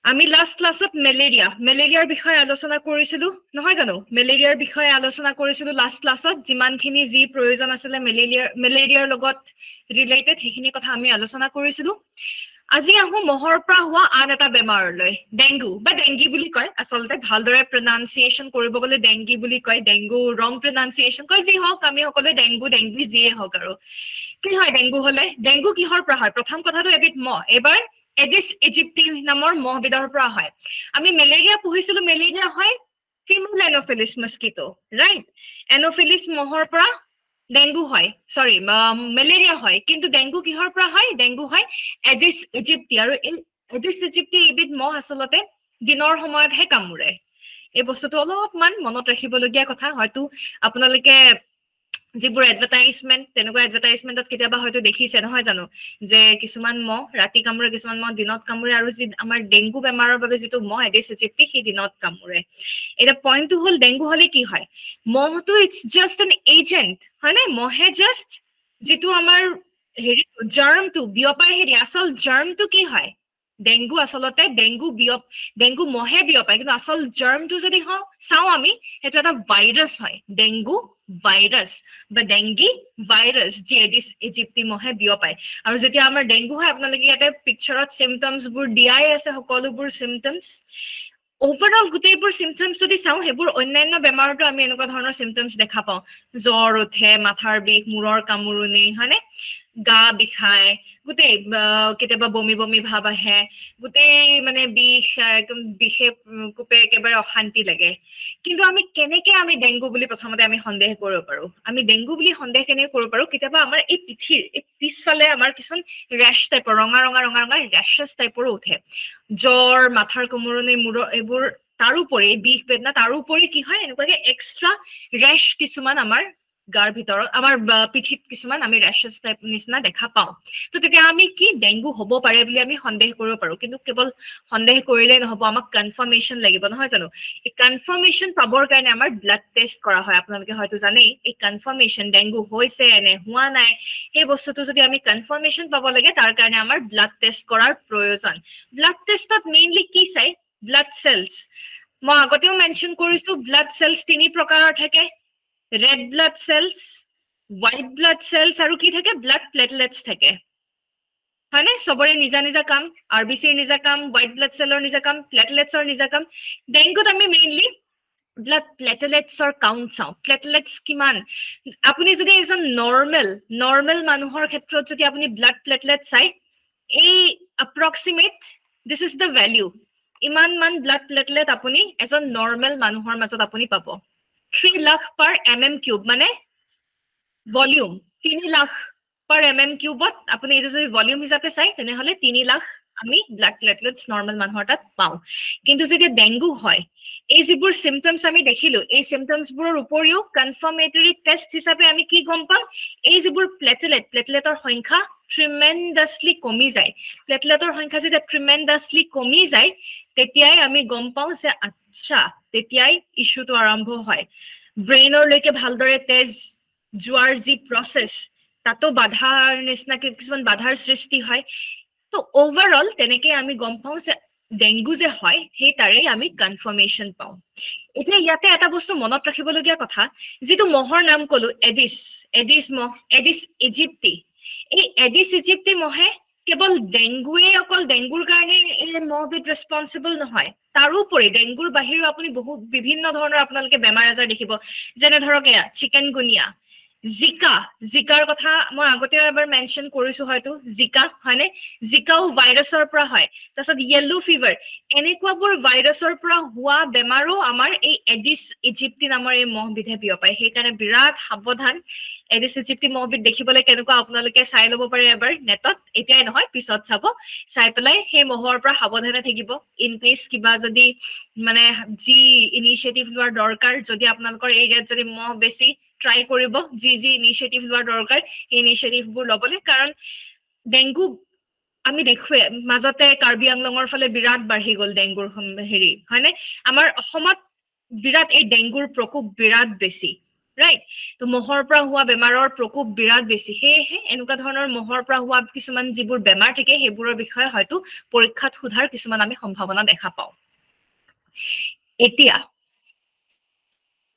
আমি লাষ্ট ক্লাছত মেলেৰিয়াৰ বিষয়ে আলোচনা কৰিছিলো নহয় জানো মেলেৰিয়াৰ বিষয়ে আলোচনা কৰিছিলো লাষ্ট ক্লাছত যিমানখিনি যি প্ৰয়োজন আছিল মেলেৰিয়াৰ লগত ৰিলেটেড সেইখিনি কথা আমি আলোচনা কৰিছিলো আজি আহো মহৰ পৰা হোৱা আন এটা বেমাৰলৈ ডেংগু বা ডেংগি বুলি কয় আচলতে ভালদৰে প্ৰনাউন্সিয়েচন কৰিব গলে ডেংগি বুলি কয় ডেংগু ৰং প্ৰনাউন্সিয়েচন কয় যি হওক আমি সকলোৱে ডেংগি যিয়ে হওক আৰু কি হয় ডেংগু হলে ডেংগু কিহৰ পৰা হয় প্ৰথম কথাটো এবিধ মহ এবাৰ এডিছ ইজিপ্টি নামৰ মহবিধৰ পৰা হয় আমি মেলেৰিয়া পঢ়িছিলো মেলেৰিয়া হয় female Anopheles mosquito right Anopheles মহৰ পৰা ডেংগু হয় সৰি মেলেৰিয়া হয় কিন্তু ডেংগু কিহৰ পৰা হয় ডেংগু হয় এডিছ ইজিপ্টি আৰু এডিছ ইজিপ্টি এবিধ মহ আচলতে দিনৰ সময়তহে কামুৰে এই বস্তুটো অলপমান মনত ৰাখিবলগীয়া কথা হয়তো আপোনালোকে যিবোৰ এডভাৰটাইজমেন্ট তেনেকুৱা এডভাৰটাইজমেন্টত কেতিয়াবা হয়তো দেখিছে নহয় জানো যে কিছুমান মহ ৰাতি কামুৰে কিছুমান মহ দিনত কামুৰে আৰু যি আমাৰ ডেংগু বেমাৰৰ বাবে যিটো মহ এডিছ ইজিপ্টি সেই দিনত কামুৰে এটা পইণ্টটো হ'ল ডেংগু হলে কি হয় মহটো ইটছ জাষ্ট এন এজেন্ট হয় নে মহে জাষ্ট যিটো আমাৰ হেৰি জাৰ্মটো বিয়পাই হেৰি আচল জাৰ্মটো কি হয় ডেংগু আচলতে ডেংগু মহে বিয়পায় কিন্তু আচল জাৰ্মটো যদি চাওঁ আমি সেইটো এটা ভাইৰাছ হয় ডেংগু ভাইৰাছ বা ডেংগি ভাইৰাছ যি এডিছ ইজিপ্টি মহে বিয়পায় আৰু যেতিয়া আমাৰ ডেংগু হয় আপোনালোকে ইয়াতে পিকচাৰত চিমটমছবোৰ দিয়াই আছে সকলোবোৰ চিমটমছ ওভাৰঅল গোটেইবোৰ চিমটমছ যদি চাওঁ সেইবোৰ অন্যান্য বেমাৰতো আমি এনেকুৱা ধৰণৰ চিমটমছ দেখা পাওঁ জ্বৰ উঠে মাথাৰ বিষ মূৰৰ কামুৰণি হয়নে গা বিষায় গোটেই কেতিয়াবা বমি বমি ভাব আহে গোটেই মানে বিষে কোপে একেবাৰে অশান্তি লাগে কিন্তু আমি কেনেকে ডেংগু বুলি প্ৰথমতে আমি সন্দেহ কৰিব পাৰো আমি ডেংগু বুলি সন্দেহ কেনেকে কৰিব পাৰো কেতিয়াবা আমাৰ এই পিঠিৰ এই পিছফালে আমাৰ কিছুমান ৰেছ টাইপৰ ৰঙা ৰেছেছ টাইপৰো উঠে জ্বৰ মাথাৰ কামুৰণি মূৰৰ এইবোৰ তাৰোপৰি বিষ বেদনা তাৰোপৰি কি হয় এনেকুৱাকে এক্সট্ৰা ৰেছ কিছুমান আমাৰ গাৰ ভিতৰত আমাৰ পিঠিত কিছুমান আমি ৰেছেছ টাইপ নিচিনা দেখা পাওঁ তো তেতিয়া আমি কি ডেংগু হ'ব পাৰে বুলি আমি সন্দেহ কৰিব পাৰো কিন্তু কেৱল সন্দেহ কৰিলে নহব আমাক কনফাৰ্মেশ্যন লাগিব নহয় জানো এই কনফাৰ্মেশ্যন পাবৰ কাৰণে আমাৰ ব্লাড টেষ্ট কৰা হয় আপোনালোকে হয়তো জানেই এই কনফাৰ্মেশ্যন ডেংগু হৈছে নে হোৱা নাই সেই বস্তুটো যদি আমি কনফাৰ্মেশ্যন পাব লাগে তাৰ কাৰণে আমাৰ ব্লাড টেষ্ট কৰাৰ প্ৰয়োজন ব্লাড টেষ্টত মেইনলি কি চাই ব্লাড চেলছ মই আগতেও মেনশ্যন কৰিছো ব্লাড চেলছ তিনি প্ৰকাৰৰ থাকে red blood cells, white blood cells আৰু কি থাকে blood platelets থাকে হয়নে সবৰে নিজা নিজা কাম আৰবিসিৰ নিজা কাম white blood cellৰ নিজা কাম plateletsৰ নিজা কাম ডেংগুত আমি মেইনলি blood plateletsৰ কাউন্ট চাওঁ platelets কিমান আপুনি যদি এজন নৰ্মেল মানুহৰ ক্ষেত্ৰত যদি আপুনি blood platelet চাই এই approximate this is the value ইমান মান blood platelet আপুনি এজন নৰ্মেল মানুহৰ মাজত আপুনি পাব 3 lakh per mm cube মানে volume 3 lakh per mm cube আপুনি এই যদি ভলিউম হিচাপে চাই তেনে হলে 3 লাখ আমি ব্লাড প্লেটলেটস নৰ্মেল মানুহৰ তাত পাওঁ কিন্তু যেতিয়া ডেংগু হয় এই যিবোৰ সিম্পটমস আমি দেখিলো এই সিম্পটমসবোৰৰ উপৰিও কনফাৰ্মেটৰি টেষ্ট হিচাপে আমি কি গম পাম এই যিবোৰ প্লেটলেটৰ সংখ্যা ট্ৰিমেন্ডাসলি কমি যায় প্লেটলেটৰ সংখ্যা যেতিয়া ট্ৰিমেন্ডাসলি কমি যায় তেতিয়াই আমি গম পাওঁ যে আচ্ছা তেতিয়াই ইস্যুটো আৰম্ভ হয় ব্ৰেইনৰ লৈকে ভালদৰে তেজ যোৱাৰ যি প্ৰসেস তাতো বাধাৰ নিচিনা কিছুমান বাধাৰ সৃষ্টি হয় তো ওভাৰঅল তেনেকে আমি গম পাওঁ যে ডেংগু যে হয় সেই তাৰে আমি কনফাৰ্মেশ্যন পাওঁ এতিয়া ইয়াতে এটা বস্তু মনত ৰাখিবলগীয়া কথা যেটো মহৰ নাম কলো এডিছ ইজিপ্টি এই এডিছ ইজিপ্টি মহে কেৱল অকল ডেংগুৰ কাৰণে এই মহবিধ ৰেসপন্সিবল নহয় তাৰোপৰি ডেংগুৰ বাহিৰেও আপুনি বহুত বিভিন্ন ধৰণৰ আপোনালোকে বেমাৰ আজাৰ দেখিব যেনে ধৰক চিকেনগুনিয়া জিকাৰ কথা মই আগতেও এবাৰ মেনশ্যন কৰিছো হয়তো জিকা হয়নে জিকাও ভাইৰাছৰ পৰা হয় তাৰছত ইয়েলো ফিভাৰ এনেকুৱাবোৰ ভাইৰাছৰ পৰা হোৱা বেমাৰো আমাৰ এই এডিছ ইজিপ্টি নামৰ এই মহবিধে বিয়পায় সেইকাৰণে বিৰাট সাৱধান এডিছ ইজিপ্টি মহবিধ দেখিবলৈ কেনেকুৱা আপোনালোকে চাই ল'ব পাৰে এবাৰ নেটত এতিয়াই নহয় পিছত চাব চাই পেলাই সেই মহৰ পৰা সাৱধানে থাকিব ইন কেছ কিবা যদি মানে যি ইনিচিয়েটিভ লোৱাৰ দৰকাৰ যদি আপোনালোকৰ এৰিয়াত যদি মহ বেছি ট্ৰাই কৰিব যি ইনিচিয়েটিভ লোৱাৰ দৰকাৰ এই ইনিচিয়েটিভবোৰ ল'বলৈ কাৰণ ডেংগু আমি দেখুৱে মাজতে কাৰ্বি আংলঙৰ ফালে বিৰাট বাঢ়ি গ'ল ডেংগুৰ হেৰি হয়নে আমাৰ অসমত বিৰাট এই ডেংগুৰ প্ৰকোপ বিৰাট বেছি ৰাইট তো মহৰ পৰা হোৱা বেমাৰৰ প্ৰকোপ বিৰাট বেছি হেহে এনেকুৱা ধৰণৰ মহৰ পৰা হোৱা কিছুমান যিবোৰ বেমাৰ থাকে সেইবোৰৰ বিষয়ে হয়তো পৰীক্ষাত সুধাৰ কিছুমান আমি সম্ভাৱনা দেখা পাওঁ এতিয়া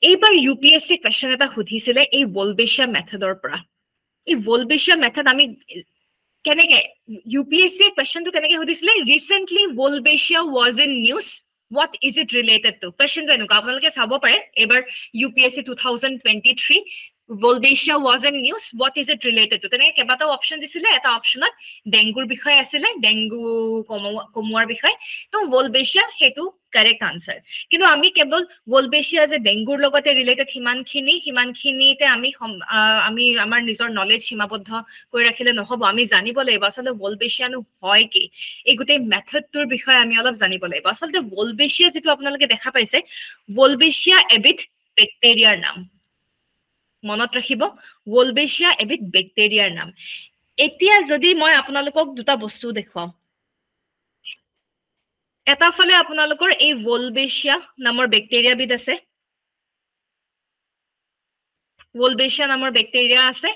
এইবাৰ ইউপিএসসি কোৱেশ্চন এটা সুধিছিলে এই ভলবেচিয়া মেথডৰ পৰা এই ভলবেচিয়া মেথড আমি কেনেকে ইউপিএসসি কোৱেশ্চনটো কেনেকে সুধিছিলে recently Wolbachia was in news what is it related to question to enuka apnaloke sabo pare ebar UPSC 2023 Volbesia was in news what is it related to tene kebata option disile eta optionat dengue bikhoy asile dengue komuar bikhoy to Volbesia hetu correct answer kintu ami kebol Volbesia je dengue logote related himan khini te ami amar nijor knowledge sima-boddho koi rakhile nohobo ami janibole eba asale Volbesia nu hoy ki ei gute method tur bikhoy ami olop janibole eba asale Volbesia jitu apnaloke dekha paise Volbesia ebit bacteria nam মনত ৰাখিব ভলবেচিয়া এবিধ ব্যাকটেৰিয়াৰ নাম এতিয়া যদি মই আপোনালোকক দুটা বস্তু দেখুৱাম এটা ফলে আপোনালোকৰ এই ভলবেচিয়া নামৰ ব্যাকটেৰিয়া বিধ আছে ভলবেচিয়া নামৰ ব্যাকটেৰিয়া আছে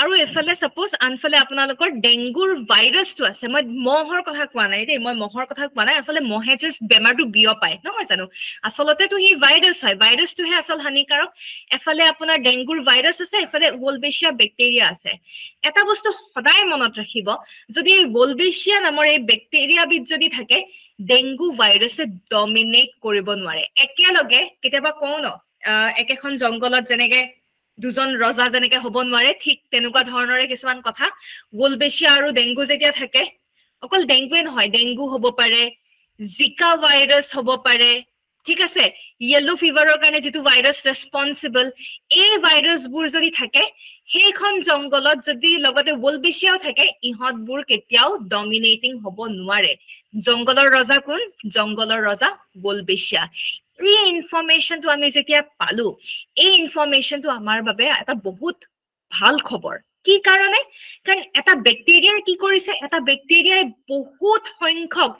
আৰু এফালে সাপোজ আনফালে আপোনালোকৰ ডেংগুৰ ভাইৰাছটো আছে মই মহৰ কথা কোৱা নাই দেই মই মহৰ কথা কোৱা নাই আসলে মহে যে বেমাৰটো বিয়পায় নহয় জানো আসলতে তো হি ভাইৰাছ হয় ভাইৰাছটো হে আসল হানিকাৰক এফালে আপোনাৰ ডেংগুৰ ভাইৰাছ আছে এফালে ভলবেচিয়া ব্যাকটেৰিয়া আছে এটা বস্তু সদায় মনত ৰাখিব যদি ভলবেচিয়া নামৰ এই ব্যাকটেৰিয়া বিধ যদি থাকে ডেংগু ভাইৰাছে ডমিনেট কৰিব নোৱাৰে একেলগে কেতিয়াবা কোন একেখন জংগলত যেনেকে দুজন ৰজা যেনেকে হ'ব নোৱাৰে ঠিক তেনেকুৱা ধৰণৰে কিছুমান কথা ভলবেচিয়া আৰু ডেংগু যেতিয়া থাকে অকল ডেংগুৱে নহয় ডেংগু হ'ব পাৰে জিকা ভাইৰাছ হ'ব পাৰে ঠিক আছে ইয়েলো ফিভাৰৰ কাৰণে যেটো ভাইৰাছ ৰেসপন্সিবল এই ভাইৰাছবোৰ যদি থাকে সেইখন জংগলত যদি লগতে ভলবেচিয়াও থাকে ইহতবোৰ কেতিয়াও ডমিনেটিং হ'ব নোৱাৰে জংগলৰ ৰজা কোন জংগলৰ ৰজা ভলবেচিয়া এই ইনফৰমেশনটো আমি যেতিয়া পালো এই ইনফৰমেশনটো আমাৰ বাবে এটা বহুত ভাল খবৰ কি কাৰণে কাৰণ এটা ব্যাকটেৰিয়াৰ কি কৰিছে এটা ব্যাকটেৰিয়াই বহুত সংখ্যক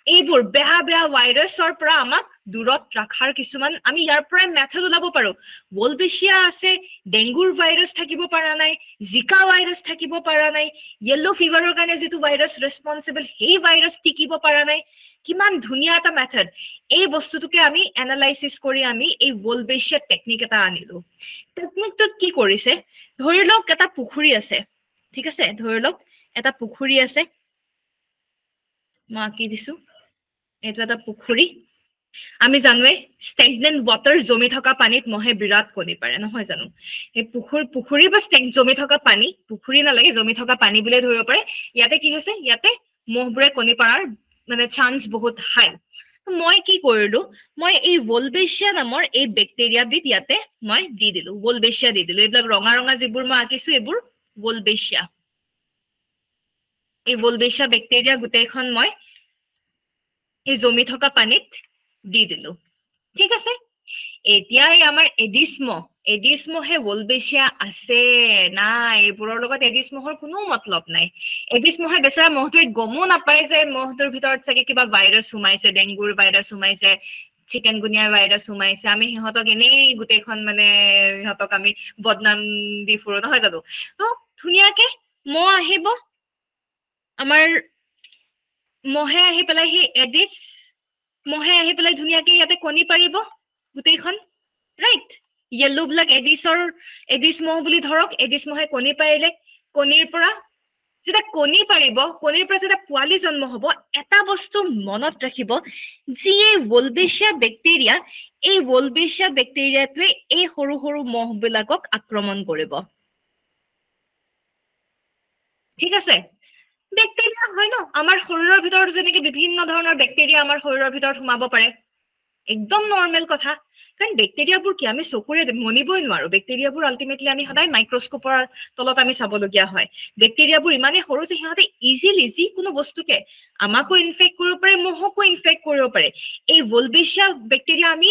এইবোৰ বেয়া বেয়া ভাইৰাছৰ পৰা আমাক দূৰত ৰাখাৰ কিছুমান আমি ইয়াৰ পৰা মেথড উলাব পাৰো ভলবেচিয়া আছে ডেংগুৰ ভাইৰাছ থাকিব পৰা নাই জিকা ভাইৰাছ থাকিব পৰা নাই ইয়েলো ফিভাৰৰ কাৰণে যেটো ভাইৰাছ ৰেসপন্সিবল হেই ভাইৰাছ টিকিব পৰা নাই কিমান ধুনিয়া এটা মেথড এই বস্তুটোকে আমি এনালাইসিস কৰি আমি এই ভলবেচিয়া টেকনিক এটা আনিলো টেকনিকটোত কি কৰিছে ধৰি লওক এটা পুখুৰী আছে ঠিক আছে ধৰি লওক এটা পুখুৰী আছে মই কি দিছো এটো এটা পুখুৰী আমি জানোৱে স্টেগনেন্ট ওয়াটাৰ জমি থকা পানীত মহে বিৰাট কণী পাৰে নহয় জানো এই পুখুৰী বা জমি থকা পানী পুখুৰী নালাগে জমি থকা পানী বুলি ধৰিব পাৰে ইয়াতে কি হৈছে ইয়াতে মহবোৰে কণী পাৰাৰ মানে চান্স বহুত হাই মই কি কৰিলো মই এই ভলবেচিয়া নামৰ এই ব্যাকটেৰিয়া বিধ ইয়াতে মই দি দিলো ভলবেচিয়া দি দিলো এইবিলাক ৰঙা ৰঙা যিবোৰ মই আঁকিছো এইবোৰ ভলবেচিয়া এই ভলবেচিয়া ব্যাকটেৰিয়া গুটেইখন মই এই জমি থকা পানীত দি দিলো ঠিক আছে এতিয়া আমাৰ এডিছ মহে ভলবেচিয়া আছে নাই এইবোৰৰ লগত এডিছ মহৰ কোনো মতলব নাই এডিছ মহে বেচৰা মহটোৱে গমো নাপায় যে মহটোৰ ভিতৰত চাগে কিবা ভাইৰাছ সোমাইছে ডেংগুৰ ভাইৰাছ সোমাইছে চিকেনগুনিয়াৰ ভাইৰাছ সোমাইছে আমি হিহতক এনেই গুটেইখন মানে হিহতক আমি বদনাম দি ফুৰো নহয় জানো তো ধুনিয়াকে মহ আহিব আমাৰ মহে আহি পেলাই হি এডিছ মহে আহি পেলাই ধুনিয়াকে ইয়াতে কণী পাৰিব গুটেইখন ৰাইট ইয়েলো ব্লাক এডিছ মহ বুলি ধৰক এডিছ মহে কণী পাৰিলে কণীৰ পৰা যেটা কণী পাৰিব কণীৰ পৰা যেটা পোৱালি জন্ম হ'ব এটা বস্তু মনত ৰাখিব যি এই ভলবেচিয়া ব্যাকটেৰিয়াটোৱে এই সৰু সৰু মহ বিলাকক আক্ৰমণ কৰিব ঠিক আছে ব্যাকটেৰিয়া হয় ন আমাৰ শৰীৰৰ ভিতৰত যেনেকে বিভিন্ন ধৰণৰ ব্যাকটেৰিয়া আমাৰ শৰীৰৰ ভিতৰত সোমাব পাৰে একদম নৰ্মেল কথা কাৰণ ব্যাকটেৰিয়াবোৰ কি আমি চকুৰে মনিবই নোৱাৰো ব্যাকটেৰিয়াবোৰ আলটিমেটলি আমি সদায় মাইক্ৰোস্কোপৰ তলত আমি চাবলগীয়া হয় ব্যাকটেৰিয়াবোৰ ইমানে সৰু যে সিহঁতে ইজিলি যিকোনো বস্তুকে আমাকো ইনফেক্ট কৰিব পাৰে মহকো ইনফেক্ট কৰিব পাৰে এই ভলবেচিয়া ব্যাকটেৰিয়া আমি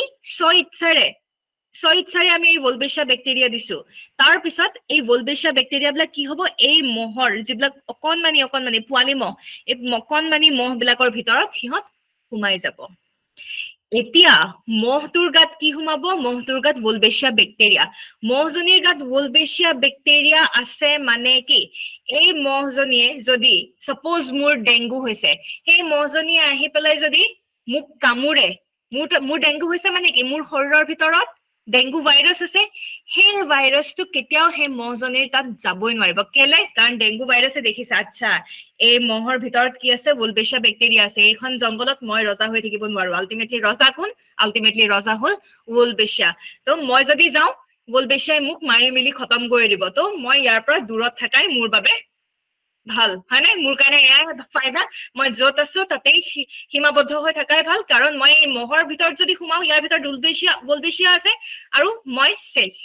স্বইচ্ছাৰে আমি এই ভলবেচিয়া ব্যাকটেৰিয়া দিছো তাৰ পিছত এই ভলবেচিয়া ব্যাকটেৰিয়া বিলাক কি হ'ব এই মহৰ যিবিলাক অকনমানি পোৱালি মহ এই অকনমানি মহ বিলাকৰ ভিতৰত সিহঁত সোমাই যাব এতিয়া মহটোৰ গাত কি সোমাব মহটোৰ গাত ৱুলবেচিয়া বেক্টেৰিয়া মহজনীৰ গাত ৱুলবেচিয়া বেক্টেৰিয়া আছে মানে কি এই মহজনীয়ে যদি সাপোজ মোৰ ডেংগু হৈছে সেই মহজনীয়ে আহি পেলাই যদি মোক কামুৰে মোৰ ডেংগু হৈছে মানে কি মোৰ শৰীৰৰ ভিতৰত ডেংগু ভাইৰাছ আছে সেই ভাইৰাছটো কেতিয়াও সেই মহজনীৰ তাত যাবই নোৱাৰিব কেলে কাৰণ ডেংগু ভাইৰাছে দেখিছে আচ্ছা এই মহৰ ভিতৰত কি আছে ৱুলবেচিয়া বেক্টেৰিয়া আছে এইখন জংগলত মই ৰজা হৈ থাকিব নোৱাৰো আল্টিমেটলি ৰজা কোন আল্টিমেটলি ৰজা হল ৱুলবেচিয়া তো মই যদি যাওঁ ৱুলবেচিয়াই মোক মাৰি মিলি খতম কৰি দিব তো মই ইয়াৰ পৰা দূৰত থাকাই মোৰ বাবে ভাল হয় নাই মোৰ কাৰণে এয়াই ফাইদা মই য'ত আছো তাতেই সীমাবদ্ধ হৈ থাকাই ভাল কাৰণ মই এই মহৰ ভিতৰত যদি সোমাও ইয়াৰ ভিতৰত ৱুলবেচিয়া আছে আৰু মই চেছ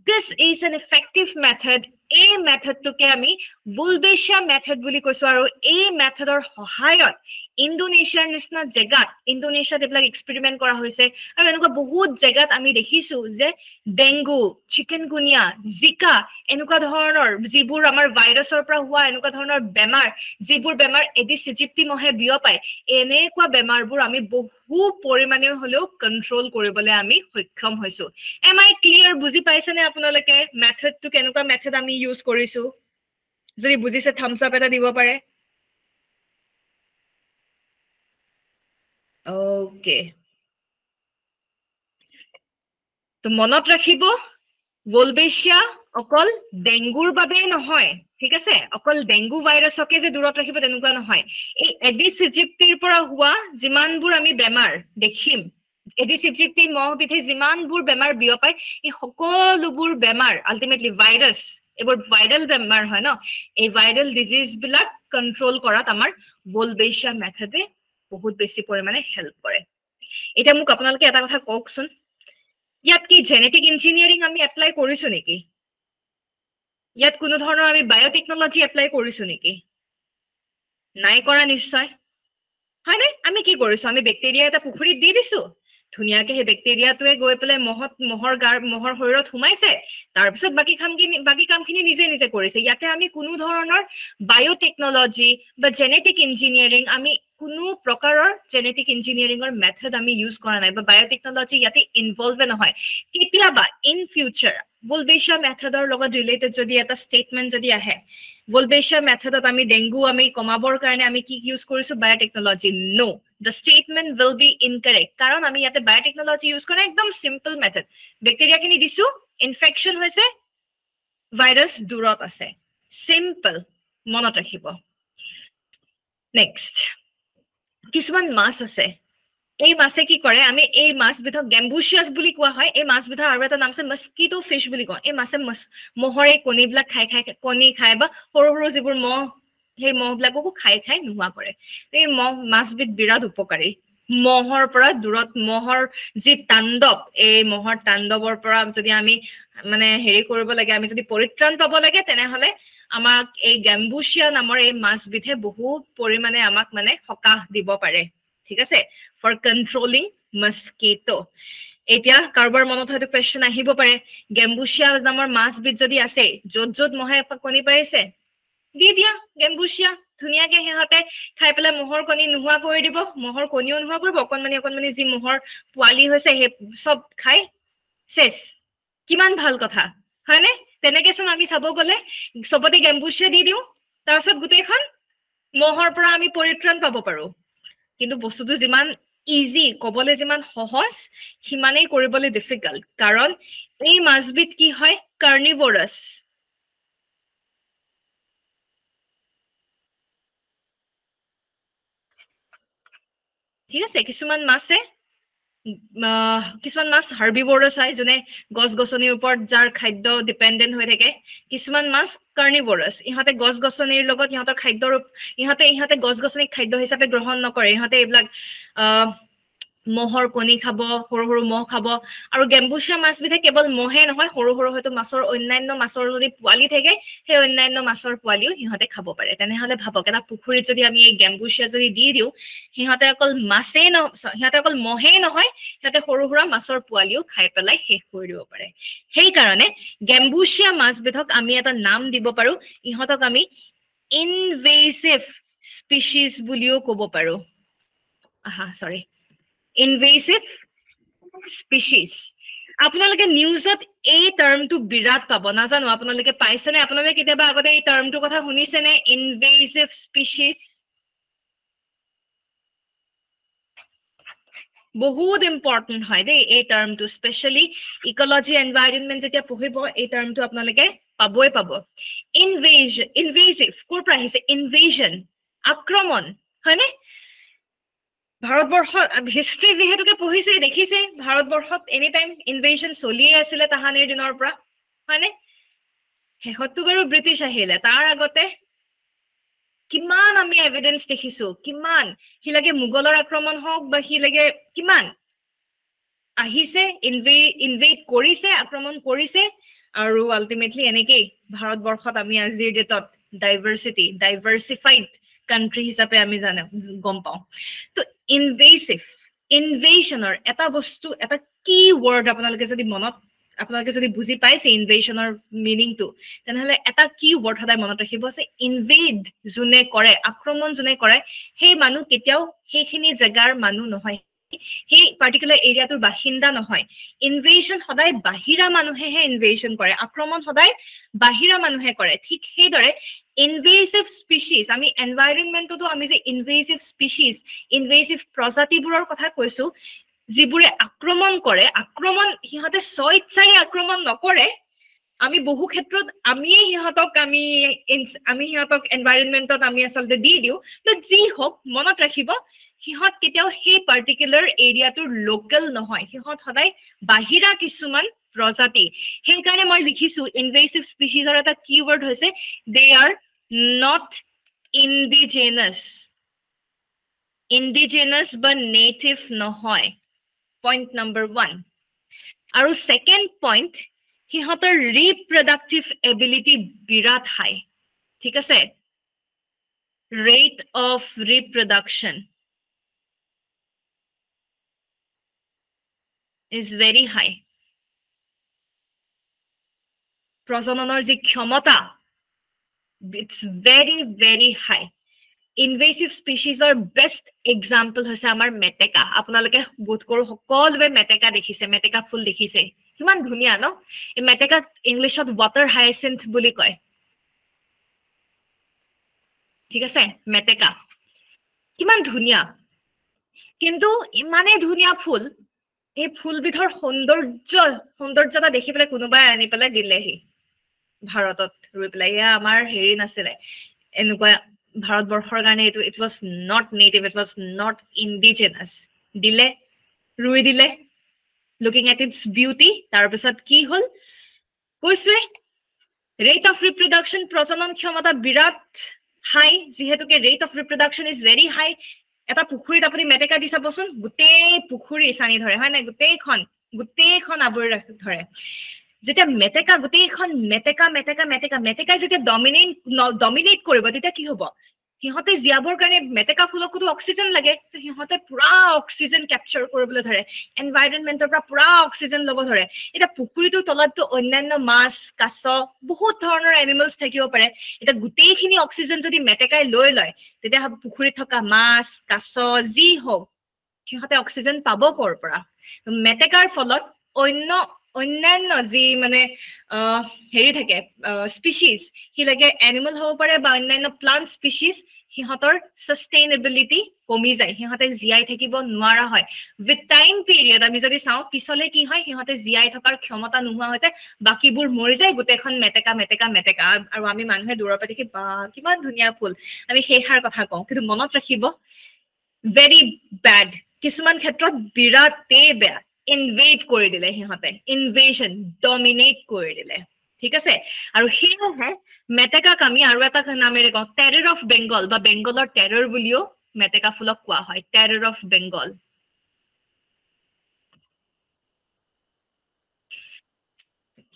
This is an effective method. এই মেথডটোকে আমি ৱুলবেচিয়া মেথড বুলি কৈছো আৰু এই মেথডৰ সহায়ত ইণ্ডোনেছিয়াৰ নিচিনা জেগাত ইণ্ডোনেছিয়াত এইবিলাক এক্সপেৰিমেণ্ট কৰা হৈছে আৰু এনেকুৱা বহুত জেগাত আমি দেখিছো যে ডেংগু চিকেনগুনিয়া জিকা এনেকুৱা ধৰণৰ যিবোৰ আমাৰ ভাইৰাছৰ পৰা হোৱা এনেকুৱা ধৰণৰ বেমাৰ যিবোৰ বেমাৰ এডিছ ইজিপ্টি মহে বিয়পায় এনেকুৱা বেমাৰবোৰ আমি বহু পৰিমাণে হলেও কন্ট্ৰোল কৰিবলৈ আমি সক্ষম হৈছো এম আই ক্লিয়াৰ বুজি পাইছেনে আপোনালোকে মেথডটো কেনেকুৱা মেথড আমি ইউজ কৰিছো যদি বুজিছে থাম্বছ আপ এটা দিব পাৰে ওকে তো মনত ৰাখিব ৱুলবেচিয়া অকল ডেংগুৰ বাবে নহয় ঠিক আছে অকল ডেংগু ভাইৰাছকে যে দূৰত ৰাখিব তেনেকুৱা নহয় এই এডিছ ইজিপ্টিৰ পৰা হোৱা যিমানবোৰ আমি বেমাৰ দেখিম এডিছ ইজিপ্টি মহবিধে যিমানবোৰ বেমাৰ বিয়পায় এই সকলোবোৰ বেমাৰ আল্টিমেটলি ভাইৰাছ এইবোৰ ভাইৰেল বেমাৰ হয় ন এই ভাইৰেল ডিজিজ বিলাক কন্ট্ৰোল কৰাত আমাৰ ৱুলবেচিয়া মেথডে বহুত বেছি পৰিমাণে হেল্প কৰে এটা মোক আপোনালোকে এটা কথা কওকচোন ইয়াত কি জেনেটিক ইঞ্জিনিয়াৰিং আমি এপ্লাই কৰিছো নেকি ইয়াত কোনো ধৰণৰ আমি বায়োটেকনলজি এপ্লাই কৰিছো নেকি নাই কৰা নিশ্চয় হয় নে আমি কি কৰিছো আমি বেক্টেৰিয়া এটা পুখুৰীত দি দিছো ধুনিয়াকে হে বেক্টেৰিয়াটোৱে গৈ পেলাই মহৰ শৰীৰত সোমাইছে তাৰ পিছত বাকি কামখিনি নিজে নিজে কৰিছে ইয়াতে আমি কোনো ধৰণৰ বায়োটেকনলজি বা জেনেটিক ইঞ্জিনিয়াৰিং আমি কোনো প্ৰকাৰৰ জেনেটিক ইঞ্জিনিয়াৰিংৰ মেথড আমি ইউজ কৰা নাই বা বায়োটেকনলজি ইয়াতে ইনভলভ নহয় কেতিয়াবা ইন ফিউচাৰ ৱুলবেচিয়া মেথডৰ লগত ৰিলেটেড যদি এটা ষ্টেটমেন্ট যদি আহে ৱুলবেচিয়া মেথডত আমি ডেংগু আমি কমাবৰ কাৰণে আমি কি ইউজ কৰিছো বায়োটেকনলজি নো the statement will be incorrect কাৰণ আমি ইয়াতে বায়োটেকনলজি ইউজ কৰা একদম সিম্পল মেথড ব্যাকটেৰিয়া খিনি দিছো ইনফেকশন হৈছে ভাইৰাছ দূৰত আছে সিম্পল মনত ৰাখিব নেক্সট কিছুমান মাছ আছে এই মাছে কি কৰে আমি এই মাছ বিধক গ্যাম্বুচিয়াছ বুলি কোৱা হয় এই মাছ বিধৰ আৰু এটা নাম আছে মস্কিটো ফিশ বুলি কয় এই মাছে মহৰে কণীবিলাক কণী খায় বা সৰু সৰু যিবোৰ মহ সেই মহবিলাককো খাই নোহোৱা কৰে এই মাছবিধ বিৰাট উপকাৰী মহৰ পৰা দূৰত মহৰ যি তাণ্ডৱ এই মহৰ তাণ্ডৱৰ পৰা যদি আমি মানে হেৰি কৰিব লাগে আমি যদি পৰিত্ৰাণ পাব লাগে তেনেহলে আমাক এই গ্যাম্বুচিয়া নামৰ এই মাছবিধে বহু পৰিমাণে আমাক মানে সকাহ দিব পাৰে ঠিক আছে ফৰ কন্ট্ৰোলিং মস্কিটো এতিয়া কাৰোবাৰ মনত হয়তো কোৱেশ্চন আহিব পাৰে গ্যাম্বুচিয়া নামৰ মাছবিধ যদি আছে য'ত মহে কণী পাৰিছে দি দিয়া গ্যাম্বুচিয়া ধুনিয়াকে হেহতে খাই পেলাই মহৰ কণী নোহোৱা কৰি দিব মহৰ কণীও নোহোৱা কৰিব অকণমানি যি মহৰ পোৱালি হৈছে হে সব খাই শেষ কিমান ভাল কথা হয়নে তেনেকে চোন আমি চাব গলে সবতে গ্যাম্বুচিয়া দি দিও তাৰপিছত গোটেইখন মহৰ পৰা আমি পৰিত্ৰাণ পাব পাৰো কিন্তু বস্তুটো যিমান ইজি কবলে যিমান সহজ সিমানেই কৰিবলৈ ডিফিকাল্ট কাৰণ এই মাছবিধ কি হয় কাৰ্নিভোৰাছ ঠিক আছে কিছুমান মাছে হাৰ্বিভোৰাছ হয় যোনে গছ-গছনিৰ ওপৰত যাৰ খাদ্য ডিপেন্ডেন্ট হৈ থাকে কিছুমান মাছ কাৰ্নিভোৰাছ ইহঁতে গছ-গছনিৰ লগত ইহঁতে গছ-গছনিক খাদ্য হিচাপে গ্ৰহণ নকৰে ইহঁতে এইবিলাক মহৰ কণী খাব সৰু মহ খাব আৰু গ্যাম্বুচিয়া মাছবিধে কেৱল মহে নহয় সৰু হয়তো মাছৰ অন্যান্য মাছৰ যদি পোৱালি থাকে সেই অন্যান্য মাছৰ পোৱালিও সিহঁতে খাব পাৰে তেনেহলে ভাবক এটা পুখুৰীত যদি আমি এই গ্যাম্বুচিয়া যদি দি দিও সিহঁতে অকল মহে নহয় সিহঁতে সৰু মাছৰ পোৱালিও খাই পেলাই শেষ কৰি দিব পাৰে সেই কাৰণে গ্যাম্বুচিয়া মাছবিধক আমি এটা নাম দিব পাৰো ইহঁতক আমি ইনভেচিভ স্পিচিজ বুলিও ক'ব পাৰো সৰি ইনভেসিভ স্পিচিজ আপোনালোকে নিউজত এই টাৰ্মটো বিৰাট পাব নাজানো আপোনালোকে পাইছেনে আপোনালোকে কেতিয়াবা আগতে এই টাৰ্মটোৰ কথা শুনিছেনে ইনভেসিভ স্পিচিজ বহুত ইম্পৰ্টেন্ট হয় দেই এই টাৰ্মটো স্পেশালি ইকোলজি এনভাইৰনমেন্ট যেতিয়া পঢ়িব এই টাৰ্মটো আপোনালোকে পাবই পাব ইনভেসিভ কোৰ পৰা আহিছে ইনভেশন আক্ৰমণ হয়নে ভাৰতবৰ্ষৰ হিষ্ট্ৰী যেহেতুকে পঢ়িছে দেখিছে ভাৰতবৰ্ষত এনি টাইম ইনভেশন চলিয়ে আছিল তাহানিৰ দিনৰ পৰা হয়নে হেহতটো বাৰু ব্ৰিটিছ আহিলে তাৰ আগতে কিমান আমি এভিডেন্স দেখিছো কিমান হিলাগে মুগলৰ আক্ৰমণ হওক বা হিলাগে কিমান আহিছে ইনভেড কৰিছে আক্ৰমণ কৰিছে আৰু আলটিমেটলি এনেকেই ভাৰতবৰ্ষত আমি আজিৰ ডেটত ডাইভাৰ্সিফাইড কান্ট্ৰি হিচাপে আমি জানো গম পাওঁ তো ইনভেশনৰ এটা বস্তু এটা কি ওয়াৰ্ড আপোনালোকে যদি মনত আপোনালোকে যদি বুজি পাইছে ইনভেশনৰ মিনিংটো তেনেহলে এটা কি ওয়াৰ্ড সদায় মনত ৰাখিব আছে ইনভেড জুনে কৰে আক্ৰমণ জুনে কৰে সেই মানুহ কেতিয়াও সেইখিনি জাগাৰ মানুহ নহয় সেই পাৰ্টিকুলাৰ এৰিয়াটোৰ বাসিন্দা নহয় ইনভেশন সদায় বাহিৰা মানুহেহে ইনভেশন কৰে আক্ৰমণ সদায় বাহিৰা মানুহে কৰে ঠিক সেইদৰে ইনভেসিভ স্পিচিজ আমি এনভাইৰনমেন্টতো আমি যে ইনভেসিভ স্পিচিজ ইনভেসিভ প্ৰজাতিবোৰৰ কথা কৈছো যিবোৰে আক্ৰমণ কৰে আক্ৰমণ হিহতে স্বইচ্ছাৰে আক্ৰমণ নকৰে আমি বহু ক্ষেত্ৰত আমিয়ে হিহতক আমি হিহতক এনভাইৰনমেন্টত আমি আসলতে দি দিও তো যি হোক মনত ৰাখিব হিহত কেতিয়াও সেই পাৰ্টিকুলাৰ এৰিয়াটোৰ লোকাল নহয় হিহত সদায় বাহিৰা কিছুমান প্ৰজাতি সেই কাৰণে মই লিখিছো ইনভেসিভ স্পিচিজৰ এটা কিওয়াৰ্ড হৈছে দে আৰ নট ইন্ডিজিনাস বা নেটিভ নহয় পইণ্ট নম্বৰ 1 আৰু সেকেন্ড পইণ্ট হিহতৰ ৰিপ্ৰডাক্টিভ এবিলিটি বিৰাট হাই ঠিক আছে rate of reproduction is very high প্ৰজননৰ যি ক্ষমতা it's very high invasive species are best example হৈছে আমাৰ মেটেকা আপোনালোকে বোধ কৰো সকলোৱে মেটেকা দেখিছে মেটেকা ফুল দেখিছে কিমান ধুনিয়া ন এই মেটেকা ইংলিশত ওয়াটাৰ হায়াচিন্থ বুলি কয় ঠিক আছে মেটেকা কিমান ধুনিয়া কিন্তু ইমানে ধুনিয়া ফুল এই ফুলবিধৰ সৌন্দৰ্যতা দেখি পেলাই কোনোবাই আনি পেলাই দিলেহি ভাৰতত ৰুই পেলাই ইয়া আমাৰ হেৰি নাছিলে এনেকুৱা ভাৰতবৰ্ষৰ কাৰণে এইটো it was not native it was not indigenous দিলে ৰুই দিলে লুকিং এট ইটস বিউটি তাৰ পিছত কি হল কৈছে ৰেট অফ ৰিপ্ৰডাকশন প্ৰজনন ক্ষমতা বিৰাট হাই যেহেতুকে ৰেট অফ ৰিপ্ৰডাকশন ইজ ভেৰি হাই এটা পুখুৰীত আপুনি মেটেকা দি চাবচোন গোটেই পুখুৰী সানি ধৰে হয় না গোটেইখন আবৰি ধৰে যেতিয়া মেটেকা গোটেইখন মেটেকাই যেতিয়া ডমিনেট কৰিব তেতিয়া কি হ'ব সিহঁতে জিয়াবৰ কাৰণে মেটেকা ফুলকটো অক্সিজেন লাগে তো সিহঁতে পুৰা অক্সিজেন ক্যাপচাৰ কৰিবলৈ ধৰে এনভাইৰনমেন্টৰ পৰা পুৰা অক্সিজেন ল'ব ধৰে এটা পুখুৰীটোৰ তলতটো অন্যান্য মাছ কাছ বহুত ধৰণৰ এনিমেলছ থাকিব পাৰে এটা গোটেইখিনি অক্সিজেন যদি মেটেকাই লৈ লয় তেতিয়া পুখুৰীত থকা মাছ কাছ যি হোক সিহঁতে অক্সিজেন পাব ক'ৰ পৰা মেটেকাৰ ফলত অন্যান্য যি মানে হেৰি থাকে স্পিচিজ হিলাগে এনিমেল হ'ব পাৰে বা অন্যান্য প্লান্ট স্পিচিজ সিহঁতৰ সাস্টেইনেবিলিটি কমি যায় সিহঁতে জিয়াই থাকিব নোৱাৰা হয় উইথ টাইম পিৰিয়ড আমি যদি চাওঁ পিছলে কি হয় সিহঁতে জিয়াই থকাৰ ক্ষমতা নোহোৱা হৈ যায় বাকিবোৰ মৰি যায় গোটেইখন মেটেকা আৰু আমি মানুহে দূৰৰ পৰা দেখি বা কিমান ধুনীয়া ফুল আমি সেইহাৰ কথা কওঁ কিন্তু মনত ৰাখিব ভেৰি বেড কিছুমান ক্ষেত্ৰত বিৰাটেই বেয়া ইনভেড কৰি দিলে সিহঁতে ইনভেশন ডমিনেট কৰি দিলে ঠিক আছে আৰু সেইহে মেটেকাক আমি আৰু এটা নামেৰে কওঁ টেৰৰ অফ বেংগল বা বেংগলৰ টেৰৰ বুলিও মেটেকা ফুলক কোৱা হয় terror of Bengal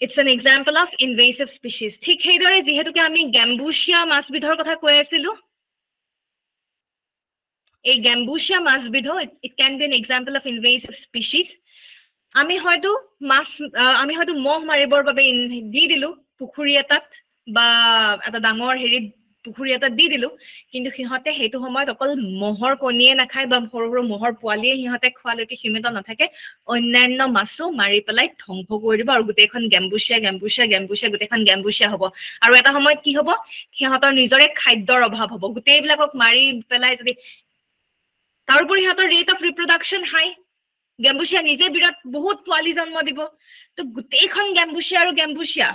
It's an example of invasive species ঠিক সেইদৰে যেহেতুকে আমি গ্যাম্বুচিয়া মাছবিধৰ কথা কৈ আছিলো এই গ্যাম্বুচিয়া মাছবিধো it can be an example of invasive species আমি হয়তো মহ মাৰিবৰ বাবে দি দিলো পুখুৰী এটাত বা এটা ডাঙৰ হেৰি পুখুৰী এটা দি দিলো কিন্তু সিহঁতে সেইটো সময়ত অকল মহৰ কণীয়ে নাখায় বা সৰু সৰু মহৰ পোৱালিয়ে সিহঁতে খোৱালৈকে সীমিত নাথাকে অন্যান্য মাছো মাৰি পেলাই ধ্বংস কৰি দিব আৰু গোটেইখন গেম্বুচিয়া গোটেইখন গেম্বুচিয়া হ'ব আৰু এটা সময়ত কি হ'ব সিহঁতৰ নিজৰে খাদ্যৰ অভাৱ হ'ব গোটেইবিলাকক মাৰি পেলাই যদি তাৰোপৰি সিহঁতৰ ৰেট অফ ৰিপ্ৰডাকশ্যন হাই গেম্বুচিয়া নিজে বিৰাট বহুত পোৱালি জন্ম দিব তো গোটেইখন গেম্বুচিয়া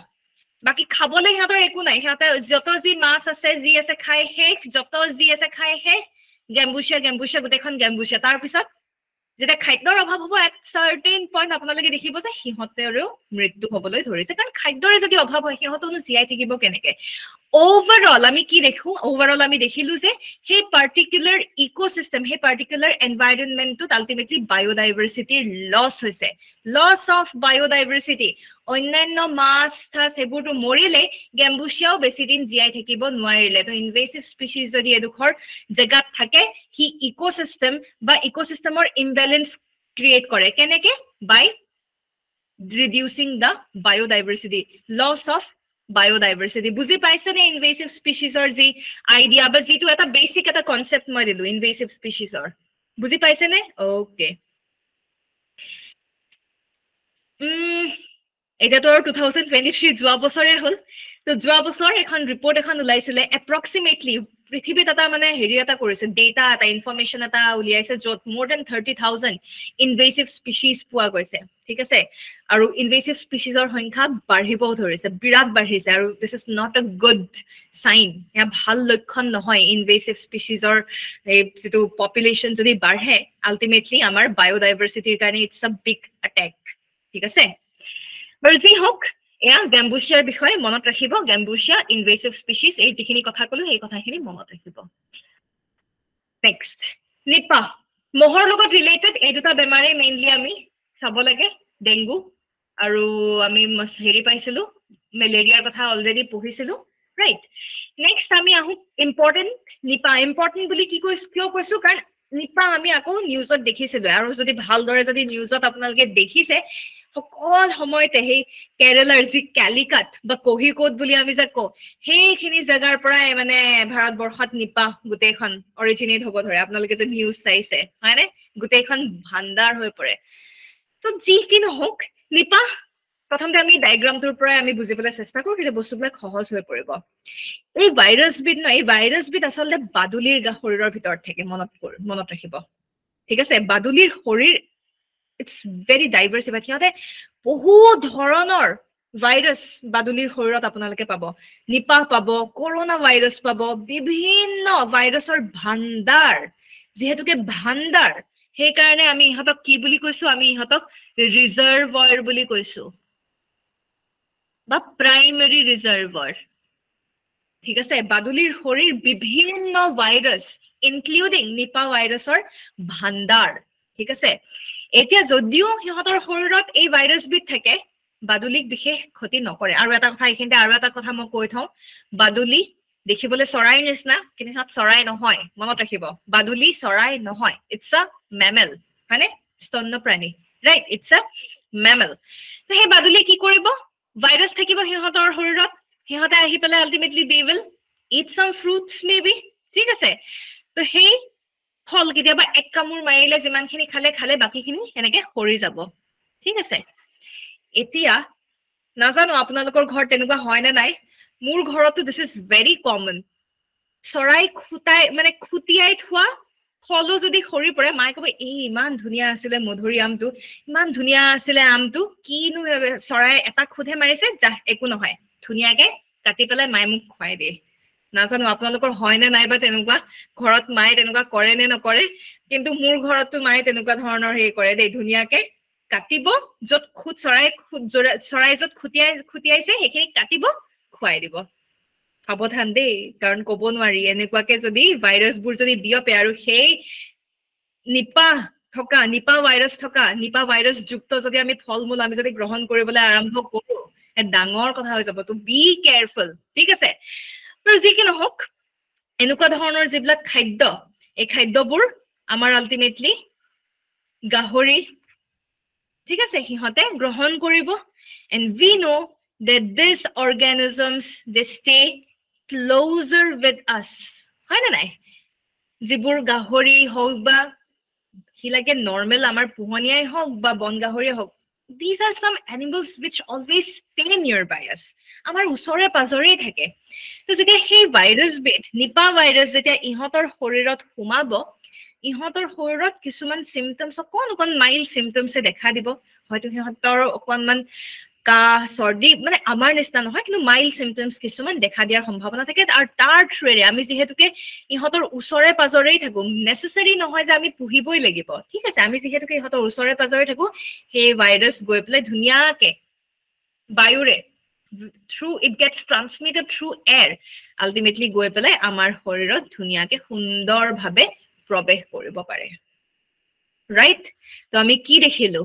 বাকি খাবলৈ সিহঁতৰ একো নাই সিহঁতে যত যি মাছ আছে যি আছে খাই শেষ যত যি আছে খাই শেষ গেম্বুচিয়া গোটেইখন গেম্বুচিয়া তাৰপিছত যেতিয়া খাদ্যৰ অভাৱ হ'ব এট চাৰ্টেইন পইণ্ট আপোনালোকে দেখিব যে সিহঁতৰো মৃত্যু হ'বলৈ ধৰিছে কাৰণ খাদ্যৰে যদি অভাৱ হয় সিহঁতনো জীয়াই থাকিব কেনেকে ওভাৰঅল আমি কি দেখো ওভাৰঅল আমি দেখিলো যে সেই পাৰ্টিকুলাৰ ইকোচিষ্টেম সেই পাৰ্টিকুলাৰ এনভাইৰনমেণ্টটোত আল্টিমেটলি বায়োডাইভাৰ্চিটিৰ লছ অফ বায়োডাইভাৰ্চিটি অন্যান্য মাছ সেইবোৰতো মৰিলে গেম্বুচিয়াও বেছি দিন জীয়াই থাকিব নোৱাৰিলে তো ইনভেচিভ স্পিচিজ যদি এডোখৰ জেগাত থাকে সি ইকোচিষ্টেমৰ ইমবেলেন্স ক্ৰিয়েট কৰে কেনেকে বাই reducing the biodiversity loss of biodiversity বুজি পাইছে নে ইনভেচিভ স্পিচিজৰ যি আইডিয়া বা যিটো এটা বেসিক এটা কনসেপ্ট মই দিলো ইনভেচিভ স্পিচিজৰ বুজি পাইছে নে ওকে এটা তো 2023 যোৱা বছৰে হল তো যোৱা বছৰ এখন ৰিপৰ্ট এখন ওলাইছিলে এপ্ৰক্সিমেটলি পৃথিৱীত এটা মানে হেৰি এটা কৰিছে ডেটা এটা ইনফৰমেশন এটা উলিয়াইছে যত more than 30,000 ইনভেচিভ স্পিচিজ পোৱা গৈছে ঠিক আছে আৰু ইনভেচিভ স্পিচিজৰ সংখ্যা বাঢ়িবও ধৰিছে বিৰাট বাঢ়িছে আৰু this is not a good sign ইয়া ভাল লক্ষণ নহয় ইনভেচিভ স্পিচিজৰ যেটো পপুলেশন যদি বাঢ়ে আল্টিমেটলি আমাৰ বায়োডাইভাৰ্চিটিৰ কাৰণে ইটস আ বিগ অ্যাটাক ঠিক আছে বাৰু যি হোক এয়া গেম্বুচিয়াৰ বিষয়ে মনত ৰাখিব গেম্বুচিয়া ইনভেচিভ স্পিচিজ এই যিখিনি কথা কলো এই কথাখিনি মনত ৰাখিব নেক্সট নিপা মহৰ লগত ৰিলেটেড এই দুটা বেমাৰে মেইনলি আমি চাব লাগে ডেংগু আৰু আমি হেৰি পাইছিলো মেলেৰিয়াৰ কথা অলৰেডি পঢ়িছিলো ৰাইট নেক্সট আমি আহো ইম্পৰ্টেন্ট নিপা ইম্পৰ্টেন্ট বুলি কি কিয় কৈছো কাৰণ নিপা আমি আকৌ নিউজত দেখিছিলো আৰু যদি ভালদৰে যদি নিউজত আপোনালোকে দেখিছে সকল সময়তে সেই কেৰেলাৰ যি ক্যালিকাট বা কোহিকোড বুলি আমি যে কওঁ সেইখিনি জাগাৰ পৰাই মানে ভাৰতবৰ্ষত নিপা গোটেইখন অৰিজিনেট হ'ব ধৰে আপোনালোকে যে নিউজ চাইছে হয়নে গোটেইখন ভাণ্ডাৰ হৈ পৰে তো যি কি নহওক নিপা প্ৰথমতে আমি ডায়াগ্ৰামটোৰ পৰাই আমি বুজিবলৈ চেষ্টা কৰো কিন্তু বস্তুবিলাক সহজ হৈ পৰিব এই ভাইৰাছবিধ আচলতে বাদুলিৰ শৰীৰৰ ভিতৰত থাকে মনত ৰাখিব ঠিক আছে বাদুলিৰ শৰীৰ it's very diversified সিহঁতে বহু ধৰণৰ ভাইৰাছ বাদুলিৰ শৰীৰত আপোনালোকে পাব নিপা পাব কৰোনা ভাইৰাছ পাব বিভিন্ন ভাইৰাছৰ ভাণ্ডাৰ যেহেতুকে ভাণ্ডাৰ সেই কাৰণে আমি ইহঁতক কি বুলি কৈছো আমি ইহঁতক ৰিজাৰ্ভাৰ বুলি কৈছো বা প্ৰাইমাৰী ৰিজাৰ্ভাৰ ঠিক আছে বাদুলিৰ শৰীৰ বিভিন্ন ভাইৰাছ ইনক্লুডিং নিপা ভাইৰাছৰ ভাণ্ডাৰ ঠিক আছে এতিয়া যদিও সিহঁতৰ শৰীৰত এই ভাইৰাছবিধ থাকে বাদুলিক বিশেষ ক্ষতি নকৰে আৰু এটা কথা এইখিনিতে আৰু এটা কথা মই কৈ থওঁ বাদুলি দেখিবলৈ চৰাই নিচিনা কিন্তু সিহঁত চৰাই নহয় মনত ৰাখিব বাদুলি চৰাই নহয় ইটস আ মেমেল মানে স্তন্যপ্ৰাণী ৰাইট ইটস আ মেমেল তো সেই বাদুলি কি কৰিব ভাইৰাছ থাকিব সিহঁতৰ শৰীৰত সিহঁতে আহি পেলাই ultimately they will eat some fruits maybe ঠিক আছে তো সেই ফল কেতিয়াবা এক কামুৰ মাৰিলে যিমানখিনি খালে বাকিখিনি এনেকে সৰি যাব ঠিক আছে এতিয়া নাজানো আপোনালোকৰ ঘৰত তেনেকুৱা হয় নে নাই মোৰ ঘৰতো দিস ইজ ভেৰি কমন চৰাই খুটিয়াই থোৱা ফলো যদি সৰি পৰে মায়ে ক'ব এই ইমান ধুনীয়া আছিলে মধুৰি আমটো ইমান ধুনীয়া আছিলে আমটো কিনো চৰাই এটা খুদে মাৰিছে যা একো নহয় ধুনীয়াকে কাটি পেলাই মায়ে মোক খুৱাই দিয়ে নাজানো আপোনালোকৰ হয় নে নাই বা তেনেকুৱা ঘৰত মায়ে তেনেকুৱা কৰে নে নকৰে কিন্তু মোৰ ঘৰতো মায়ে তেনেকুৱা ধৰণৰ হেৰি কৰে দেই ধুনীয়াকে কাটিব যত চৰাই যত খুটিয়াইছে সেইখিনি কাটিব খুৱাই দিব সাৱধান দেই কাৰণ ক'ব নোৱাৰি এনেকুৱাকে যদি ভাইৰাছবোৰ যদি বিয়পে আৰু সেই নিপা ভাইৰাছ যুক্ত যদি আমি ফল-মূল আমি যদি গ্ৰহণ কৰিবলৈ আৰম্ভ কৰো ডাঙৰ কথা হৈ যাব তো বি কেয়াৰফুল ঠিক আছে আৰু যি কি নহওক এনেকুৱা ধৰণৰ যিবিলাক খাদ্য এই খাদ্যবোৰ আমাৰ আল্টিমেটলি গাহৰি ঠিক আছে সিহঁতে গ্ৰহণ কৰিব and we know that these organisms they stay closer with us হয় না নাই যিবোৰ গাহৰি হওক বা হিলাকে নৰ্মেল আমাৰ পোহনিয়াই হওক বা বন গাহৰিয়ে হওক these are some animals which always stay nearby us আমাৰ ওচৰে পাজৰেই থাকে তো যেতিয়া সেই ভাইৰাছ বিধ নিপা ভাইৰাছ যেতিয়া ইহঁতৰ শৰীৰত সোমাব ইহঁতৰ শৰীৰত কিছুমান সিম্পটমছ অকণ মাইল্ড সিম্পটমছে দেখা দিব হয়তো সিহঁতৰ অকণমান কাহ সৰ্দি মানে আমাৰ নিচিনা নহয় কিন্তু মাইল্ড সিম্পটমছ কিছুমান দেখা দিয়াৰ সম্ভাৱনা থাকে আৰু তাৰ থ্ৰুৰে আমি যিহেতুকে ইহঁতৰ ওচৰে পাজৰেই থাকো নেচেচাৰী নহয় যে আমি পুহিবই লাগিব ঠিক আছে আমি যিহেতুকে ইহঁতৰ ওচৰে পাজৰে থাকো সেই ভাইৰাছ গৈ পেলাই ধুনীয়াকে বায়ুৰে through it gets transmitted through air ultimately গৈ পেলাই আমাৰ শৰীৰত ধুনীয়াকে সুন্দৰভাৱে প্ৰৱেশ কৰিব পাৰে ৰাইট তো আমি কি দেখিলো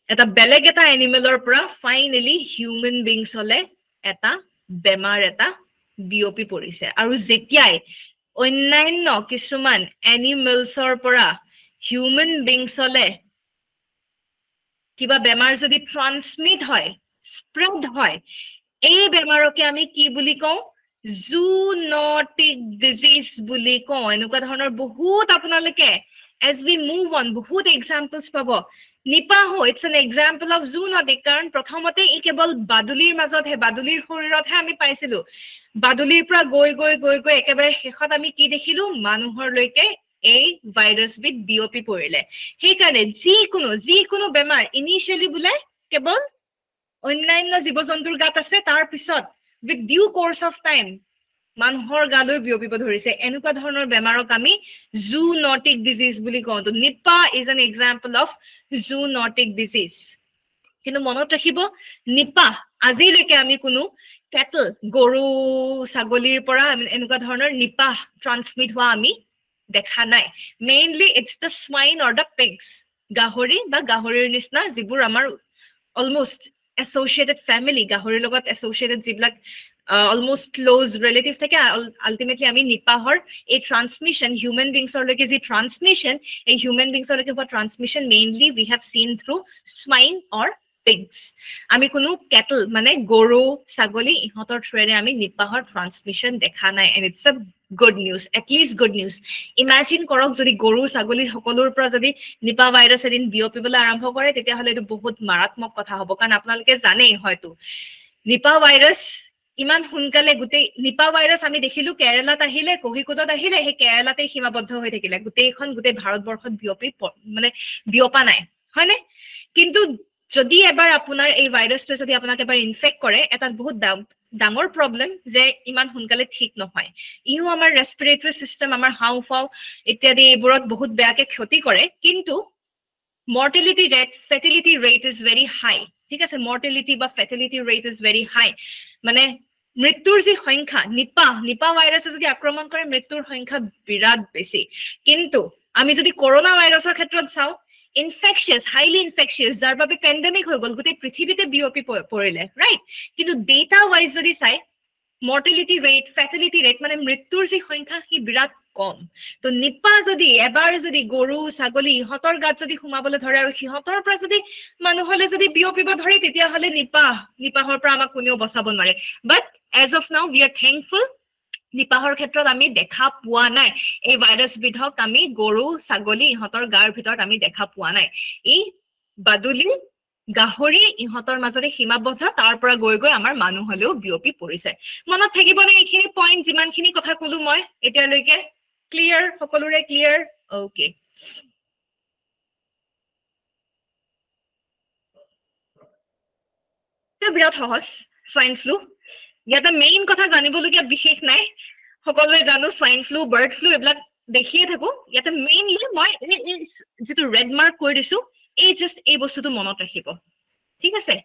এটা বেলেগ এটা এনিমেলৰ পৰা ফাইনালি হিউম্যান বিংছ হলে এটা বেমাৰ এটা বিয়পি পৰিছে আৰু যেতিয়াই অন্যান্য কিছুমান এনিমেলছৰ পৰা হিউম্যান বিংছ হলে কিবা বেমাৰ যদি ট্ৰান্সমিট হয় স্প্ৰেড হয় এই বেমাৰকে আমি কি বুলি কওঁ জুনোটিক ডিজিজ বুলি কওঁ এনেকুৱা ধৰণৰ বহুত আপোনালোকে as we move on বহুত এক্সাম্পলছ পাব নিপাহো it's an example of zoonotic কাৰণ প্ৰথমতে ই কেৱল বাদুলিৰ মাজতহে বাদুলিৰ শৰীৰতহে আমি পাইছিলো বাদুলিৰ পৰা গৈ একেবাৰে শেষত আমি কি দেখিলো মানুহৰলৈকে এই ভাইৰাছ বিধ বিয়পি পৰিলে সেইকাৰণে যিকোনো বেমাৰ ইনিশিয়ালি বোলে কেৱল অন্যান্য জীৱ-জন্তুৰ গাত আছে তাৰ পিছত with due course of time মানুহৰ গালৈ বিয়পিব ধৰিছে এনেকুৱা ধৰণৰ বেমাৰক আমি জুনোটিক ডিজিজ বুলি কওঁ তো Nipah is an example of zoonotic disease কিন্তু মনত ৰাখিব নিপা আজিলৈকে আমি কোনো কেটল গৰু ছাগলীৰ পৰা এনেকুৱা ধৰণৰ নিপা ট্ৰান্সমিট হোৱা আমি দেখা নাই mainly it's the swine or the pigs গাহৰি বা গাহৰিৰ নিচিনা যিবোৰ আমাৰ almost associated family গাহৰিৰ লগত associated যিবিলাক almost close relative থাকে ultimately আমি নিপাহৰ এই transmission human beings লৈকে যি transmission এই human beings লৈকে হোৱা transmission mainly we have seen through swine or pigs আমি কোনো cattle মানে গৰু ছাগলী ইহঁতৰ থ্ৰুৰে আমি নিপাহৰ transmission দেখা নাই and it's a good news at least good news imagine কৰক যদি গৰু ছাগলী সকলোৰ পৰা যদি নিপা ভাইৰাছ এদিন বিয়পিবলৈ আৰম্ভ কৰে তেতিয়া হলে এটো বহুত মাৰাত্মক কথা হ'ব কাৰণ আপোনালোকে জানেই হয়তো নিপা ভাইৰাছ ইমান হুনকালে গুটে নিপা ভাইৰাছ আমি দেখিলো কেৰালাত আহিলে কোহিকোডত আহিলে হে কেৰালাতে সীমাবদ্ধ হৈ থাকিলে গুটে ভাৰতবৰ্ষত বিয়পা নাই হয়নে কিন্তু যদি এবাৰ আপোনাৰ এই ভাইৰাছটো যদি আপোনাক এবাৰ ইনফেক্ট কৰে এটা বহুত ডাঙৰ প্ৰবলেম যে ইমান হুনকালে ঠিক নহয় ইও আমাৰ ৰেসপিৰেটৰি সিস্টেম আমাৰ হাউফাউ ইত্যাদি এইবোৰত বহুত বেয়াকে ক্ষতি কৰে কিন্তু mortality rate fatality rate is very high ঠিক আছে mortality বা fatality rate is very high মানে মৃত্যুৰ যি সংখ্যা নিপা ভাইৰাছে যদি আক্ৰমণ কৰে মৃত্যুৰ সংখ্যা বিৰাট বেছি কিন্তু আমি যদি কৰোনা ভাইৰাছৰ ক্ষেত্ৰত চাও infectious highly infectious যাৰ বাবে পেন্ডেমিক হৈ গল গুটে পৃথিৱীতে বিয়পি পৰিলে ৰাইট কিন্তু ডেটা ওয়াইজ যদি চাই mortality rate fatality rate মানে মৃত্যুৰ যি সংখ্যা হি বিৰাট কম তো নিপা যদি এবাৰ যদি গৰু ছাগলী ইহঁতৰ গাত যদি সোমাবলৈ ধৰে আৰু সিহঁতৰ পৰা যদি মানুহলে যদি বিয়পিব ধৰে তেতিয়া হলে নিপাহৰ পৰা আমাক কোনেও বচাব নোৱাৰে বাট as of now we are thankful নিপাহৰ ক্ষেত্ৰত আমি দেখা পোৱা নাই এই ভাইৰাছ বিধক আমি গৰু ছাগলী ইহঁতৰ গাৰ ভিতৰত আমি দেখা পোৱা নাই এই বাদুলি গাহৰি ইহঁতৰ মাজতে সীমাবদ্ধ তাৰ পৰা গৈ আমাৰ মানুহলেও বিয়পি পৰিছে মনত থাকিব নে এইখিনি পইণ্ট যিমানখিনি কথা কলো মই এতিয়ালৈকে ক্লিয়াৰ সকলোৰে ক্লিয়াৰ ওকে বিৰাট সহজ স্বাইন ফ্লু ইয়াতে মেইন কথা জানিবলগীয়া বিশেষ নাই সকলোৱে জানো স্বাইন ফ্লু বাৰ্ড ফ্লু এইবিলাক দেখিয়ে থাকো ইয়াতে মেইনলি মই যেটো ৰেড মাৰ্ক কৰি দিছো এই জাস্ট এই বস্তুটো মনত ৰাখিব ঠিক আছে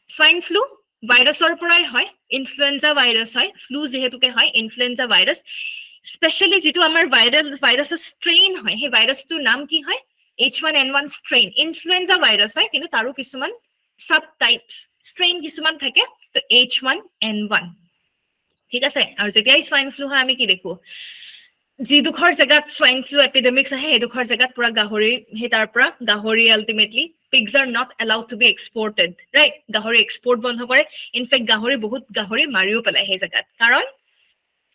স্বাইন ফ্লু ভাইৰাছৰ পৰাই হয় ইনফ্লুৱেঞ্জা ভাইৰাছ হয় ফ্লু যেহেতুকে হয় ইনফ্লুৱেঞ্জা ভাইৰাছ স্পেশালি যেটো আমাৰ ভাইৰাছৰ ষ্ট্ৰেইন হয় সেই ভাইৰাছটোৰ নাম কি হয় H1N1 ষ্ট্ৰেইন ইনফ্লুৱেঞ্জা ভাইৰাছ হয় কিন্তু তাৰো কিছুমান সাব টাইপস ষ্ট্ৰেইন কিছুমান থাকে তো H1N1 ঠিক আছে আৰু যেতিয়া স্বাইন ফ্লু হয় আমি কি দেখো যি দুখৰ জায়গাত স্বাইন ফ্লু এপিডেমিক্স আহে এই দুখৰ জায়গাত পুৰা গাহৰি হে তাৰ পৰা গাহৰি ultimately pigs are not allowed to be exported right গাহৰি এক্সপোৰ্ট বন্ধ কৰে ইনফেক্ট বহুত গাহৰি মাৰিও পেলাই সেই জায়গাত কাৰণ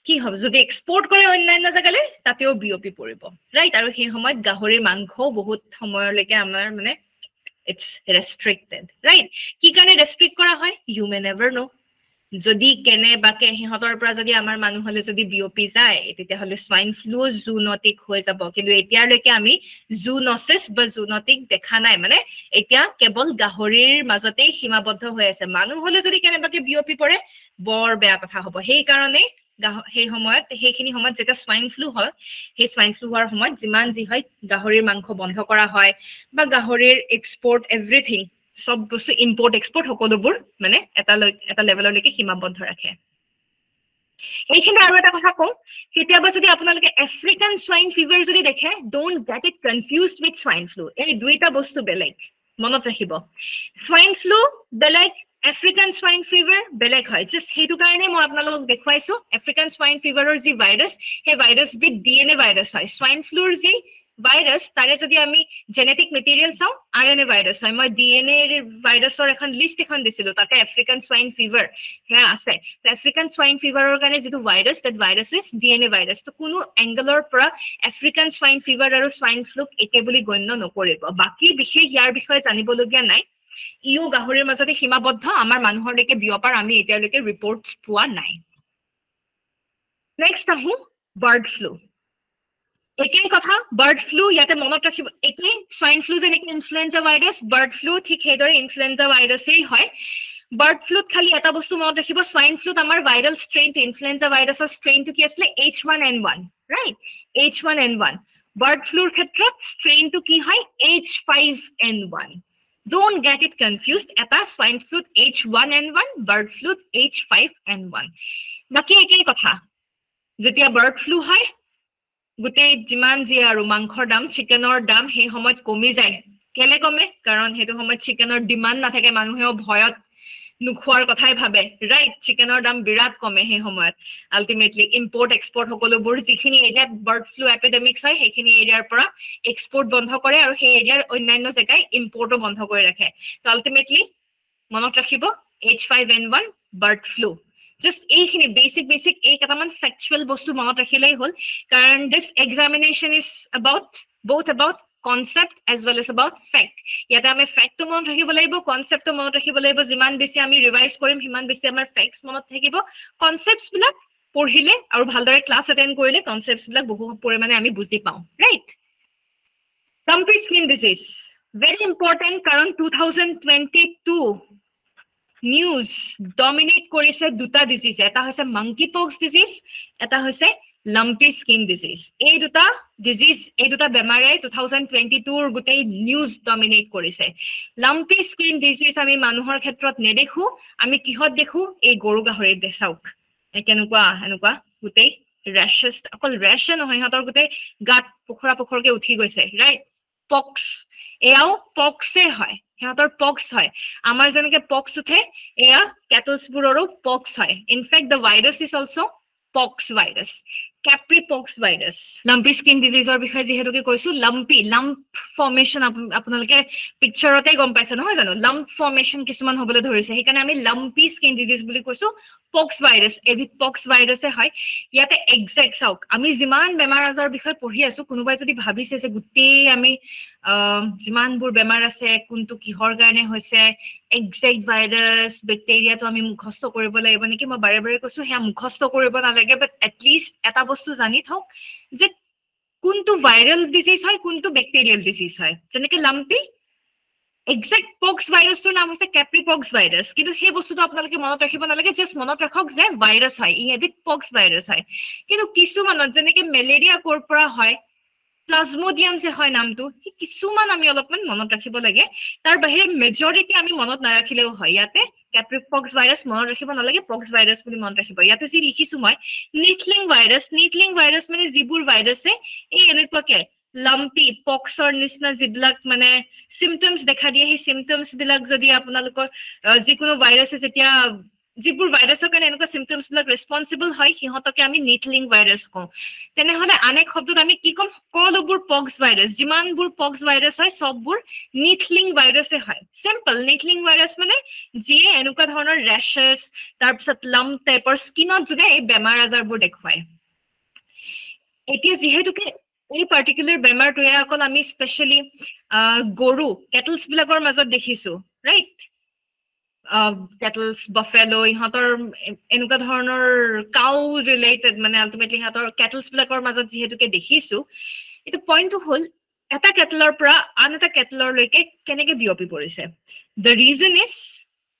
কি হ'ব যদি এক্সপোৰ্ট কৰে অন্যান্য জাগালে তাতেও বিওপি পৰিব ৰাইট আৰু সেই সময়ত গাহৰিৰ মাংস বহুত সময়লৈকে আমাৰ মানে it's restricted right কি কাৰণে ৰেষ্ট্ৰিক্ট কৰা হয় you may never know যদি কেনে বাকে হিহতৰ পৰা যদি আমাৰ মানুহলে যদি বিওপি যায় তেতিয়া হলে swine flu জুনোটিক হৈ যাব কিন্তু এতিয়ালৈকে আমি জুনোসিস বা জুনোটিক দেখা নাই মানে এতিয়া কেৱল গাহৰিৰ মাজতে সীমাবদ্ধ হৈ আছে মানুহ হলে যদি কেনে বাকে বিওপি পৰে বৰ বেয়া কথা হ'ব সেই কাৰণে সেই সময়ত সেইখিনি সময়ত যেটা swine flu হয় সেই swine flu হোৱাৰ সময়ত যিমান যি হয় গাহৰিৰ মাংস বন্ধ কৰা হয় বা গাহৰিৰ এক্সপোৰ্ট এভৰিথিং সব বস্তু ইম্পোৰ্ট এক্সপোৰ্ট সকলোবোৰ মানে এটা লেভেললৈকে সীমাবদ্ধ ৰাখে এইখিনি আৰু এটা কথা কওঁ কেতিয়াবা যদি আপোনালোকে আফ্ৰিকান swine fever যদি দেখে don't get it confused with swine flu এই দুইটা বস্তু বেলেগ মনত ৰাখিব swine flu বেলেগ African swine fever বেলেগ হয় just হেতু কাৰণে মই আপোনালোকক দেখুৱাইছো African swine feverৰ যি ভাইৰাছ সেই ভাইৰাছ বিট DNA ভাইৰাছ হয় swine fluৰ যি ভাইৰাছ তাৰে যদি আমি জেনেটিক মেটেৰিয়েল চাও RNA ভাইৰাছ হয় মই DNA ভাইৰাছৰ এখন লিষ্ট এখন দিছিলো তাতে African swine fever হে আছে African swine feverৰ কাৰণে যেটো virus that virus is DNA virus তো কোনো এংগলৰ পৰা African swine fever আৰু swine flu একে বুলি গণ্য নকৰিব বাকি বিশেষ ইয়াৰ বিষয়ে জানিবলগীয়া নাই ইও গাহৰিৰ মাজতে সীমাবদ্ধ আমাৰ মানুহৰলৈকে বিয়পাৰ আমি এতিয়ালৈকে ৰিপৰ্টছ পোৱা নাই নেক্সট আহো বাৰ্ড ফ্লু একেই কথা বাৰ্ড ফ্লু ইয়াতে মনত ৰাখিব একেই swine flu যেনেকৈ ইনফ্লুৱেঞ্জা ভাইৰাছ বাৰ্ড ফ্লু ঠিক সেইদৰে ইনফ্লুৱেঞ্জা ভাইৰাছেই হয় বাৰ্ড ফ্লুত খালি এটা বস্তু মনত ৰাখিব swine fluত আমাৰ ভাইৰাল ষ্ট্ৰেইনটো ইনফ্লুৱেঞ্জা ভাইৰাছৰ ষ্ট্ৰেইনটো কি আছিল H1N1 ৰাইট H1N1 বাৰ্ড ফ্লুৰ ক্ষেত্ৰত ষ্ট্ৰেইনটো কি হয় H5N1 Don't get it confused. Eta swine flu H1N1, bird flu H5N1. Baki ekei kotha. Jetia bird flu hoy, gute jiman ji aru mangkhor dam, chickenor dam he homoyt komi jay. Kele kome? Karon hetu homoyt chickenor demand nathake manuheo bhoyot নুখোৱাৰ কথাই ভাবে right চিকেনৰ দাম বিৰাট কমে হে সময়ত ultimately import export সকলোবোৰ যিখিনি area bird flu এপিডেমিক্স হয় সেইখিনি এৰিয়াৰ পৰা এক্সপোৰ্ট বন্ধ কৰে আৰু সেই এৰিয়াৰ অন্যান্য জায়গায় ইম্পোৰ্টও বন্ধ কৰি ৰাখে তো আলটিমেটলি মনত ৰাখিব H5N1 বাৰ্ড ফ্লু জাস্ট এইখিনি বেসিক এই কেটামান ফ্যাকচুয়াল বস্তু মনত ৰাখিলেই হল কাৰণ this examination is both about concept as well as about fact yata ame fact to mon rakhibo laibo concept to mon rakhibo laibo jiman beshi ami revise korim himan beshi amar facts monot thakibo concepts bilak porhile aru bhaldore class attend korile concepts bilak bohu porimane ami buji pau right lumpy skin disease very important karon 2022 news dominate korise duta disease eta hoise monkeypox disease eta hoise lumpy skin disease এই দুটা বেমাৰে 2022 ৰ গুটেই news dominate কৰিছে lumpy skin disease আমি মানুহৰ ক্ষেত্ৰত নেদেখো আমি কিহত দেখো এই গৰু গাহৰিৰ দেখাওক এনেকুৱা গুটেই ৰেশেছ অকল ৰেশ নহয় হতৰ গুটেই গাত পোখৰকে উঠি গৈছে ৰাইট পক্স এয়াও পক্সে হয় হতৰ পক্স হয় আমাৰ যেনেকে পক্স উঠে এয়া ক্যাটলছ বুৰৰো পক্স হয় in fact the virus is also pox virus Capripox virus lumpy skin disease or বিষয়ে যেহেতুকে কৈছো lump formation আপোনালোকে পিকচাৰতে গম পাইছে নহয় জানো lump formation কিছুমান হ'বলে ধৰিছে সেইকাৰণে আমি lumpy skin disease বুলি কৈছো pox virus এবিধ pox virus হয় ইয়াতে এক্সাক্ট চাওক আমি যিমান বেমাৰ আজাৰ বিষয়ে পঢ়ি আছো কোনোবাই যদি ভাবিছে যে গুটেই আমি যিমানবোৰ বেমাৰ আছে কোনটো কিহৰ কাৰণে হৈছে এক্সাক্ট ভাইৰাছ ব্যাকটেৰিয়া তো আমি মুখস্থ কৰিব লাগিব নেকি মই বাৰে বাৰে কৈছো হে মুখস্থ কৰিব নালাগে বাট এট লিষ্ট এটা বস্তু জানি থওক যে কোনটো ভাইৰাল ডিজিজ হয় কোনটো ব্যাকটেৰিয়াল ডিজিজ হয় যেনেকৈ লাম্পি এক্সাক্ট পক্স ভাইৰাছৰ নাম হৈছে ক্যাপ্ৰিপক্স ভাইৰাছ কিন্তু সেই বস্তুটো আপোনালোকে মনত ৰাখিব নালাগে জাস্ট মনত ৰাখক যে ভাইৰাছ হয় ই এবিধ পক্স ভাইৰাছ হয় কিন্তু কিছুমানত যেনেকৈ মেলেৰিয়া কোৰ পৰা হয় প্লাজমোডিয়াম যে হয় নামটো কিছুমান আমি অলপমান মনত ৰাখিব লাগে তাৰ বাহিৰে মেজৰিটি আমি মনত নাৰাখিলেও হয় ইয়াতে ক্যাপ্ৰিপক্স ভাইৰাছ মনত ৰাখিব নালাগে পক্স ভাইৰাছ বুলি মনত ৰাখিব ইয়াতে যি লিখিছো মই নিটলিং ভাইৰাছ মানে যিবোৰ ভাইৰাছে এই এনেকুৱাকে লাম্পি পক্সৰ নিচিনা যিবিলাক মানে সিম্পটমস দেখা দিয়ে সেই সিম্পটমস বিলাক যদি আপোনালোকৰ যিকোনো ভাইৰাছে যেতিয়া যিবোৰ ভাইৰাছৰ কাৰণে এনেকুৱা সিম্পটমছ বিলাক ৰেসপন্সিবল হয় সিহঁতকে আমি নিথলিং ভাইৰাছ কওঁ তেনেহলে আনেক শব্দত আমি কি কম সকলোবোৰ পক্স ভাইৰাছ যিমানবোৰ পক্স ভাইৰাছ হয় সববোৰ নিথলিং ভাইৰাছে হয় সিম্পল নিথলিং ভাইৰাছ মানে যিয়ে এনেকুৱা ধৰণৰ ৰেশেছ তাৰপিছত লাম্প টাইপৰ স্কিনত যদি এই বেমাৰ আজাৰবোৰ দেখুৱায় এতিয়া যিহেতুকে এই পাৰ্টিকুলাৰ বেমাৰটোৱে অকল আমি স্পেশালি গৰু কেটলছ বিলাকৰ মাজত দেখিছো ৰাইট কেটলছ বাফেলো ইহঁতৰ এনেকুৱা ধৰণৰ কাউ ৰিলেটেড মানে আলটিমেটলি ইহঁতৰ কেটলছ বিলাকৰ মাজত যিহেতুকে দেখিছো এইটো পইণ্টটো হ'ল এটা কেটলৰ পৰা আন এটা কেটলৰলৈকে কেনেকে বিয়পি পৰিছে the reason is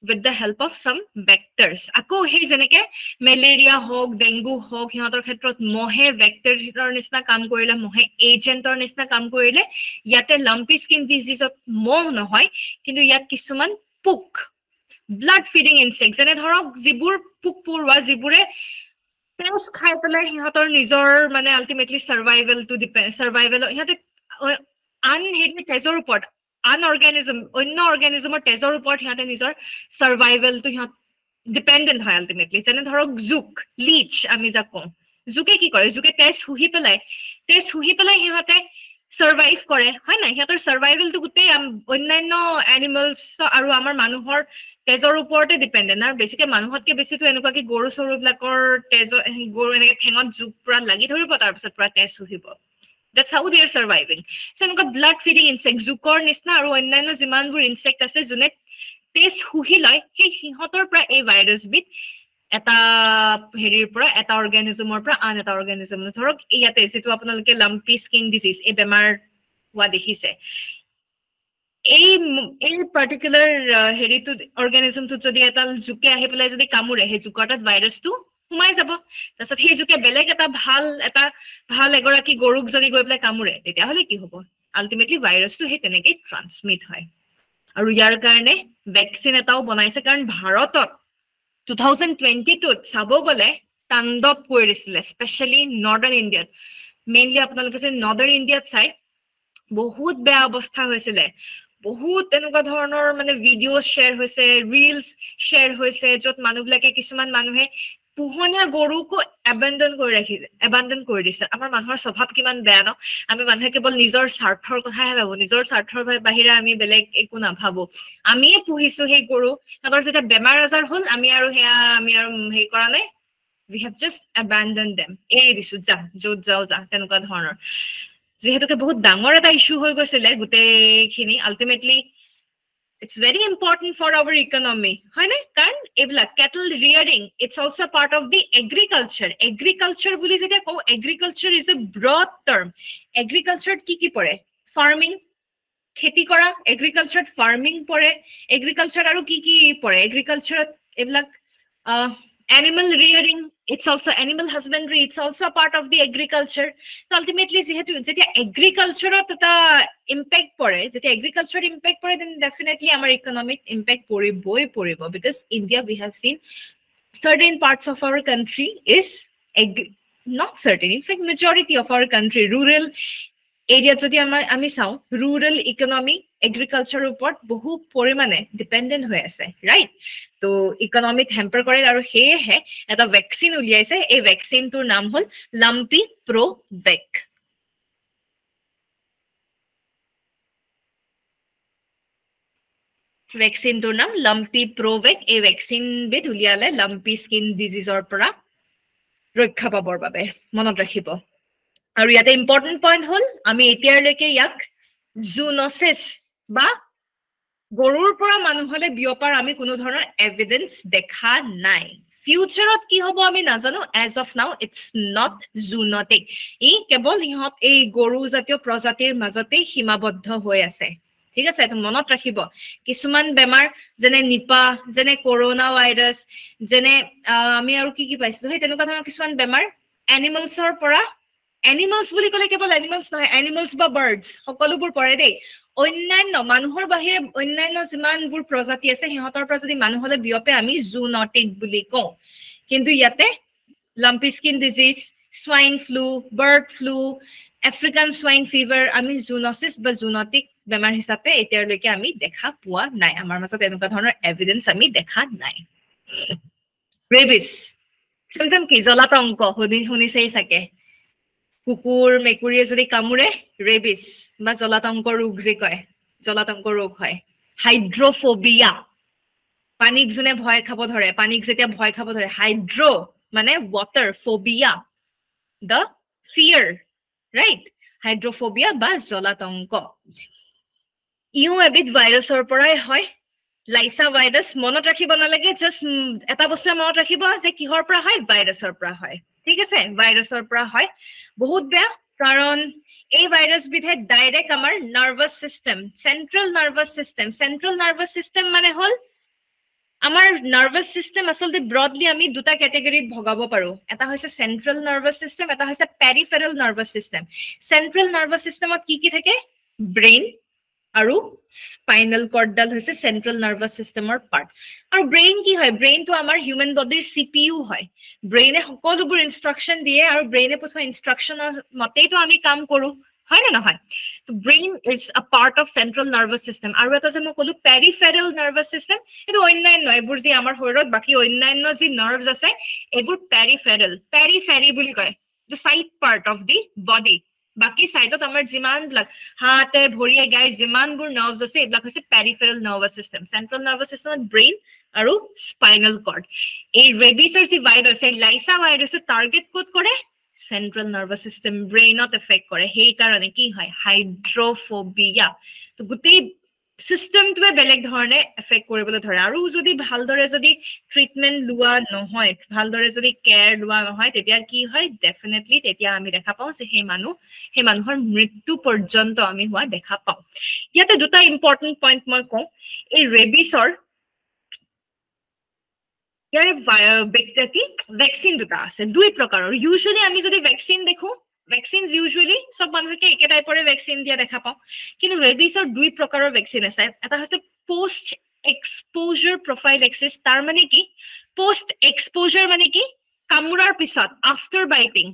with the help of some vectors আকৌ হেই যেনেকে মেলেৰিয়া হওক ডেংগু হওক সিহঁতৰ ক্ষেত্ৰত মহে ভেক্টৰৰ নিচিনা কাম কৰিলে মহে এজেন্টৰ নিচিনা কাম কৰিলে ইয়াতে লাম্পি স্কিন ডিজিজত মহ নহয় কিন্তু ইয়াত কিছুমান পোক ব্লাড ফিডিং ইনসেক্ট যেনে ধৰক যিবোৰ পোক পৰুৱা যিবোৰে তেজ খাই পেলাই সিহঁতৰ নিজৰ মানে আলটিমেটলি সাৰ্ভাইভেলটো ডিপেন্ড সাৰ্ভাইভেল ইহঁতে আন হেৰি তেজৰ ওপৰত আন অৰ্গানিজম অন্য অৰ্গানিজমৰ তেজৰ ওপৰত সিহঁতে নিজৰ সাৰ্ভাইভেলটো সিহঁত ডিপেন্ডেন্ট হয় আলটিমেটলি যেনে ধৰক জুক লিচ আমি যাক কওঁ জুকে কি কৰে জুকে তেজ শুহি পেলাই সিহঁতে সাৰ্ভাইভ কৰে হয় না সিহঁতৰ সাৰ্ভাইভেলটো গোটেই অন্যান্য এনিমেলছ আৰু আমাৰ মানুহৰ তেজৰ ওপৰতে ডিপেন্ডেন্ট আৰু বেছিকে মানুহতকে বেছিটো এনেকুৱা কি গৰু চৰুবিলাকৰ তেজ গৰু এনেকে ঠেঙত জুক পুৰা লাগি ধৰিব তাৰপিছত পুৰা তেজ শুহিব That's how they are surviving. So, এনেকুৱা blood feeding insect, জুকৰ নিচিনা আৰু অন্যান্য যিমানবোৰ ইনসেক্ট আছে যোনে তেজ শুহি লয় সেই সিহঁতৰ পৰা এই ভাইৰাছবিধ এটা হেৰিৰ পৰা এটা অৰ্গানিজমৰ পৰা আন এটা অৰ্গানিজম ধৰক ইয়াতে যিটো আপোনালোকে লাম্পি স্কিন ডিজিজ এই বেমাৰ হোৱা দেখিছে এই পাৰ্টিকুলাৰ হেৰিটো অৰ্গানিজমটো যদি এটা জুকে আহি পেলাই যদি কামুৰে সেই জুকৰ তাত ভাইৰাছটো সোমাই যাব তাৰপিছত সেই জুকে বেলেগ এটা ভাল এগৰাকী গৰুক যদি গৈ পেলাই কামুৰে তেতিয়াহ'লে কি হ'ব আলটিমেটলি ভাইৰাছটো সেই তেনেকেই ট্ৰান্সমিট হয় আৰু ইয়াৰ কাৰণে ভেকচিন এটাও বনাইছে কাৰণ ভাৰতত 2022 চাব গ'লে তাণ্ডৱ কৰি দিছিলে স্পেশালি নৰ্দাৰ্ণ ইণ্ডিয়াত মেইনলি আপোনালোকে যে নৰ্দাৰ্ণ ইণ্ডিয়াত চাই বহুত বেয়া অৱস্থা হৈছিলে বহুত এনেকুৱা ধৰণৰ মানে ভিডিঅ' শ্বেয়াৰ হৈছে ৰিলছ শ্বেয়াৰ হৈছে য'ত মানুহবিলাকে কিছুমান মানুহে পোহনীয়া গৰুকো এবেণ্ডন কৰি দিছে আমাৰ মানুহৰ স্বভাৱ কিমান বেয়া ন আমি মানুহে কেৱল নিজৰ স্বাৰ্থৰ কথাহে ভাবো নিজৰ স্বাৰ্থৰ বাহিৰে আমি বেলেগ একো নাভাবো আমিয়ে পুহিছো সেই গৰু সিহঁতৰ যেতিয়া বেমাৰ আজাৰ হ'ল আমি আৰু হেৰি কৰা নাই we have just abandoned them এৰি দিছো য'ত যাও তেনেকুৱা ধৰণৰ যেহেতুকে বহুত ডাঙৰ এটা ইস্যু হৈ গৈছিলে গোটেইখিনি ultimately It's very important for our economy. Right? কাৰণ এইবিলাক cattle rearing, it's also part of the agriculture. Agriculture বুলি যেতিয়া কওঁ, agriculture is a broad term. Agriculture কি পৰে? Farming, খেতি কৰা, agriculture farming পৰে, agriculture আৰু কি পৰে? Agriculture এইবিলাক animal rearing, it's also animal husbandry, it's also a part of the agriculture. So ultimately, যেতিয়া agriculture এটা impact পৰে, যেতিয়া agriculture impact পৰে, then definitely our economic impact পৰিব because India, we have seen certain parts of our country is not certain, in fact, majority of our country, rural area যদি আমি চাওঁ rural economy agriculture ওপৰত বহু পৰিমাণে dependent হৈ আছে ৰাইট তো ইকনমিক হেম্পাৰ কৰে আৰু হেহে এটা ভ্যাকচিন উলিয়াইছে এই ভ্যাকচিনটোৰ নাম হ'ল লাম্পি প্ৰো ভেক ভ্যাকচিনটোৰ নাম লাম্পি প্ৰো ভেক এই ভ্যাকচিন বিধ উলিয়ালে লাম্পি স্কিন ডিজিজৰ পৰা ৰক্ষা পাবৰ বাবে মনত ৰাখিব আৰু ইয়াতে ইম্পৰ্টেন্ট পইণ্ট হ'ল আমি এতিয়ালৈকে ইয়াক জুনোসিস বা গৰুৰ পৰা মানুহলে বিয়পাৰ আমি কোনো ধৰণৰ এভিডেন্স দেখা নাই ফিউচাৰত কি হ'ব আমি নাজানো as of now it's not zoonotic ই কেৱল ইহঁত এই গৰু জাতীয় প্ৰজাতিৰ মাজতে সীমাবদ্ধ হৈ আছে ঠিক আছে তো মনত ৰাখিব কিছুমান বেমাৰ যেনে নিপা যেনে কৰোনা ভাইৰাছ যেনে আমি আৰু কি পাইছিলো সেই তেনেকুৱা ধৰণৰ কিছুমান বেমাৰ এনিমেলছৰ পৰা এনিমেলছ বুলি ক'লে কেৱল এনিমেলছ নহয় এনিমেলছ বা বাৰ্ডছ সকলোবোৰ পৰে দেই অন্যান্য মানুহৰ বাহিৰে অন্যান্য যিমানবোৰ প্ৰজাতি আছে সিহঁতৰ পৰা যদি মানুহলে বিয়পে আমি জুনোটিক বুলি কওঁ কিন্তু ইয়াতে lumpy skin disease swine flu bird flu African swine fever আমি জুনোসিস বা জুনোটিক বেমাৰ হিচাপে এতিয়ালৈকে আমি দেখা পোৱা নাই আমাৰ মাজত এনেকুৱা ধৰণৰ এভিডেন্স আমি দেখা নাই ৰেবিছ চিমটম কি জলাতংক শুনিছেই চাগে কুকুৰ মেকুৰীয়ে যদি কামুৰে ৰেবিছ বা জলাতংক ৰোগ যে কয় জলাতংক ৰোগ হয় হাইড্ৰোফোবিয়া পানীক যোনে ভয় খাব ধৰে পানীক যেতিয়া ভয় খাব ধৰে হাইড্ৰো মানে water phobia the fear right হাইড্ৰোফোবিয়া বা জলাতংক ইউ এবিট ভাইৰাছৰ পৰাই হয় লাইসা ভাইৰাছ মনত ৰাখিব নালাগে জাস্ট এটা বস্তু মনত ৰাখিব যে কিহৰ পৰা হয় ভাইৰাছৰ পৰা হয় ঠিক আছে ভাইৰাছৰ পৰা হয় বহুত বেয়া কাৰণ এই ভাইৰাছ বিধে ডাইৰেক্ট আমাৰ nervous system central nervous system মানে হল আমাৰ নাৰ্ভাছ সিস্টেম আসলতে ব্ৰডলি আমি দুটা ক্যাটেগৰীত ভগাব পাৰো এটা হৈছে সেন্ট্ৰাল নাৰ্ভাছ সিস্টেম এটা হৈছে peripheral nervous system central nervous সিস্টেমত কি থাকে ব্ৰেইন আৰু স্পাইনাল কৰ্ডডাল হৈছে সেন্ট্ৰাল নাৰ্ভাছ সিস্টেমৰ পাৰ্ট আৰু ব্ৰেইন কি হয় ব্ৰেইন তো আমাৰ হিউম্যান বডিৰ সিপিইউ হয় ব্ৰেইনে সকলোবোৰ ইনস্ট্ৰাকশন দিয়ে আৰু ব্ৰেইনে পঠোৱা ইনস্ট্ৰাকশনৰ মতেই তো আমি কাম কৰো হয় না নহয় তো brain is a part of central nervous system আৰু এটা যে মই কলো পেৰিফেৰাল নাৰ্ভাছ সিস্টেম এটো অন্যান্য এবোৰ যে আমাৰ শৰীৰত বাকি অন্যান্য যে নাৰ্ভছ আছে এবোৰ পেৰিফেৰি বুলি কয় the side part of the body বাকি সাইডত আমাৰ যিমান ব্লক হাতে ভৰিয়ে গাই যিমানবোৰ নাৰ্ভছ আছে এইবিলাক হৈছে peripheral nervous system central nervous সিস্টেমত ব্ৰেইন আৰু স্পাইনাল কৰ্ড এই ৰেবিছৰ যি ভাইৰাছ এই লাইসা ভাইৰাছে টাৰ্গেট কোড কৰে সেন্ট্ৰাল নাৰ্ভাস সিস্টেম ব্ৰেইনত এফেক্ট কৰে সেই কাৰণে কি হয় হাইড্ৰোফোবিয়া তো গোটেই সিস্টেমটোৱে বেলেগ ধৰণে এফেক্ট কৰিবলৈ ধৰে আৰু যদি ভালদৰে যদি ট্ৰিটমেন্ট লোৱা নহয় ভালদৰে যদি কেয়াৰ লোৱা নহয় তেতিয়া কি হয় ডেফিনেটলি তেতিয়া আমি দেখা পাওঁ যে সেই মানুহৰ মৃত্যু পৰ্যন্ত আমি হোৱা দেখা পাওঁ ইয়াতে দুটা ইম্পৰ্টেন্ট পইণ্ট মই কওঁ এই ৰেবিছৰ ইয়াৰে ভ্যাকসিন দুটা আছে দুই প্ৰকাৰৰ ইউজুয়ালি আমি যদি ভ্যাকসিন দেখো ভ্যাকসিনস ইউজুয়ালি সব মানুহকে একে টাইপৰে ভ্যাকসিন দিয়া দেখা পাওঁ কিন্তু ৰেবিছৰ দুই প্ৰকাৰৰ ভ্যাকসিন আছে এটা হৈছে পোষ্ট এক্সপোজাৰ প্ৰফাইলেক্সিছ তাৰ মানে কি পোষ্ট এক্সপোজাৰ মানে কি কামুৰাৰ পিছত আফটাৰ বাইটিং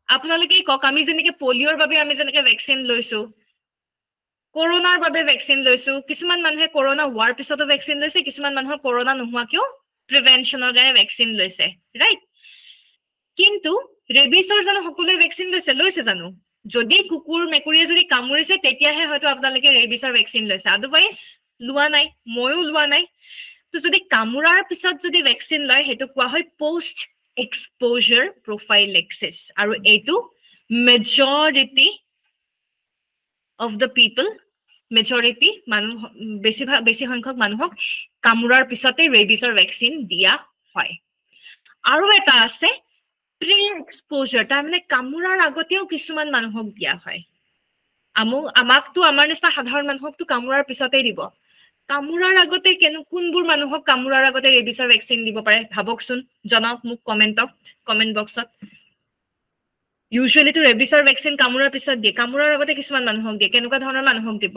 আপোনালোকে কক আমি যেনেকে পলিঅ'ৰ বাবে আমি যেনেকে ভ্যাকসিন লৈছো কৰোনাৰ বাবে ভ্যাকসিন লৈছো কিছুমান মানুহে কৰোনা হোৱাৰ পিছতো ভ্যাকসিন লৈছে কিছুমান মানুহৰ কৰোনা নোহোৱা কিয় প্ৰিভেনচনৰ কাৰণে ভ্যাকসিন লৈছে ৰাইট কিন্তু ৰেবিছৰ জানো সকলোৱে ভ্যাকসিন লৈছে জানো যদি কুকুৰ মেকুৰীয়ে যদি কামুৰিছে তেতিয়াহে হয়তো আপোনালোকে ৰেবিছৰ ভ্যাকসিন লৈছে আদাৰৱাইজ লোৱা নাই ময়ো লোৱা নাই তো যদি কামুৰাৰ পিছত যদি ভ্যাকসিন লয় হেতু কোৱা হয় পোষ্ট এক্সপোজাৰ প্ৰফাইলেক্সিছ আৰু এইটো majority of the people majority মানুহ বেছি সংখ্যক মানুহক কামুৰাৰ পিছতে ৰেবিছৰ ভ্যাকসিন দিয়া হয় আৰু এটা আছে প্ৰি এক্সপোজাৰ তাৰ মানে কামুৰাৰ আগতেও কিছুমান মানুহক দিয়া হয় আমাকতো আমাৰ নিচিনা সাধাৰণ মানুহকতো কামুৰাৰ পিছতে দিব কামুৰাৰ আগতে কোনবোৰ মানুহক কামুৰাৰ আগতে ৰেবিছৰ ভ্যাকসিন দিব পাৰে ভাবকচোন জনাওক মোক কমেন্ট বক্সত Usually to ৰেবিছৰ ভ্যাকসিন কামুৰাৰ পিছত দিয়ে কামুৰাৰ আগতে কিছুমান মানুহক দিয়ে কেনেকুৱা ধৰণৰ মানুহক দিব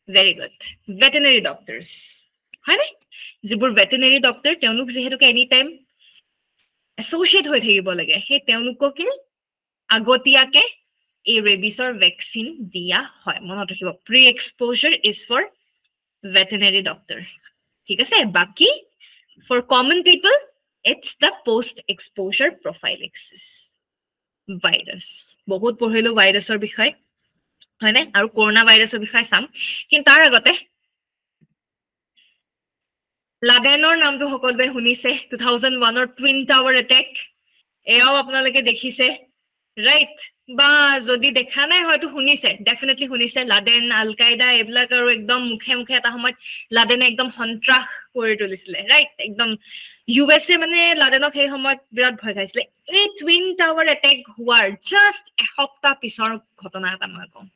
ভেৰি গুড ভেটেৰিনাৰী ডক্টৰছ হয়নে যিবোৰ ভেটেৰিনাৰী ডক্টৰ তেওঁলোক যেহেতুকে এনি টাইম এছ'চিয়েট হৈ থাকিব লাগে সেই তেওঁলোককে আগতীয়াকে এই ৰেবিছৰ ভ্যাকসিন দিয়া হয় মনত ৰাখিব pre exposure is for veterinary doctor ঠিক আছে বাকি for common people it's the post exposure prophylaxis virus বহুত পঢ়িলো ভাইৰাছৰ বিষয় হয়নে আৰু কৰোনা ভাইৰাছৰ বিষয় চাম কিন্তু তাৰ আগতে লাডেনৰ নামটো সকলোৱে শুনিছে 2001 ৰ টুইন টাৱাৰ এটেক এয়াও আপোনালোকে দেখিছে ৰাইট বা যদি দেখা নাই হয়তো শুনিছে ডেফিনেটলি শুনিছে লাডেন আল কায়দা এইবিলাক আৰু একদম মুখে এটা সময়ত লাডেনে একদম সন্ত্ৰাস কৰি তুলিছিলে ৰাইট একদম ইউএসএ মানে লাডেনক সেই সময়ত বিৰাট ভয় খাইছিলে এই টুইন টাৱাৰ এটেক হোৱাৰ জাস্ট এসপ্তাহ পিছৰ ঘটনা এটা মই কওঁ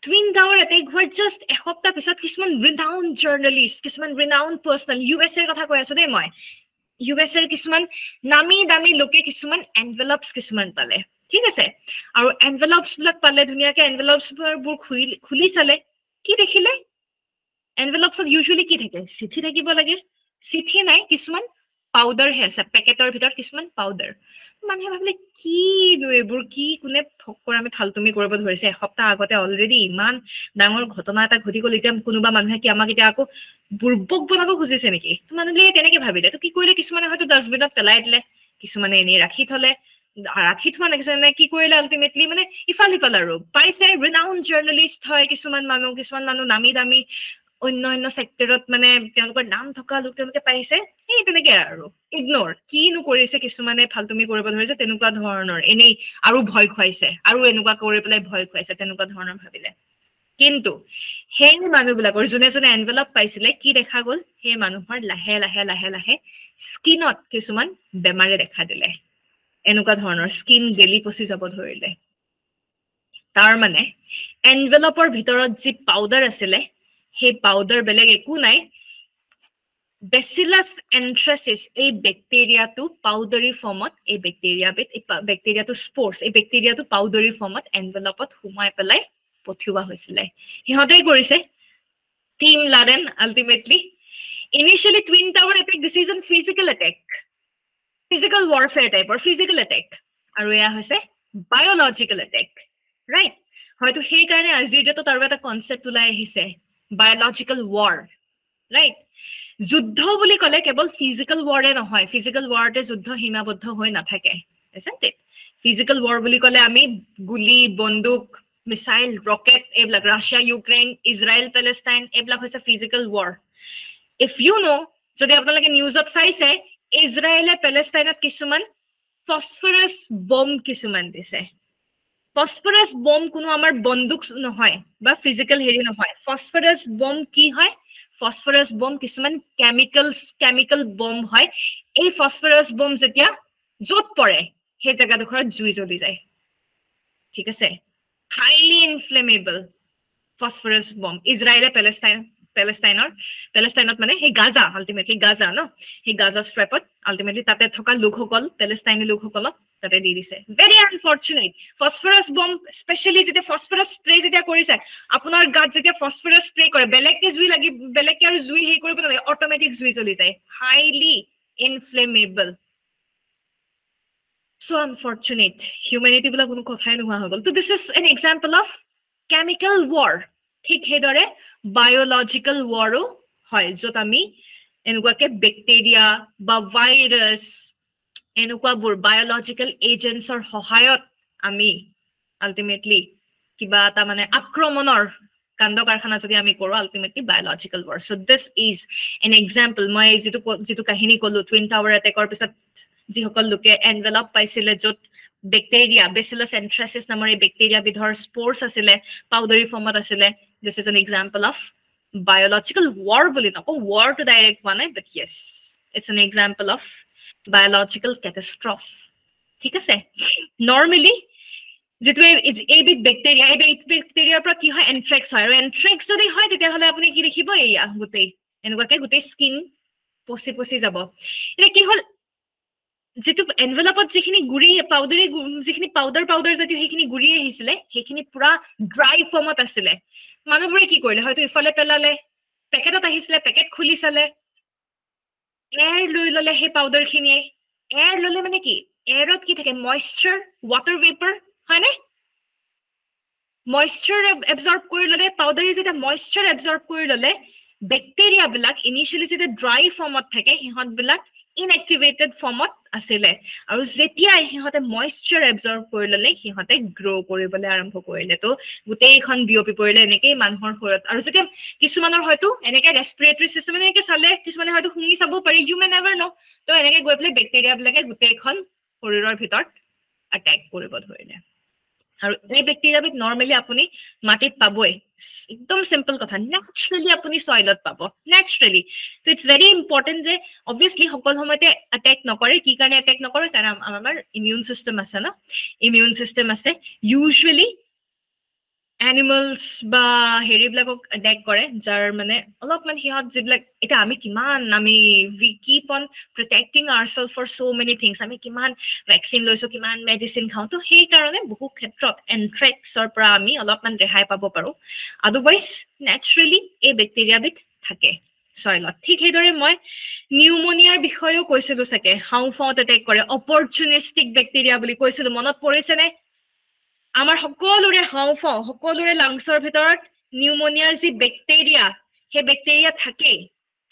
টুইন টাৱাৰ এটেক হোৱাৰ জাস্ট এসপ্তাহ পিছত কিছুমান ৰিনাউন্ড জাৰ্নেলিষ্ট কিছুমান ৰিনাউন্ড পাৰ্চনেল ইউএসএৰ কথা কৈ আছো দেই মই ইউএসএৰ কিছুমান নামি দামী লোকে কিছুমান এনভেলপছ কিছুমান পালে ঠিক আছে আৰু এনভেলপছ বিলাক পালে ধুনিয়াকে এনভেলপছ বোৰ খুলি চালে কি দেখিলে এনভেলপছত ইউজুৱেলি কি থাকে চিঠি থাকিব লাগে চিঠি নাই কিছুমান পাউডাৰ হে আছে পেকেটৰ ভিতৰত কিছুমান পাউডাৰ মানুহে ভাবিলে কি এইবোৰ কি কোনে ঠক্কৰ আমি ফালতুমি কৰিব ধৰিছে এসপ্তাহ আগতে অলৰেডি ইমান ডাঙৰ ঘটনা এটা ঘটি গ'ল এতিয়া কোনোবা মানুহে কি আমাক এতিয়া আকৌ বুৰ্বক বনাব খুজিছে নেকি তো মানুহে তেনেকে ভাবিলে তো কি কৰিলে কিছুমানে হয়তো ডাষ্টবিনত পেলাই দিলে কিছুমানে এনেই ৰাখি থলে ৰাখি থোৱা নাই কি কৰিলে আলটিমেটলি মানে ইফাল সিফাল আৰু পাইছে ৰিনাউণ্ড জাৰ্নেলিষ্ট হয় কিছুমান মানুহ নামি দামী অন্য সেক্টৰত মানে তেওঁলোকৰ নাম থকা লোক তেওঁলোকে পাইছে এই তেনেকে আৰু ইগনোৰ কিনো কৰিছে কিছুমানে ফালতুমি কৰিব ধৰিছে তেনেকুৱা ধৰণৰ এনেই আৰু ভয় খুৱাইছে আৰু এনেকুৱা কৰি পেলাই ভয় খুৱাইছে তেনেকুৱা ধৰণৰ ভাবিলে কিন্তু সেই মানুহবিলাকৰ যোনে যোনে এনভেলপ পাইছিলে কি দেখা গ'ল সেই মানুহৰ লাহে লাহে লাহে লাহে স্কিনত কিছুমান বেমাৰে দেখা দিলে এনেকুৱা ধৰণৰ স্কিন গেলি পচি যাব ধৰিলে তাৰ মানে এনভেলপৰ ভিতৰত যি পাউডাৰ আছিলে সেই পাউডাৰ বেলেগ একো নাই বেচিলাছ এন্থ্ৰাচিছ এই বেক্টেৰিয়াটো পাউডাৰী ফৰ্মত এই বেক্টেৰিয়াটো স্প'ৰ্ছ এই বেক্টেৰিয়াটো পাউডাৰী ফৰ্মত এনভেলপত সোমাই পেলাই পঠিওৱা হৈছিলে সিহঁতেই কৰিছে team Laden ultimately initially twin tower attack this is an physical attack physical warfare টাইপৰ ফিজিকেল এটেক আৰু এয়া হৈছে বায়'লজিকেল এটেক ৰাইট হয়তো সেইকাৰণে আজিৰ ডেটত আৰু এটা কনচেপ্ট ওলাই আহিছে বায়'লজিকেল ৱাৰ ৰাইট যুদ্ধ বুলি ক'লে কেৱল ফিজিকেল ৱাৰে নহয় ফিজিকেল ৱাৰতে যুদ্ধ সীমাবদ্ধ হৈ নাথাকে ফিজিকেল ৱাৰ বুলি ক'লে আমি গুলি বন্দুক মিসাইল ৰকেট এইবিলাক ৰাছিয়া ইউক্ৰেইন ইজৰাইল পেলেষ্টাইন এইবিলাক হৈছে physical war if you know যদি আপোনালোকে নিউজত চাইছে ইজৰাইলে পেলেষ্টাইনত কিছুমান ফসফৰাছ বম কিছুমান দিছে ফসফৰাছ বম কোনো আমাৰ বন্দুক নহয় বা ফিজিকেল হেৰি নহয় ফসফৰাছ বম কি হয় ফসফৰাছ বম কিছুমান কেমিকেল বম হয় এই ফসফৰাছ বম যেতিয়া য'ত পৰে সেই জায়গাডোখৰত জুই জ্বলি যায় ঠিক আছে হাইলি ইনফ্লেমেবল ফসফৰাছ বম ইজৰাইলে পেলেষ্টাইনত মানে সেই গাজা আল্টিমেটলি গাজা ন সেই গাজা ষ্ট্ৰেপত আল্টিমেটলি তাতে থকা লোকসকল পেলেষ্টাইনী লোকসকলক তাতে দি দিছে ভেৰি আনফৰ্চুনেট ফসফৰাছ বম স্পেচিয়েলি যেতিয়া ফসফৰাছ স্প্ৰে যেতিয়া কৰিছে আপোনাৰ গাত যেতিয়া ফসফৰাছ স্প্ৰে কৰে বেলেগকে আৰু জুই হেৰি কৰিব নালাগে অট'মেটিক জুই জ্বলি যায় highly inflammable so unfortunate humanity বিলাক কোনো কথাই নোহোৱা হৈ গ'ল তো this is an example of chemical war ঠিক সেইদৰে বায়'লজিকেল ৱাৰো হয় য'ত আমি এনেকুৱাকে বেক্টেৰিয়া বা ভাইৰাছ এনেকুৱাবোৰ বায়'লজিকেল এজেন্টছৰ সহায়ত আমি আল্টিমেটলি কিবা এটা মানে আক্ৰমণৰ কাণ্ড কাৰখানা যদি আমি কৰো ultimately biological war so this is an example মই যিটো কাহিনী ক'লো টুইন টাৱাৰ এটেকৰ পিছত যিসকল লোকে এনভেলপ পাইছিলে য'ত বেক্টেৰিয়া বেচিলাছ এন্থ্ৰাচিছ নামৰ এই বেক্টেৰিয়া বিধৰ স্প'ৰ্ছ আছিলে পাউডাৰী ফৰ্মত আছিলে this is an example of biological war বুলি নকওঁ war to direct হোৱা নাই but yes it's an example of biological catastrophe ঠিক আছে normally যেটো এইবিধ বেক্টেৰিয়াৰ পৰা কি হয় এনথ্ৰেক্স হয় আৰু এনথ্ৰেক্স যদি হয় তেতিয়াহ'লে আপুনি কি দেখিব এয়া গোটেই স্কিন পচি যাব এটা কি হ'ল যেটো এনভেলপত যিখিনি গুৰি যিখিনি পাউডাৰ জাতীয় সেইখিনি গুৰি আহিছিলে সেইখিনি পুৰা ড্ৰাই ফৰ্মত আছিলে মানুহবোৰে কি কৰিলে হয়তো ইফালে পেলালে পেকেটত আহিছিলে পেকেট খুলি চালে এয়াৰ লৈ ললে সেই পাউডাৰ খিনিয়ে এয়াৰ ললে মানে কি এয়াৰত কি থাকে ময়েশ্চাৰ ৱাটাৰ ভেপাৰ হয়নে ময়েশ্চাৰ এবজৰ্ব কৰি ললে পাউডাৰে যেতিয়া ময়েশ্চাৰ এবজৰ্ব কৰি ললে বেক্টেৰিয়া বিলাক ইনিচিয়েলি যেতিয়া ড্ৰাই ফৰ্মত থাকে সিহঁত বিলাক ইনএক্টিভেটেড ফৰ্মত আছিলে আৰু যেতিয়া সিহঁতে ময়েশ্চাৰ এবজৰ্ব কৰি ললে সিহঁতে গ্ৰো কৰিবলৈ আৰম্ভ কৰিলে তো গোটেইখন বিয়পি পৰিলে এনেকৈ মানুহৰ শৰীৰত আৰু যেতিয়া কিছুমানৰ হয়তো এনেকৈ ৰেস্পিৰেটৰী সিস্টেম এনেকৈ চালে কিছুমানে হয়তো শুঙি চাব পাৰি ইউ মে নেভাৰ নো তো এনেকৈ গৈ পেলাই বেক্টেৰিয়া বিলাকে গোটেইখন শৰীৰৰ ভিতৰত এটেক কৰিব ধৰিলে আৰু এই বেক্টেৰিয়াবিধ নৰ্মেলি আপুনি মাটিত পাবই একদম সিম্পল কথা ন্যাচুৰেলি আপুনি সয়েলত পাব ন্যাচুৰেলি তো ইটস ভেৰি ইম্পৰ্টেন্ট যে অবভিয়াসলি সকল সময়তে অ্যাটাক নকৰে কি কাৰণে অ্যাটাক নকৰে কাৰণ আমাৰ ইমিউন সিস্টেম আছে না ইমিউন সিস্টেম আছে ইউজুৱেলি এনিমেলস বা হেৰিবিলাকক অ্যাটাক কৰে যাৰ মানে অলপমান সিহঁত যিবিলাক এটা আমি we keep on protecting ourselves for so many things আমি কিমান ভ্যাকচিন লৈছো কিমান মেডিসিন খাও তো সেই কাৰণে বহু ক্ষেত্ৰত এনথ্ৰেক্সৰ পৰা আমি অলপমান ৰেহাই পাব পাৰো আদাৰৱাইজ ন্যাচুৰেলি এই বেক্টেৰিয়াবিধ থাকে সইলত ঠিক সেইদৰে মই নিউমোনিয়াৰ বিষয়েও কৈছিলো সাকে হাউফাউত এটেক কৰে অপৰচুনিষ্টিক ব্যাক্টেৰিয়া বুলি কৈছিলো মনত পৰিছে নে আমাৰ সকলোৰে হাউফাউ সকলোৰে লাংছৰ ভিতৰত নিউমোনিয়াৰ যি ব্যাক্টেৰিয়া হে ব্যাক্টেৰিয়া থাকে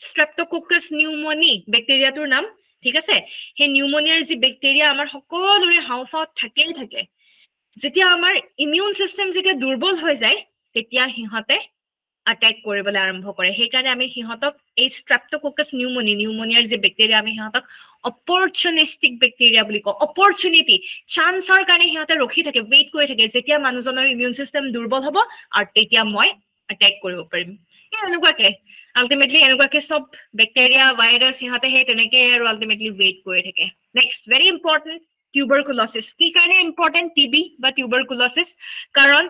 স্ট্ৰেপ্টোকোকাছ নিউমোনি ব্যাক্টেৰিয়াটোৰ নাম ঠিক আছে হে নিউমোনিয়াৰ যি ব্যাক্টেৰিয়া আমাৰ সকলোৰে হাউফাউত থাকে যেতিয়া আমাৰ ইমিউন সিস্টেম যেতিয়া দুৰ্বল হৈ যায় তেতিয়া হিহতে attack কৰিবলৈ আৰম্ভ কৰে সেই কাৰণে আমি হিহতক এই স্ট্ৰেপ্টোকোকাছ নিউমোনিয়াৰ যে ব্যাক্টেৰিয়া আমি হিহতক অপৰচুনিষ্টিক ব্যাক্টেৰিয়া বুলি কওঁ অপৰচুনিটি চান্সৰ কাৰণে হিহতে ৰখি থাকে ওয়েট কৰি থাকে যেতিয়া মানুহজনৰ ইমিউন সিস্টেম দুৰ্বল হ'ব আৰু তেতিয়া মই attack কৰিব পাৰিম এনেকুৱাকে আলটিমেটলি এনেকুৱাকে সব ব্যাক্টেৰিয়া ভাইৰাছ হিহতে হে তেনেকে আৰু আলটিমেটলি ওয়েট কৰি থাকে নেক্সট ভেৰি ইম্পৰ্টেন্ট tuberculosis কি কাৰণে ইম্পৰ্টেন্ট টিবি বা tuberculosis কাৰণ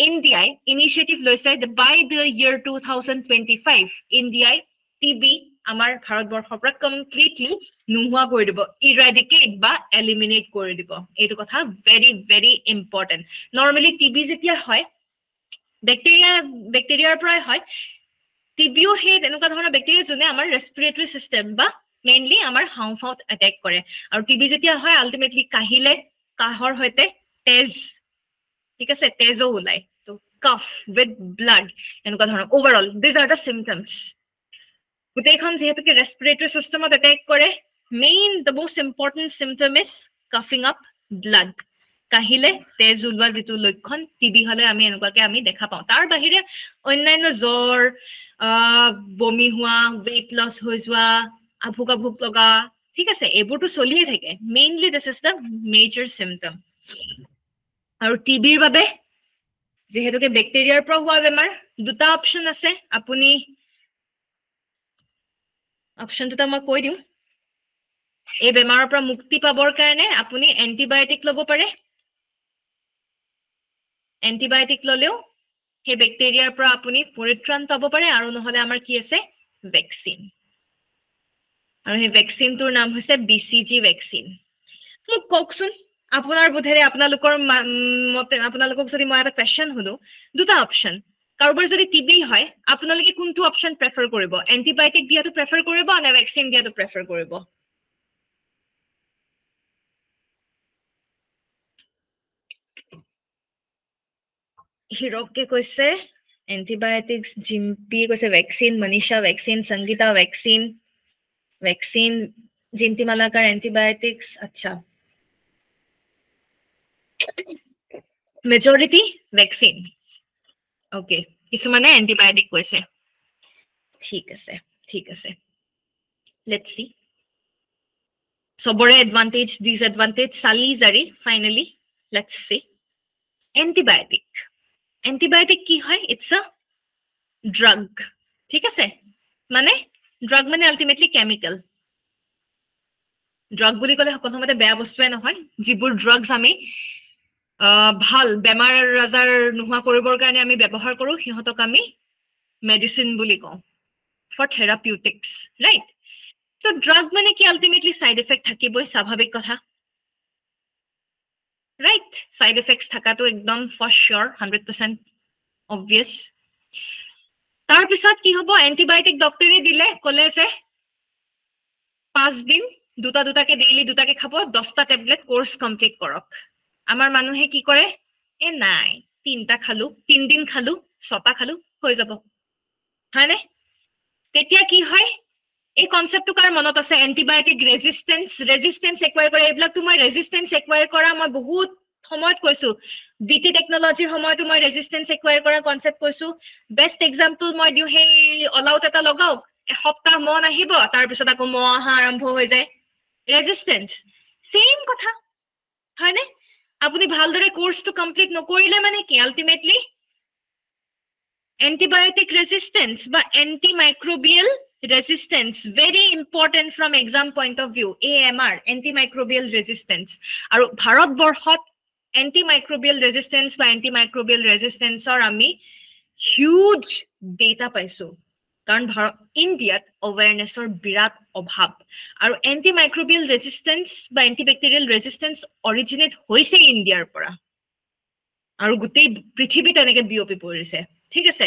ইন্ডিয়াই ইনিশিয়েটিভ লৈছে by the year 2025 ইন্ডিয়াই টিবি আমাৰ ভাৰতবৰ্ষৰ পৰা কমপ্লিটলি নোহোৱা কৰি দিব ইৰাডিকেট বা এলিমিনেট কৰি দিব এইটো কথা ভেৰি ভেৰি ইম্পৰ্টেন্ট নৰমালি টিবি যেতিয়া হয় ব্যাক্টেৰিয়াৰ পৰা হয় টিবিও হে এনেকুৱা ধৰণৰ ব্যাক্টেৰিয়া যোনে আমাৰ ৰেসপিৰেটৰি সিস্টেম বা মেইনলি আমাৰ হাউফাউত এটেক কৰে আৰু টিবি যেতিয়া হয় আলটিমেটলি কাহিলে কাহৰ হৈতে তেজ ঠিক আছে তেজও ওলাই তো কাফ উইথ ব্লাড এনেকুৱা ধৰণৰ overall this are the symptoms গোটেইখন যেহেতু কি ৰেসপিৰেটৰি সিস্টেমত এটেক কৰে main the most important symptom is কাফিং আপ ব্লাড কাহিলে তেজ ওলোৱা যেটো লক্ষণ টিবি হলে আমি এনেকুৱাকে আমি দেখা পাওঁ তাৰ বাহিৰে অন্যান্য জ্বৰ বমি হোৱা weight loss হৈ যোৱা আভুক লগা ঠিক আছে এবোৰটো চলিয়ে থাকে mainly this is the major symptom আৰু টিবিৰ বাবে যেহেতুকে ব্যাক্টেৰিয়াৰ পৰা হোৱা বেমাৰ দুটা অপচন আছে আপুনি অপচন দুটা মই কৈ দিম এই বেমাৰৰ পৰা মুক্তি পাবৰ কাৰণে আপুনি এন্টিবায়োটিক ল'ব পাৰে এন্টিবায়োটিক ললেও হে ব্যাক্টেৰিয়াৰ পৰা আপুনি পৰিত্ৰাণ পাব পাৰে আৰু নহলে আমাৰ কি আছে ভ্যাকচিন আৰু হে ভ্যাকচিনটোৰ নাম হৈছে BCG ভ্যাকচিন মোক কওকচোন আপোনাৰ বুধেৰে আপোনালোকৰ মতে আপোনালোকক যদি মই এটা কোৱেশ্চন হলো দুটা অপচন কাৰোবাৰ যদি টিবি হয় আপোনালোকে কোনটো অপচন প্ৰেফাৰ কৰিব এন্টিবায়োটিক দিয়াটো প্ৰেফাৰ কৰিব নে ভ্যাকচিন দিয়াটো প্ৰেফাৰ কৰিব হিৰককে কৈছে এন্টিবায়োটিক্স জিম্পি কৈছে vaccine Manisha vaccine Sangeeta vaccine Jinti Malakar antibiotics আচ্ছা মেজৰিটি ভ্যাকচিন ওকে কিছুমানে এন্টিবায়োটিক কৈছে ঠিক আছে লেটস সি সবৰে এডভান্টেজ ডিসএডভান্টেজ চালি জাৰি ফাইনালি লেটস সি এন্টিবায়োটিক কি হয় ইটস আ ড্ৰাগ ঠিক আছে মানে ড্ৰাগ মানে আলটিমেটলি কেমিক্যাল ড্ৰাগ বুলি ক'লে প্ৰথমতে বেয়া বস্তুৱে নহয় যিবোৰ ড্ৰাগছ আমি ভাল বেমাৰ আজাৰ নোহোৱা কৰিবৰ কাৰণে আমি ব্যৱহাৰ কৰো হিহতক আমি মেডিসিন বুলি কওঁ ফৰ থেৰাপিউটিক্স ৰাইট তো ড্ৰাগ মানে কি আলটিমেটলি সাইড ইফেক্ট থাকিবই স্বাভাৱিক কথা right side effects thakato ekdom for sure 100% obvious tar pisat ki hobo antibiotic doctor e dile kole je 5 din duta ke daily duta ke khabo 10 ta tablet course complete korok amar manuhe ki kore e nai 3 ta khalu 3 din khalu 6 ta khalu hoi jabo hane tetia ki hoy এই কনসেপ্টটো কাৰ মনত আছে antibiotic ৰেজিস্ট্যান্স একুৱায়াৰ কৰে এইবিলাক তো মই ৰেজিস্ট্যান্স একুৱায়াৰ কৰা মই বহুত সময়ত কৈছো বিটি টেকনলজিৰ সময়তো মই ৰেজিস্ট্যান্স একুৱায়াৰ কৰা কনসেপ্ট কৈছো বেস্ট এক্সাম্পল মই দিও হে অলআউট এটা লগাও এসপ্তাহ মন আহিব তাৰ পিছত আকৌ মহা আৰম্ভ হৈ যায় ৰেজিস্ট্যান্স সেম কথা হয়নে আপুনি ভালদৰে কোৰ্সটো কমপ্লিট নকৰিলে মানে কি আলটিমেটলি antibiotic resistance বা antimicrobial resistance very important from exam point of view AMR antimicrobial resistance আৰু ভাৰত বৰ্ষত antimicrobial resistance বা antimicrobial resistance or আমি huge data পাইছো কাৰণ ইণ্ডিয়াত awareness-ৰ বিৰাট অভাৱ আৰু antimicrobial resistance বা antibacterial resistance originate হৈছে ইণ্ডিয়াৰ পৰা আৰু গোটেই পৃথিৱীত এনেকে বিয়পি পৰিছে ঠিক আছে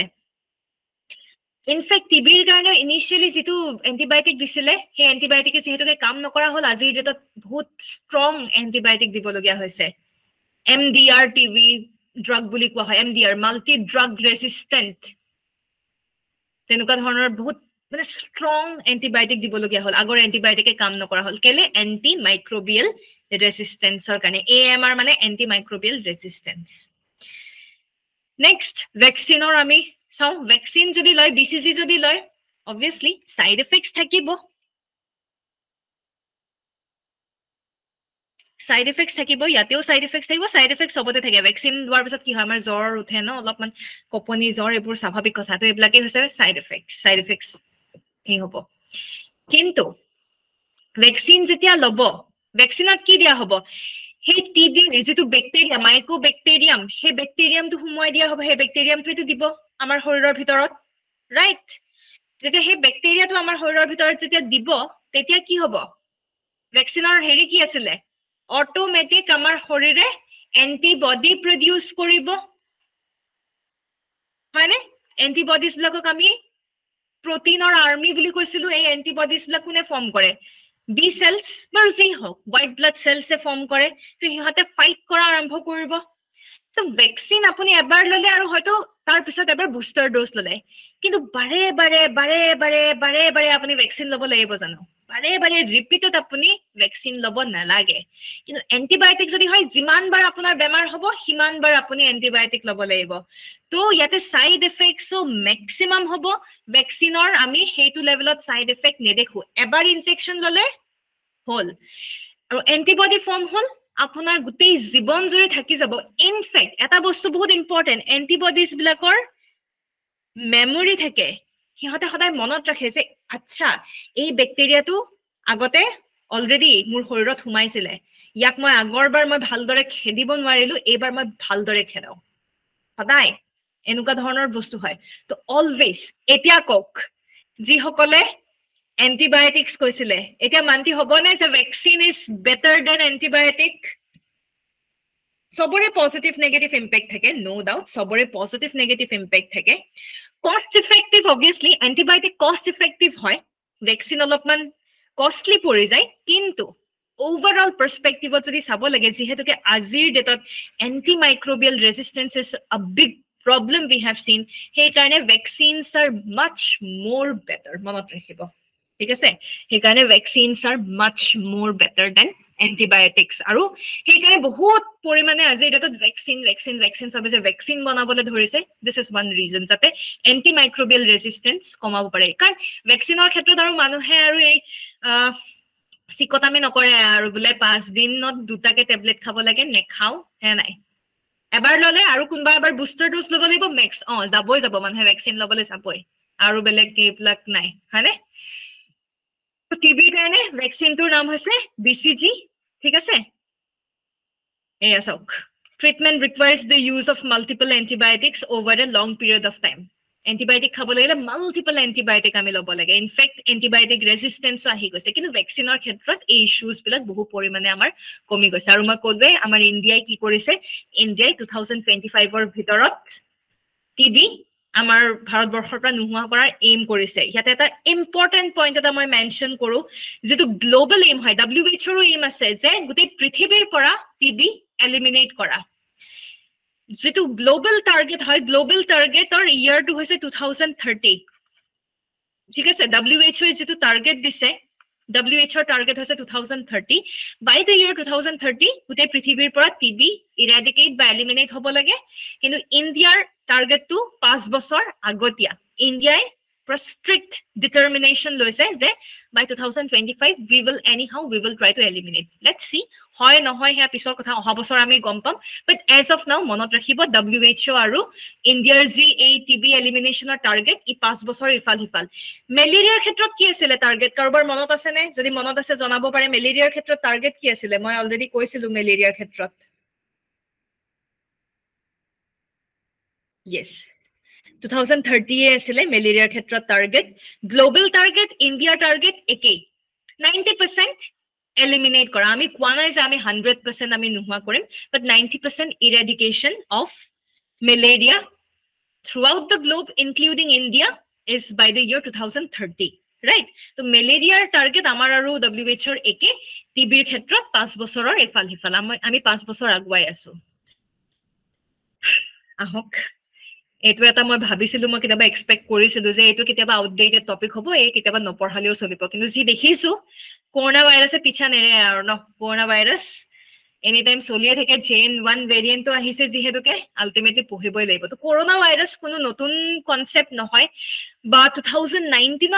ইনফেক্ট টিবিৰ কাৰণে ইনিশিয়ালি যেটো এন্টিবায়োটিক দিছিলে সেই এন্টিবায়োটিকে যেহেতুকে কাম নকৰা হল আজিৰ ডেটত বহুত ষ্ট্ৰং এন্টিবায়োটিক দিবলগীয়া হৈছে MDR TB ড্ৰাগ বুলি কোৱা হয় MDR মাল্টি ড্ৰাগ ৰেজিস্ট্যান্ট তেনেকুৱা ধৰণৰ বহুত মানে ষ্ট্ৰং এন্টিবায়োটিক দিবলগীয়া হল আগৰ এন্টিবায়োটিকে কাম নকৰা হল কেলে এন্টি মাইক্ৰোবিয়েল ৰেজিস্ট্যান্সৰ কাৰণে AMR মানে এন্টি মাইক্ৰোবিয়েল ৰেজিস্ট্যান্স নেক্সট ভ্যাকচিনৰ আমি চাও ভ্যাকচিন যদি লয় BCG যদি লয় obviously side effects থাকিব side effects থাকিব ইয়াতেও side effects থাকিব side effects সবতে থাকে ভ্যাকচিন লোৱাৰ পিছত কি হয় আমাৰ জ্বৰ উঠে ন অলপমান কপনি জ্বৰ এবোৰ স্বাভাৱিক কথা তো এবিলাকে হৈছে side effects এই হ'ব কিন্তু ভ্যাকচিন যেতিয়া লব ভ্যাকচিনত কি দিয়া হ'ব সেই টিবি যেটো ব্যাকটেৰিয়া মাইকোব্যাকটেৰিয়াম সেই ব্যাকটেৰিয়ামটো হুমুৱাই দিয়া হ'ব সেই ব্যাকটেৰিয়ামটো দিব আমাৰ শৰীৰৰ ভিতৰত ৰাইট যেতিয়া সেই ব্যাকটেৰিয়াটো আমাৰ শৰীৰৰ ভিতৰত যেতিয়া দিব তেতিয়া কি হ'ব ভ্যাকচিনৰ হেৰি কি আছিল অটোমেটিক আমাৰ শৰীৰে এন্টিবডি প্ৰডিউস কৰিব হয়নে এন্টিবডিজ বিলাকক আমি প্ৰটিনৰ আৰ্মি বুলি কৈছিলো এই এন্টিবডিজ বিলাক কোনে ফৰ্ম কৰে বি সেলস বা যি হোক হোৱাইট ব্লাড সেলসে ফৰ্ম কৰে তো হিহতে ফাইট কৰা আৰম্ভ কৰিব তো ভ্যাকচিন আপুনি এবাৰ ললে আৰু হয়তো তাৰ পিছত এবাৰ বুস্টাৰ ডোজ ললে কিন্তু বাৰে আপুনি ভ্যাকচিন লব লাগিব জানো বাৰে ৰিপিটেড আপুনি ভ্যাকচিন লব নালাগে কিন্তু এন্টিবায়োটিক যদি হয় যিমান বাৰ আপোনাৰ বেমাৰ হ'ব সিমান বাৰ আপুনি এন্টিবায়োটিক লব লাগিব তো ইয়াতে সাইড এফেক্টসও ম্যাক্সিমাম হ'ব ভ্যাকচিনৰ আমি হেইটো লেভেলত সাইড এফেক্ট নেদেখো এবাৰ ইনজেকশন ললে হল আৰু এন্টিবডি ফৰ্ম হল আপোনাৰ গুটেই জীৱন জুৰি থাকি যাব ইনফেক্ট এটা বস্তু বহুত ইম্পৰ্টেন্ট এন্টিবডিজ বিলাকৰ মেমৰি থাকে হিহতে সদায় মনত ৰাখে যে আচ্ছা এই ব্যাকটেৰিয়াটো আগতে অলৰেডি মোৰ শৰীৰত হুমাইছিলে ইয়াক মই আগৰবাৰ মই ভালদৰে খেদিব নোৱাৰিলো এইবাৰ মই ভালদৰে খেদাও সদায় এনেকুৱা ধৰণৰ বস্তু হয় তো অলৱেজ এতিয়া কক যি সকলে এন্টিবায়োটিক্স কৈছিলে এতিয়া মানতি হবনে যে vaccine is better than antibiotic সবৰে পজিটিভ নেগেটিভ ইম্প্যাক্ট থাকে নো ডাউট সবৰে পজিটিভ নেগেটিভ ইম্প্যাক্ট থাকে cost effective obviously antibiotic cost effective হয় ভ্যাকচিন অলপমান কষ্টলি পৰি যায় কিন্তু ওভাৰঅল পাৰ্সপেক্টিভত যদি চাব লাগে যেহেতুকে আজিৰ ডেটত antimicrobial resistance is a big problem we have seen hey karone vaccines are much more better monot rakhibo ঠিক আছে হে karone vaccines are much more better than antibiotics aru he karone bahut porimane aji datot vaccine sabe je vaccine banabole dhorise this is one reason jate antimicrobial resistance komabo pare kar vaccine or khetrot aru manuhe aru ei sikotame nokore aru bole 5 dinot duta ke tablet khabo lage nekhao he nai এবাৰ ললে আৰু কোনবা এবাৰ booster dose লব লাগিব max যাবই যাব মানুহে ভ্যাকচিন লবলে চাপই আৰু বেলেগ কেপলাক নাই হয়নে টিবি কাৰণে ভ্যাকচিনটোৰ নাম হৈছে BCG ঠিক আছে এই আসক treatment requires the use of multiple antibiotics over a long period of time antibiotic খাব লাগিলে মাল্টিপল এন্টিবায়োটিক আমি লব লাগে ইনফেক্ট এন্টিবায়োটিক ৰেজিস্ট্যান্সও আহি গৈছে কিন্তু ভ্যাকচিনৰ ক্ষেত্ৰত এই ইস্যুজ বিলাক বহু পৰিমাণে আমাৰ কমি গৈছে আৰু মই কলবে আমাৰ ইন্ডিয়াই কি কৰিছে ইন্ডিয়াই 2025 ৰ ভিতৰত টিবি আমাৰ ভাৰতবৰ্ষৰ পৰা নোহোৱা কৰাৰ এইম কৰিছে ইয়াতে এটা ইম্পৰ্টেন্ট পইণ্ট এটা মই মেনশন কৰো যেটো গ্লোবাল এইম হয় WHO ৰ এইম আছে যে গোটেই পৃথিৱীৰ পৰা টিবি এলিমিনেট কৰা যেটো গ্লোবাল টাৰ্গেট হয় গ্লোবাল টাৰ্গেটৰ ইয়াৰটো হৈছে 2030 ঠিক আছে WHO যেটো টাৰ্গেট দিছে WHO টাৰ্গেট হৈছে 2030 by the year 2030 গোটেই পৃথিৱীৰ পৰা টিবি ইৰাডিকেট বা এলিমিনেট হ'ব লাগে কিন্তু ইণ্ডিয়াৰ টাৰ্গেটটো 5 বছৰ আগতিয়া ইণ্ডিয়াই strict determination লৈছে যে by 2025 we will try to eliminate let's see হয় নহয় হে পিছৰ কথা অহা বছৰ আমি গম পাম but as of now মনত ৰাখিব WHO আৰু ইণ্ডিয়াৰ জি এই টিবি এলিমিনেশনৰ টাৰ্গেট ই 5 বছৰ ইফাল হিফাল মেলেৰিয়াৰ ক্ষেত্ৰত কি আছিল টাৰ্গেট কাৰোবাৰ মনত আছে নে যদি মনত আছে জনাব পাৰে মেলেৰিয়াৰ ক্ষেত্ৰত টাৰ্গেট কি আছিল মই অলৰেডি কৈছিলো মেলেৰিয়াৰ ক্ষেত্ৰত yes 2030 আসলে মেলেৰিয়াৰ ক্ষেত্ৰত টাৰ্গেট গ্লোবাল টাৰ্গেট ইণ্ডিয়াৰ টাৰ্গেট একেই 90% এলিমিনেট কৰা আমি কোৱা নাই যে আমি 100% আমি নোহোৱা কৰিম but 90% eradication of malaria throughout the globe including India is by the year 2030, right? তো মেলেৰিয়াৰ টাৰ্গেট আমাৰ আৰু WHO ৰ একে, টিবিৰ ক্ষেত্ৰত 5 বছৰৰ এফাল হিফাল, আমি 5 বছৰ আগুৱাই আছো। আহক, এইটো এটা মই ভাবিছিলো, মই কেতিয়াবা এক্সপেক্ট কৰিছিলো যে এইটো কেতিয়াবা আউটডেটেড টপিক হ'ব, এই কেতিয়াবা নপঢ়ালেও চলিব, কিন্তু যি দেখিছো কৰোনা ভাইৰাছে পিছা নেৰে আৰু ন। কৰোনা ভাইৰাছ এনি টাইম চলিয়ে থাকে, JN1 ভেৰিয়েণ্টটো আহিছে যিহেতুকে আল্টিমেটলি পঢ়িবই লাগিব। তো কৰোনা ভাইৰাছ কোনো নতুন কনচেপ্ট নহয়, বা 2019ত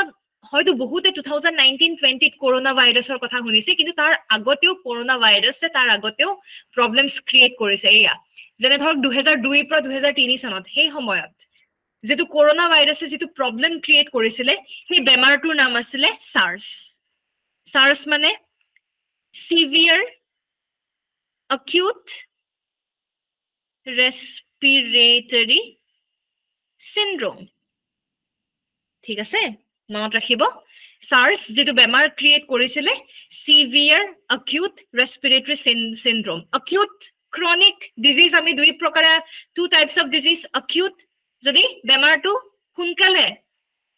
হয়তো বহুতে 2019-20ত কৰোনা ভাইৰাছৰ কথা শুনিছে, কিন্তু তাৰ আগতেও কৰোনা ভাইৰাছে তাৰ আগতেও প্ৰব্লেমছ ক্ৰিয়েট কৰিছে। এয়া যেনে ধৰক 2002 পৰা 2003 চনত সেই সময়ত যেটো কৰোনা ভাইৰাছে যেটো প্ৰব্লেম ক্ৰিয়েট কৰিছিলে, সেই বেমাৰটোৰ নাম আছিলে SARS। SARS মানে সিভিয়াৰ acute respiratory syndrome, ঠিক আছে, মনত ৰাখিব। SARS যেটো বেমাৰ ক্ৰিয়েট কৰিছিলে, severe acute respiratory syndrome। acute chronic disease আমি দুই প্ৰকাৰে, two types of disease। acute যদি বেমাৰটো সোনকালে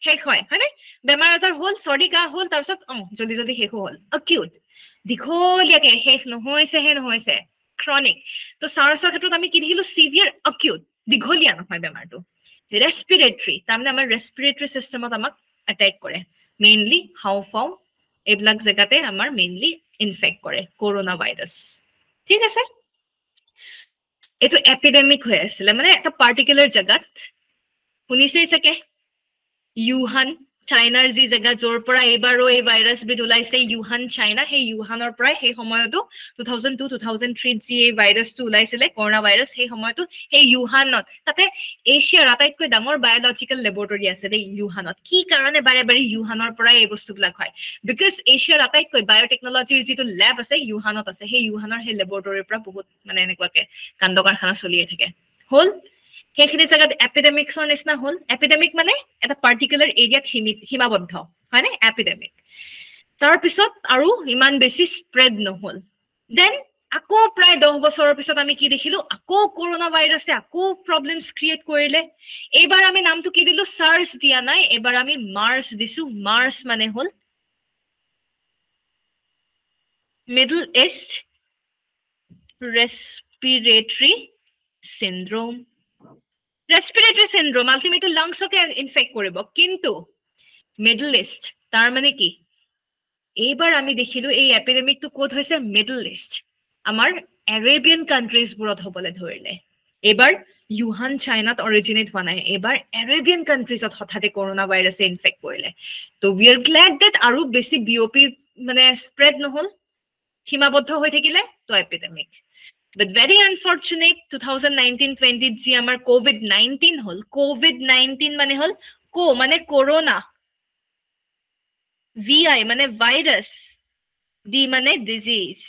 শেষ হয়, হয়নে, বেমাৰ আজাৰ হ'ল, চৰ্দি কাহ হ'ল, তাৰপিছত জলদি জলদি শেষ হ'ল। acute দীঘলীয়াকে শেষ নহৈছে chronic। তো SARSৰ ক্ষেত্ৰত আমি কি দেখিলো, সিভিয়াৰ acute, দীঘলীয়া নহয় বেমাৰটো। ৰেস্পিৰেটৰি, তাৰমানে আমাৰ ৰেস্পিৰেটৰি সিস্টেমত আমাক এটেক কৰে, মেইনলি হাওঁফাওঁ এইবিলাক জেগাতে আমাৰ মেইনলি ইনফেক্ট কৰে কৰোনা ভাইৰাছ, ঠিক আছে। এইটো এপিডেমিক হৈ আছিলে, মানে এটা পাৰ্টিকুলাৰ জেগাত, শুনিছেই চাগে ইউহান, চাইনাৰ যি জেগা য'ৰ পৰা এইবাৰো এই ভাইৰাছ বিধ ওলাইছে, ইউহান চাইনা, সেই ইউহানৰ পৰাই সেই সময়তো 2002-2003 যি এই ভাইৰাছটো ওলাইছিলে কৰোনা ভাইৰাছ, সেই সময়তো সেই ইউহানত, তাতে এছিয়াৰ আটাইতকৈ ডাঙৰ বায়'লজিকেল লেবৰেটৰী আছে দেই ইউহানত। কি কাৰণে বাৰে বাৰে ইউহানৰ পৰাই এই বস্তুবিলাক হয়, বিকজ এছিয়াৰ আটাইতকৈ বায়'টেকনলজিৰ যিটো লেব আছে ইউহানত আছে, সেই ইউহানৰ সেই লেবৰেটৰীৰ পৰা বহুত মানে এনেকুৱাকে কাণ্ড কাৰখানা চলিয়ে থাকে। হ'ল সেইখিনি জেগাত এপিডেমিক্সৰ নিচিনা হ'ল। এপিডেমিক মানে এটা পাৰ্টিকুলাৰ এৰিয়াত সীমাবদ্ধ, হয়নে, এপিডেমিক। তাৰপিছত আৰু ইমান বেছি স্প্ৰেড নহ'ল। দেন আকৌ প্ৰায় 10 বছৰৰ পিছত আমি কি দেখিলো, আকৌ কৰোনা ভাইৰাছে আকৌ প্ৰব্লেমছ ক্ৰিয়েট কৰিলে। এইবাৰ আমি নামটো কি দিলো, SARS দিয়া নাই, এবাৰ আমি মাৰ্চ দিছো। মাৰ্চ মানে হ'ল মিডল ইষ্ট ৰেস্পিৰেটৰি চিনড্ৰোম। ৰেস্পিৰেটৰি চিনড্ৰোম আল্টিমেটলি লাংছকে ইনফেক্ট কৰিব, কিন্তু মিডল ইষ্ট তাৰ মানে কি, এইবাৰ আমি দেখিলো এই এপিডেমিকটো ক'ত হৈছে, মিডল ইষ্ট, আমাৰ এৰেবিয়ান কাণ্ট্ৰিজবোৰত হ'বলৈ ধৰিলে। এইবাৰ ইউহান চাইনাত অৰিজিনেট হোৱা নাই, এইবাৰ এৰেবিয়ান কাণ্ট্ৰিজত হঠাতে কৰোনা ভাইৰাছে ইনফেক্ট কৰিলে। তো উই আৰ গ্লেড ডেট আৰু বেছি বিয়পি মানে স্প্ৰেড নহ'ল, সীমাবদ্ধ হৈ থাকিলে, তো এপিডেমিক। But very unfortunate 2019-20 যি আমাৰ COVID-19 হ'ল, COVID-19 মানে হ'ল মানে কৰোনা, VI মানে ভাইৰাছ, D মানে ডিজিজ,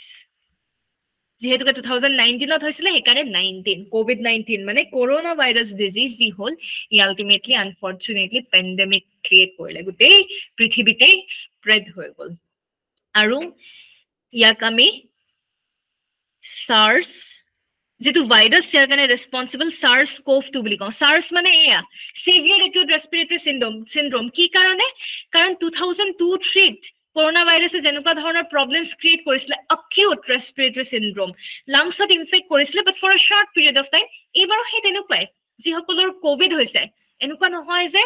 যিহেতুকে 2019ত হৈছিলে সেইকাৰণে 19, COVID-19 মানে কৰোনা ভাইৰাছ ডিজিজ যি হ'ল, ই আল্টিমেটলি আনফৰ্চুনেটলি পেণ্ডেমিক ক্ৰিয়েট কৰিলে, গোটেই পৃথিৱীতে স্প্ৰেড হৈ গ'ল। আৰু ইয়াক আমি SARS যেটো ভাইৰাছ ইয়াৰ কাৰণে ৰেসপন্সিবল, SARS-CoV-2 বুলি কওঁ। SARS মানে এয়া সিভিয়াৰ একিউট ৰেস্পিৰেটৰি চিনড্ৰোম। কি কাৰণে, কাৰণ 2002-03ত কৰোনা ভাইৰাছে যেনেকুৱা ধৰণৰ প্ৰব্লেমছ ক্ৰিয়েট কৰিছিলে, acute respiratory syndrome, লাংছত ইনফেক্ট কৰিছিলে, but for a short period of time. এইবাৰো সেই তেনেকুৱাই, যিসকলৰ কোভিড হৈছে, এনেকুৱা নহয় যে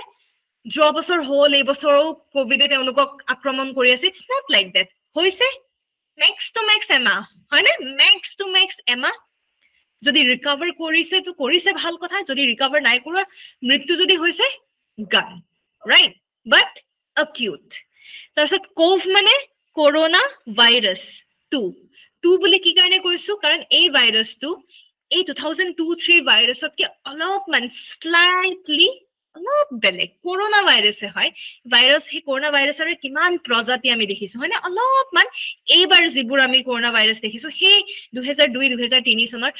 যোৱা বছৰ হ'ল এই বছৰো কোভিডে তেওঁলোকক আক্ৰমণ কৰি আছে, ইটছ নট লাইক দেট। হৈছে মেক্স টু মেক্স এমাহ, হয়নে, মেক্স টু মেক্স এমাহ। যদি ৰিকভাৰ কৰিছে তো কৰিছে, ভাল কথা, যদি ৰিকভাৰ নাই কৰা, মৃত্যু যদি হৈছে, গান, ৰাইট, বাট acute। তাৰপিছত কোভ মানে কৰোনা ভাইৰাছ 2 বুলি কি কাৰণে কৈছো, কাৰণ এই ভাইৰাছটো এই 2002-03 ভাইৰাছতকে অলপমান স্লাইটলি অলপ বেলেগ, কৰোনা ভাইৰাছে হয়। ভাইৰাছ, সেই কৰোনা ভাইৰাছৰ কিমান প্ৰজাতি আমি দেখিছো, হয়নে, অলপমান। এইবাৰ যিবোৰ আমি কৰোনা ভাইৰাছ দেখিছো, সেই 2002-2003 চনৰ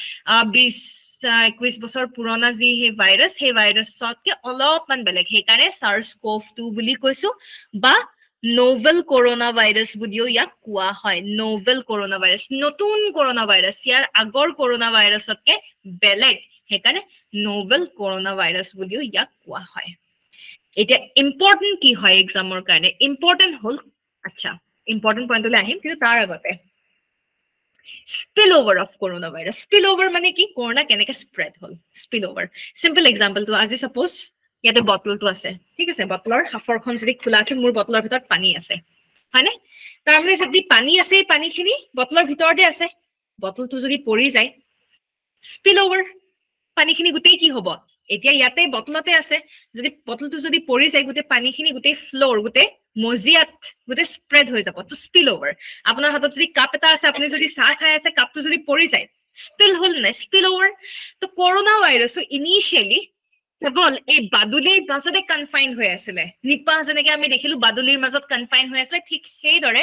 20-21 বছৰ পুৰণা যি সেই ভাইৰাছ, সেই ভাইৰাছতকে অলপমান বেলেগ, সেইকাৰণে SARS-CoV-2 বুলি কৈছো, বা নোভেল কৰোনা ভাইৰাছ বুলিও ইয়াক কোৱা হয়। নোভেল কৰোনা ভাইৰাছ, নতুন কৰোনা ভাইৰাছ, ইয়াৰ আগৰ কৰোনা ভাইৰাছতকে বেলেগ, সেইকাৰণে নোভেল কৰোনা ভাইৰাছ বুলিও ইয়াক কোৱা হয়। এটা ইম্পৰ্টেন্ট কি হয় এক্সামৰ কাৰণে ইম্পৰ্টেন্ট হল আচ্ছা ইম্পৰ্টেন্ট পইণ্টলৈ আহিম কিন্তু তাৰ আগতে spillover of coronavirus spillover মানে কি corona কেনেকে spread hall spillover simple example to আজি suppose ইয়াতে বটলটো আছে ঠিক আছে বটলৰ হাফৰখন যদি খোলা আছে মোৰ বটলৰ ভিতৰত পানী আছে হয়নে তাৰ মানে যদি পানী আছে পানীখিনি বটলৰ ভিতৰতে আছে বটলটো যদি পৰি যায় spillover পানীখিনি গুটেই কি হ'ব এতিয়া ইয়াতে বটলতে আছে যদি বটলটো যদি পৰি যায় গুটেই পানীখিনি গুটেই ফ্লোৰ গুটেই মজিয়াত গুটেই স্প্ৰেড হৈ যাব তো স্পিল ওভাৰ আপোনাৰ হাতত যদি কাপ এটা আছে আপুনি যদি চাহ খাই আছে কাপটো যদি পৰি যায় স্পিল হল না স্পিল ওভাৰ তো কৰোনা ভাইৰাছ ইনিশিয়ালি কেৱল এই বাদুলিৰ মাজতে কনফাইন হৈ আছিল নিপা যেনেকে আমি দেখিলো বাদুলিৰ মাজত কনফাইন হৈ আছিল ঠিক সেইদৰে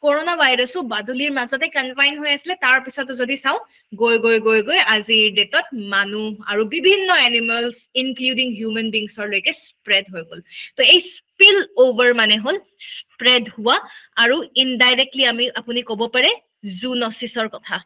কৰোনা ভাইৰাছও বাদুলিৰ মাজতে কনফাইন হৈ আছিল তাৰ পিছতো যদি চাও গৈ গৈ গৈ গৈ আজিৰ ডেটত মানুহ আৰু বিভিন্ন এনিমেলস ইনক্লুডিং হিউম্যান বিংছৰ লৈকে স্প্ৰেড হৈ গল তো এই স্পিল ওভাৰ মানে হল স্প্ৰেড হোৱা আৰু ইনডাইৰেক্টলি আমি আপুনি ক'ব পাৰে জুনোসিছৰ কথা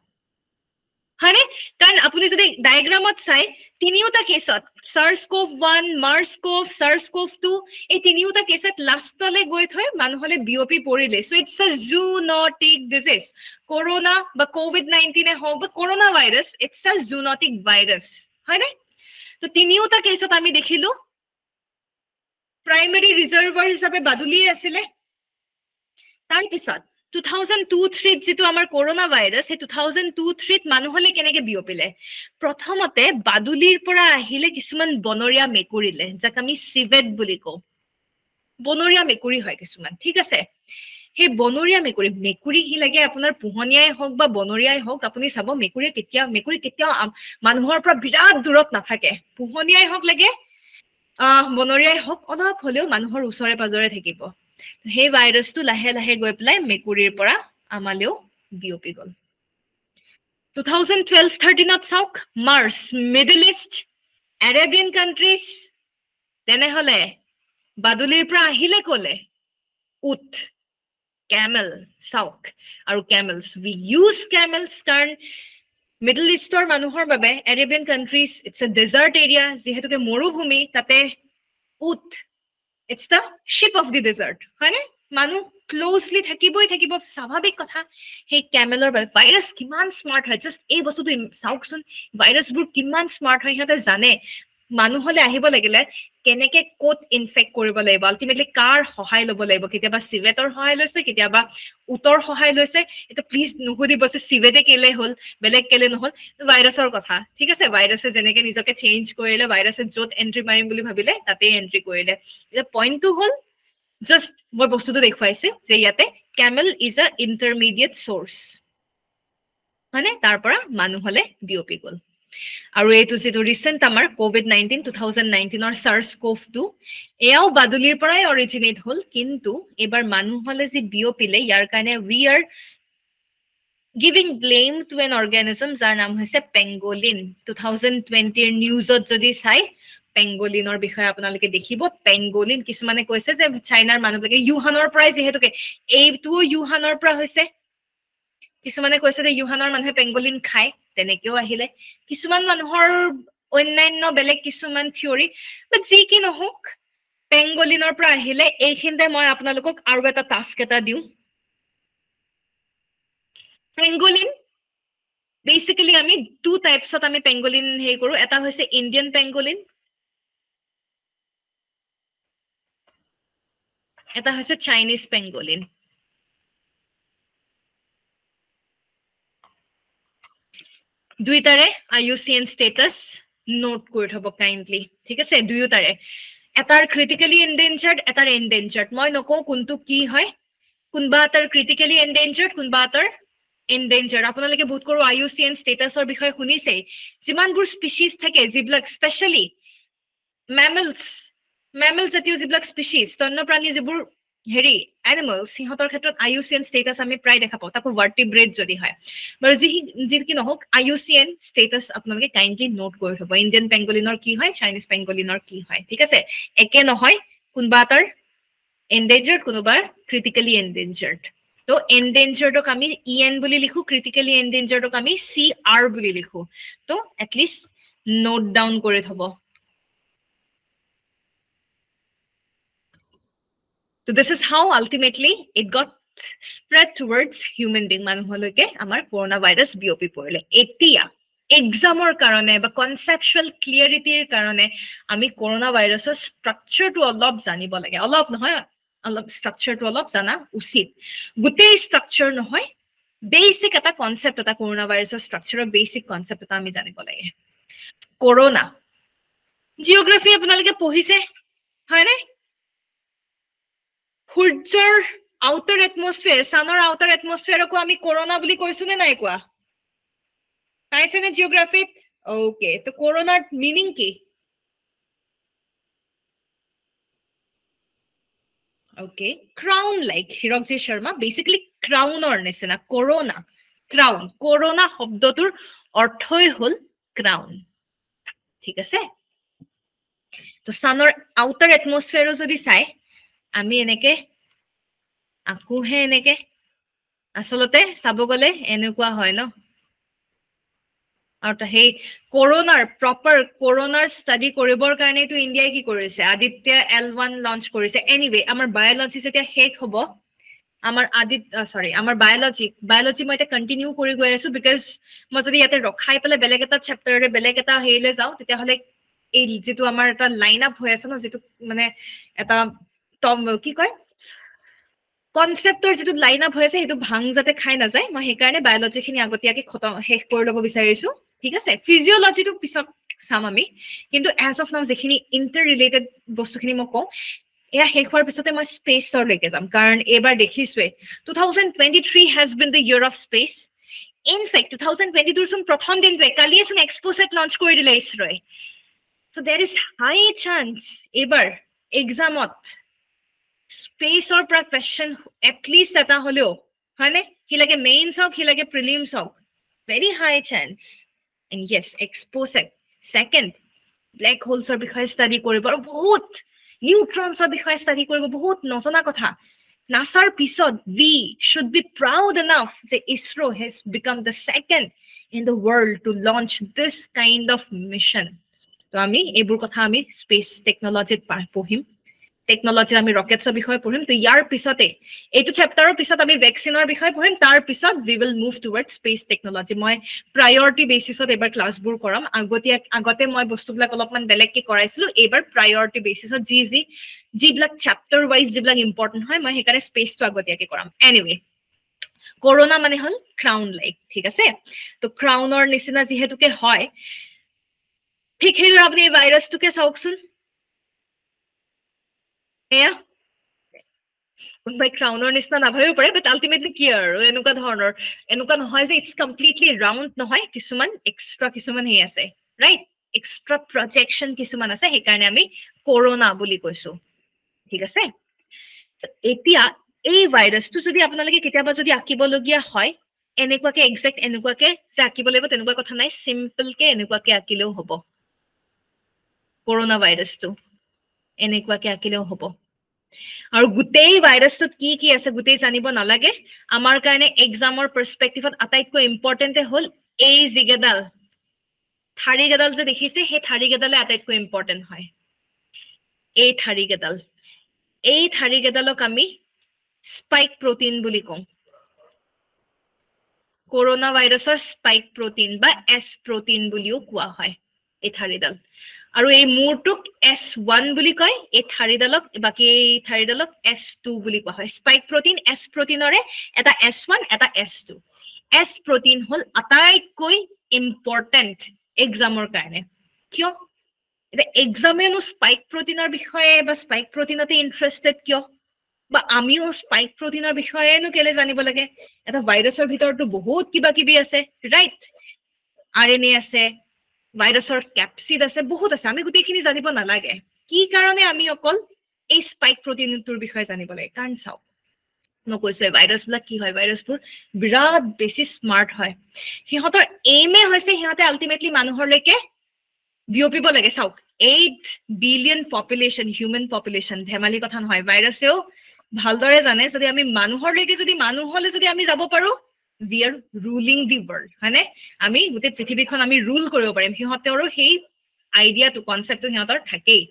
হয়নে কাৰণ আপুনি যদি ডায়াগ্ৰামত চাই তিনিওটা কেছত SARS-CoV-1 MERS-CoV SARS-CoV-2 এই তিনিওটা কেছত লাষ্টলে গৈ থৈ মানুহলে বিওপি পৰিলে so it's a zoonotic disease corona বা কোভিড-19 এ হোক বা corona virus it's a zoonotic virus হয়নে তো তিনিওটা কেছত আমি দেখিলো প্ৰাইমাৰী ৰিজাৰ্ভাৰ হিচাপে বাদুলি আছিল তাৰ পিছত 2002-3 যেটো আমাৰ কৰোনা ভাইৰাছ এই 2002-3 মানুহলে কেনেকে বিয়পিলে প্ৰথমতে বাদুলিৰ পৰা আহিলে কিছুমান বনৰীয়া মেকুৰীলে যাক আমি সিভেট বুলি কও বনৰীয়া মেকুৰী হয় কিছুমান ঠিক আছে হে বনৰীয়া মেকুৰী হি লাগে আপোনাৰ পোহনিয়াই হওক বা বনৰীয়াই হওক আপুনি চাব মেকুৰী কেতিয়া মানুহৰ পৰা বিৰাট দূৰত নাথাকে পোহনিয়াই হওক লাগে বনৰীয়াই হওক অলপ হলেও মানুহৰ ওচৰে পাজৰে থাকিব হে ভাইৰাছটো লাহে লাহে গৈ প্লাই মেকুৰীৰ পৰা আমালেও বিয়পি গল 2012-13 ত চাওক মাৰ্চ মিডল ইষ্ট আৰাবিয়ান কান্ট্ৰিজ তেনেহলে বাদুলিৰ পৰা আহিলে কলে উট camel চাওক আৰু camels we use camels কাৰণ মিডল ইষ্টৰ মানুহৰ বাবে Arabian countries it's a desert area যেহেতুকে মৰুভূমি তাতে উট it's the ship of the desert হয়নে মানুহ ক্লোজলি থাকিবই থাকিব স্বাভাৱিক কথা হে ক্যামেলৰ ভাইৰাছ কিমান স্মাৰ্ট হয় জাস্ট এই বস্তুটো চাওকচোন ভাইৰাছবোৰ কিমান স্মাৰ্ট হয় সিহঁতে জানে মানুহলে আহিব লাগিলে কেনেকে কোট ইনফেক্ট কৰিব লাগিব আলটিমেটলি কাৰ সহায় লব লাগিব কেতিয়াবা সিভেটৰ সহায় লৈছে কেতিয়াবা উতৰ সহায় লৈছে এটা প্লিজ নুহুদিব যে সিভেটে কেলে হল বেলেগ কেলে নহল ভাইৰাছৰ কথা ঠিক আছে ভাইৰাছে যেনেকে নিজকে চেঞ্জ কৰিলে ভাইৰাছে যত এন্ট্ৰি মাৰিম বুলি ভাবিলে তাতে এন্ট্ৰি কৰিলে এটা পইণ্টটো হল জাস্ট মই বস্তুটো দেখুৱাইছে যে ইয়াতে Camel is a intermediate source মানে তাৰ পৰা মানুহলে বিয়পি গল আৰু এইটো যেটো ৰিসেন্ট আমাৰ কোভিড-19 2019 ৰ SARS-CoV-2 এয়াও বাদুলিৰ পৰাই অৰিজিনেট হল কিন্তু এবাৰ মানুহলে যে বিয়পিলে ইয়াৰ কাৰণে we are giving blame to an organism যাৰ নাম হৈছে পেংগোলিন 2020 ৰ নিউজত যদি চাই পেংগোলিনৰ বিষয়ে আপোনালোকে দেখিব পেংগোলিন কিছুমানে কৈছে যে চাইনাৰ মানুহবিলাকে ইউহানৰ পৰাই যেহেতুকে এইটো ইউহানৰ পৰা হৈছে কিছুমানে কৈছে যে ইউহানৰ মানুহে পেংগোলিন খায় তেনেকেও আহিলে কিছুমান মানুহৰ অন্যান্য বেলেগ কিছুমান থিওৰি বাট যি কি নহওক পেংগোলিনৰ পৰা আহিলে এইখিনতে মই আপোনালোকক আৰু এটা টাস্ক এটা দিও পেংগোলিন বেসিক্যালি আমি টু টাইপছত আমি পেংগোলিন হে কৰো এটা হৈছে ইন্ডিয়ান পেংগোলিন এটা হৈছে চাইনিজ পেংগোলিন দুইটাৰে IUCN স্ট্যাটাস নোট কৰি থব কাইন্ডলি ঠিক আছে দুইটাৰে এটাৰ ক্ৰিটিক্যালি এন্ডেঞ্জাৰ্ড এটাৰ এন্ডেঞ্জাৰ্ড মই নকও কোনটো কি হয় কোনবা এটাৰ ক্ৰিটিক্যালি এন্ডেঞ্জাৰ্ড কোনবা এটাৰ endangered আপোনালোকে বহুত কৰো IUCN স্ট্যাটাসৰ বিষয়ে শুনিছে যিমানবোৰ স্পিচিজ থাকে যিবিলাক স্পেশালি mammals জাতীয় যিবিলাক স্পিচিজ স্তন্যপ্ৰাণী যিবোৰ হেৰি এনিমেলস সিহঁতৰ ক্ষেত্ৰত IUCN স্ট্যাটাস আমি প্ৰায় দেখা পাও তাকো ভাৰ্টিব্ৰেট যদি হয় বাৰু যি কি নহওক IUCN স্ট্যাটাস আপোনালোকে কাইন্ডলি নোট কৰি থব ইন্ডিয়ান পেংগোলিনৰ কি হয় চাইনিজ পেংগোলিনৰ কি হয় ঠিক আছে একে নহয় কোনবা এটাৰ endangered কোনবাৰ critically endangered তো endangered ক আমি EN বুলি লিখো critically endangered ক আমি CR বুলি লিখো তো at least নোট ডাউন কৰি থব So this is how ultimately it got spread towards human being মানুহলৈকে আমাৰ corona virus বিয়পি পৰিলে এতিয়া এক্সামৰ কাৰণে বা কনসেপচুৱেল ক্লিয়াৰিটিৰ কাৰণে আমি corona ভাইৰাছৰ ষ্ট্ৰাকচাৰটো অলপ জানিব লাগে অলপ নহয় অলপ ষ্ট্ৰাকচাৰটো অলপ জানা উচিত গোটেই ষ্ট্ৰাকচাৰ নহয় বেসিক এটা কনসেপ্ট এটা corona ভাইৰাছৰ ষ্ট্ৰাকচাৰৰ বেসিক কনসেপ্ট এটা আমি জানিব লাগে corona জিওগ্ৰাফি আপোনালোকে পঢ়িছে হয়নে সূৰ্যৰ outer atmosphere sunor outer atmosphere ko ami corona boli koisu ne nai koa paise ne geography okay to corona meaning ki okay crown like hirokji sharma basically crown or nesina corona শব্দটোৰ অৰ্থই হল crown ঠিক আছে তো sunor outer atmosphere যদি চাই আমি এনেকে আকু হে এনেকে আসলতে সাব গলে এনেকুৱা হয় ন আৰু তা হে কৰোনাৰ প্ৰপাৰ কৰোনাৰ ষ্টাডি কৰিবৰ কাৰণে তো ইন্ডিয়াই কি কৰিছে আদিত্য L1 লঞ্চ কৰিছে এনিৱে আমাৰ বায়োলজি যেতিয়া শেষ হ'ব আমাৰ আমাৰ বায়োলজি মই এটা কন্টিনিউ কৰি গৈ আছো বিকজ মই যদি ইয়াতে ৰখাই পেলে বেলেগ এটা চেপ্টাৰৰে বেলেগ এটা হেইলে যাও তেতিয়া হলে এই যেটো আমাৰ এটা লাইন আপ হৈ আছে ন যেটো মানে এটা কি কয় কনসেপ্টৰ যেটো লাইন আপ হৈছে হেতু ভাং যাতে খাই না যায় মই হেকাৰণে বায়োলজি খিনি আগতিয়াকে খতম শেষ কৰি লব বিচাৰিছো ঠিক আছে ফিজিওলজিটো পিছত চাম আমি কিন্তু এজ অফ নাও যেখিনি ইন্টাৰ ৰিলেটেড বস্তুখিনি মই কওঁ এয়া শেষ হোৱাৰ পিছতে মই স্পেচৰ লৈকে যাম কাৰণ এবাৰ দেখিছোৱে 2023 has been the year of space in fact 2022 চোন প্ৰথম দিনটো কালিয়ে চোন এক্সপোসেট লঞ্চ কৰি দিলে ইছৰোই so there is high chance এবাৰ এক্সামত space or pra question at least eta holeo hane he like a mains hok he like a prelims hok very high chance and yes expose second black holes or bikhoy study koribo bahut neutrons or bikhoy study koribo bahut nojana kotha nasar pisod we should be proud enough that ISRO has become the second in the world to launch this kind of mission to ami ebur kotha ami space technology pohim technology আমি ৰকেটছৰ বিষয়ে পঢ়িম তো ইয়াৰ পিছতে এইটো চেপ্টাৰৰ পিছত আমি ভ্যাকচিনৰ বিষয়ে পঢ়িম তাৰ পিছত we will move towards space technology মই প্ৰায়োৰিটি বেসিছত এবাৰ ক্লাছবোৰ কৰাম আগতে মই বস্তুবিলাক অলপমান বেলেগকে কৰাইছিলো এবাৰ প্ৰায়োৰিটি বেসিছত জিবিলাক চেপ্টাৰ ওয়াইজ জিবিলাক ইম্পৰ্টেন্ট হয় মই হেকাৰে স্পেচটো আগতিয়াকে কৰাম এনিৱে corona মানে হল ক্ৰাউন লাইক ঠিক আছে তো ক্ৰাউনৰ নিচিনা যেহেতুকে হয় ঠিক হেই আপুনি ভাইৰাছটোকে চাওকচোন Yeah. By crown or nisna na bhayo pare but ultimately clear enuka dhoroner enuka nohoy je it's completely round nohoy kisuman he ase right extra projection kisuman ase he karone ami corona boli koisu thik ase etia ei virus tu jodi apnalage ketiaba jodi akibologia hoy enekwa ke exact enekwa ke je akibolebo tenukwa kotha nai simple ke enekwa ke akileo hobo corona virus tu enekwa ke akileo hobo আৰু গুটেই ভাইৰাছটো কি আছে গুটেই জানিব নালাগে আমাৰ কাৰণে এক্সামৰ পাৰ্সপেক্টিভত আটাইতকৈ important হল এই জিগেডাল থাৰিগেডাল যে দেখিছে হে থাৰিগেডালে আটাইতকৈ ইম্পৰ্টেন্ট হয় এই থাৰিগেডালক আমি স্পাইক প্ৰটিন বুলি কওঁ কৰোনা ভাইৰাছৰ স্পাইক প্ৰটিন বা এস প্ৰটিন বুলিও কোৱা হয় এই থাৰিডাল আৰু এই মূৰটোক S1 বুলি কয় এই থাৰিডালক বাকি এই থাৰিডালক S2 বুলি কোৱা হয় স্পাইক প্ৰটিন S প্ৰটিনৰে এটা S1 এটা S2 S প্ৰটিন হল আটাইতকৈ ইম্পৰ্টেন্ট এক্সামৰ কাৰণে কিয় এটা এক্সামেনো স্পাইক প্ৰটিনৰ বিষয়ে বা স্পাইক প্ৰটিনতে ইন্টাৰেস্টেড কিয় বা আমিও স্পাইক প্ৰটিনৰ বিষয়েনো কেলে জানিব লাগে এটা ভাইৰাছৰ ভিতৰটো বহুত কিবা কিবি আছে ৰাইট RNA আছে ভাইৰাছৰ ক্যাপসিড আছে বহুত আছে আমি গুটেখিনি জানিব নালাগে কি কাৰণে আমি অকল এই স্পাইক প্ৰটিনটোৰ বিষয়ে জানিব লাগে কাৰণ চাও মই কৈছো ভাইৰাছবিলাক কি হয় ভাইৰাছবোৰ বিৰাট বেছি স্মাৰ্ট হয় হিহঁতৰ এইমে হৈছে হিহঁতে আলটিমেটলি মানুহৰলৈকে বিয়পিব লাগে চাওক 8 বিলিয়ন পপুলেশন হিউম্যান পপুলেশন ধেমালি কথা নহয় ভাইৰাছেও ভালদৰে জানে যদি আমি মানুহৰলৈকে যদি মানুহলে যদি আমি যাব পাৰো we are ruling the world হয়নে আমি গুটে পৃথিৱীখন আমি ৰুল কৰিব পাৰিম হিহঁতৰো সেই আইডিয়া টু কনসেপ্ট হিহঁতৰ থাকেই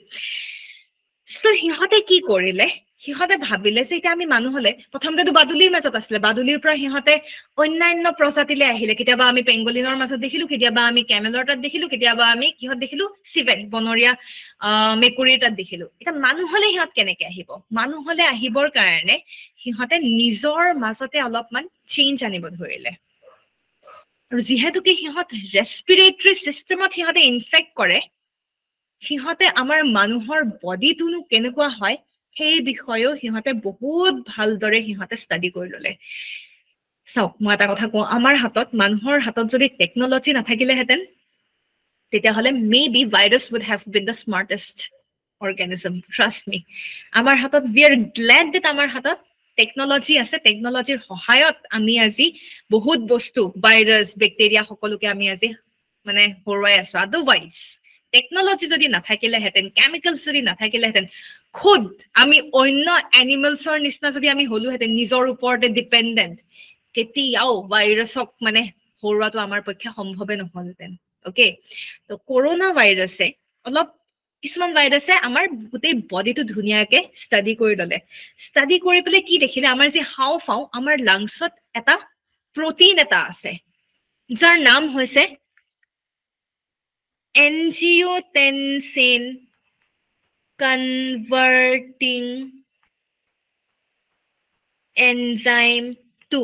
সো হিহঁতে কি কৰিলে সিহঁতে ভাবিলে যে এতিয়া আমি মানুহ হলে প্ৰথমতেতো বাদুলিৰ মাজত আছিলে বাদুলিৰ পৰা সিহঁতে অন্যান্য প্ৰজাতিলে আহিলে কেতিয়াবা আমি পেংগলিনৰ মাজত দেখিলো কেতিয়াবা আমি কেমেলৰ তাত দেখিলো কেতিয়াবা আমি কিহত দেখিলো চিভেন বনৰীয়া মেকুৰীৰ তাত দেখিলো এটা মানুহ হলে সিহঁত কেনেকে আহিব মানুহ হলে আহিবৰ কাৰণে সিহঁতে নিজৰ মাজতে অলপমান চেঞ্জ আনিব ধৰিলে আৰু যিহেতুকে সিহঁত ৰেস্পিৰেটৰী সিস্টেমত সিহঁতে ইনফেক্ট কৰে সিহঁতে আমাৰ মানুহৰ বডিটোনো কেনেকুৱা হয় সেই বিষয়েও সিহঁতে বহুত ভালদৰে সিহঁতে ষ্টাডি কৰি ললে চাওক মই এটা কথা কওঁ আমাৰ হাতত মানুহৰ হাতত যদি টেকনলজি নাথাকিলেহেঁতেন তেতিয়াহ'লে maybe virus would have been the smartest organism trust me আমাৰ হাতত we are glad that আমাৰ হাতত টেকনলজি আছে টেকনলজিৰ সহায়ত আমি আজি বহুত বস্তু ভাইৰাছ বেক্টেৰিয়া সকলোকে আমি আজি মানে হৰুৱাই আছো আদাৰৱাইজ টেকনলজি যদি নাথাকিলেহেঁতেন কেমিকেলছ যদি নাথাকিলেহেঁতেন খুদ আমি অন্য এনিমেলছৰ নিচিনা যদি আমি হলোহেঁতেন নিজৰ ওপৰতে ডিপেণ্ডেণ্ট কেতিয়াও ভাইৰাছক মানে হৰুৱাটো আমাৰ পক্ষে সম্ভৱে নহলহেঁতেন অকে তো কৰোনা ভাইৰাছে অলপ কিছুমান ভাইৰাছে আমাৰ গোটেই বডিটো ধুনীয়াকে ষ্টাডি কৰি ললে ষ্টাডি কৰি পেলাই কি দেখিলে আমাৰ যে হাওঁফাওঁ আমাৰ লাংছত এটা প্ৰটিন এটা আছে যাৰ নাম হৈছে angiotensin converting enzyme 2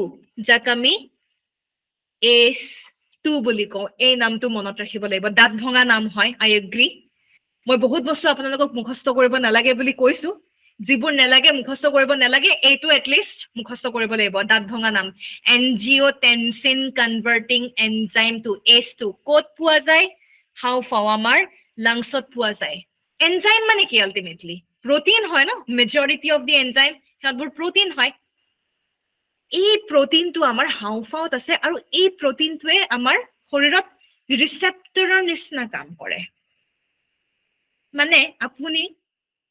যাক আমি ACE2 বুলি কওঁ এই নামটো মনত ৰাখিব লাগিব দাঁত ভঙা নাম হয় আই এগ্ৰি মই বহুত বস্তু আপোনালোকক মুখস্থ কৰিব নালাগে বুলি কৈছো যিবোৰ নালাগে মুখস্থ কৰিব নালাগে এইটো এটলিষ্ট মুখস্থ কৰিব লাগিব দাঁত ভঙা নাম angiotensin converting enzyme 2 ACE2 ক'ত পোৱা যায় হাওঁফাওঁ আমাৰ লাংছত পোৱা যায় এনজাইম মানে কি আলটিমেটলি প্ৰটিন হয় ন মেজৰিটি অফ দি এনজাইম সিহঁতবোৰ প্ৰটিন হয় এই প্ৰটিনটো আমাৰ হাওঁফাওঁত আছে আৰু এই প্ৰটিনটোৱে আমাৰ শৰীৰত ৰিচেপ্টৰৰ নিচিনা কাম কৰে মানে আপুনি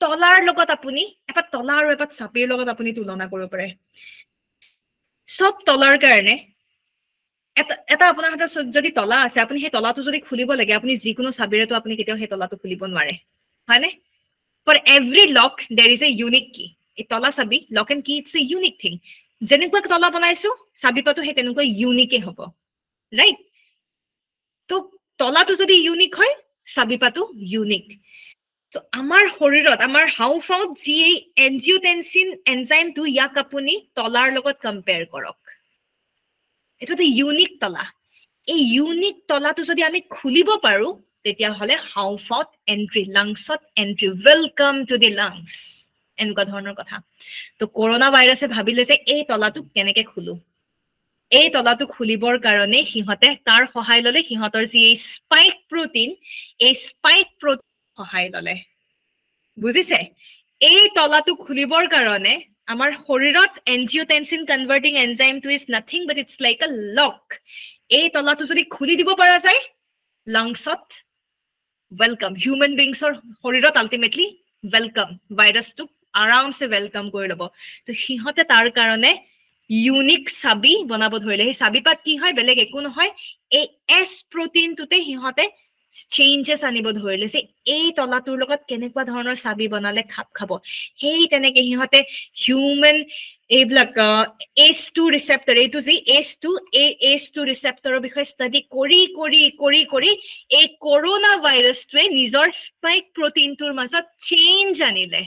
তলাৰ লগত আপুনি এটা তলা আৰু এটা চাপিৰ লগত আপুনি তুলনা কৰিব পাৰে সব তলাৰ কাৰণে এটা আপোনাৰ হাতত যদি তলা আছে আপুনি সেই তলাটো যদি খুলিব লাগে আপুনি যিকোনো চাবিৰেতো আপুনি কেতিয়াও সেই তলাটো খুলিব নোৱাৰে হয়নে ফৰ এভৰি লক দেৰ ইজ এ ইউনিক কি এই তলা চাবি লক এণ্ড কি ইটছ এ ইউনিক থিং যেনেকুৱা তলা বনাইছো চাবিপাতো সেই তেনেকুৱা ইউনিকে হ'ব ৰাইট তো তলাটো যদি ইউনিক হয় চাবিপাতো ইউনিক তো আমাৰ শৰীৰত আমাৰ হাওঁফাওঁত যি এই এনজিঅ'টেনচিন এনজাইমটো ইয়াক আপুনি তলাৰ লগত কম্পেয়াৰ কৰক এইটো এটা ইউনিক তলা এই ইউনিক তলাটো যদি আমি খুলিব পাৰো তেতিয়াহ'লে হাওঁফাওঁত এন্ট্ৰি লাংছত entry welcome to the lungs এনেকুৱা ধৰণৰ কথা তো কৰোনা ভাইৰাছে ভাবিলে যে এই তলাটো কেনেকে খুলো এই তলাটো খুলিবৰ কাৰণে সিহঁতে তাৰ সহায় ললে সিহঁতৰ যি এই স্পাইক প্ৰটিন এই স্পাইক প্ৰটিন সহায় ললে বুজিছে এই তলাটো খুলিবৰ কাৰণে আমাৰ শৰীৰত এনজিঅ'টেনচিন কনভাৰ্টিং এনজাইমটো is nothing but it's like a lock এই তলাটো যদি খুলি দিব পৰা যায় লাংছত ওয়েলকাম হিউম্যান বিংছৰ শৰীৰত আলটিমেটলি ওয়েলকাম ভাইৰাছটোক আৰামছে ওয়েলকাম কৰি ল'ব তো সিহঁতে তাৰ কাৰণে ইউনিক চাবি বনাব ধৰিলে সেই চাবিপাত কি হয় বেলেগ একো নহয় এই এছ প্ৰটিনটোতে সিহঁতে চেঞ্জেছ আনিব ধৰিলে যে এই তলাটোৰ লগত কেনেকুৱা ধৰণৰ চাবি বনালে খাপ খাব সেই তেনেকে সিহঁতে হিউম্যান এইবিলাক ACE2 ৰিচেপ্টৰ এইটো যি ACE2 ৰিচেপ্টৰৰ বিষয়ে ষ্টাডি কৰি এই কৰোনা ভাইৰাছটোৱে নিজৰ স্পাইক প্ৰটিনটোৰ মাজত চেঞ্জ আনিলে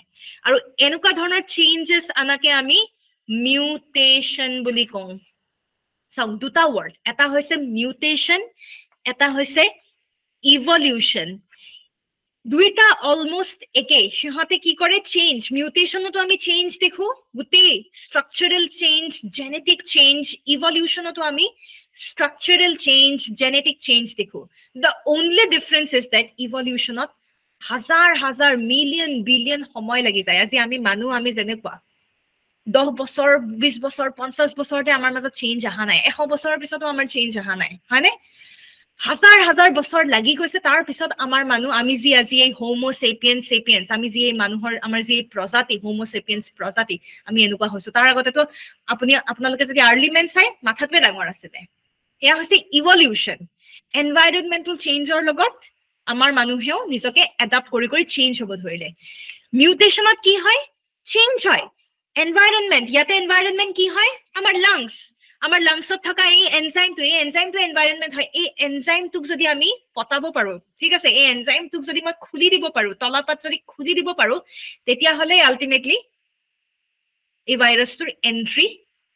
আৰু এনেকুৱা ধৰণৰ চেঞ্জেছ আনাকে আমি মিউটেশন বুলি কওঁ চাওক দুটা ৱৰ্ড এটা হৈছে মিউটেশন এটা হৈছে ইভলিউশন দুইটা অলমোস্ট একে সিহঁতে কি কৰে চেঞ্জ মিউটেশনতো আমি চেঞ্জ দেখো গোটেই ষ্ট্ৰাকচাৰেল চেঞ্জ জেনেটিক চেঞ্জ ইভলিউশনতো আমি ষ্ট্ৰাকচাৰেল চেঞ্জ জেনেটিক চেঞ্জ দেখো the only difference is that ইভলিউশনত হাজাৰ মিলিয়ন বিলিয়ন সময় লাগি যায় আজি আমি মানুহ আমি যেনেকুৱা 10 বছৰ 20 বছৰ 50 বছৰতে আমাৰ মাজত চেঞ্জ আহা নাই 100 বছৰৰ পিছতো আমাৰ চেঞ্জ আহা নাই হয়নে হাজাৰ বছৰ লাগি গৈছে তাৰ পিছত আমাৰ মানুহ আমি যি আজি এই হোমো সেপিয়েন্স আমি যি এই মানুহৰ আমাৰ যি প্ৰজাতি হোমো সেপিয়েন্স প্ৰজাতি আমি এনেকুৱা হৈছো তাৰ আগতেতো আপোনালোকে যদি আৰ্লি মেন চাই মাথাটোৱে ডাঙৰ আছিলে এয়া হৈছে ইভলিউশন এনভাইৰনমেন্টাল চেঞ্জৰ লগত আমাৰ মানুহেও নিজকে এডাপ্ট কৰি চেঞ্জ হ'ব ধৰিলে মিউটেশনত কি হয় চেঞ্জ হয় এনভাইৰনমেন্ট ইয়াতে এনভাইৰনমেন্ট কি হয় আমাৰ লাংছত থকা এই এনজাইমটো এনভাইৰনমেন্ট হয় এই এনজাইমটোক যদি আমি পতাব পাৰো ঠিক আছে এই এনজাইমটোক যদি মই খুলি দিব পাৰো তলাপাত যদি খুলি দিব পাৰো তেতিয়া হলে আলটিমেটলি এই ভাইৰাছটোৰ এন্ট্ৰি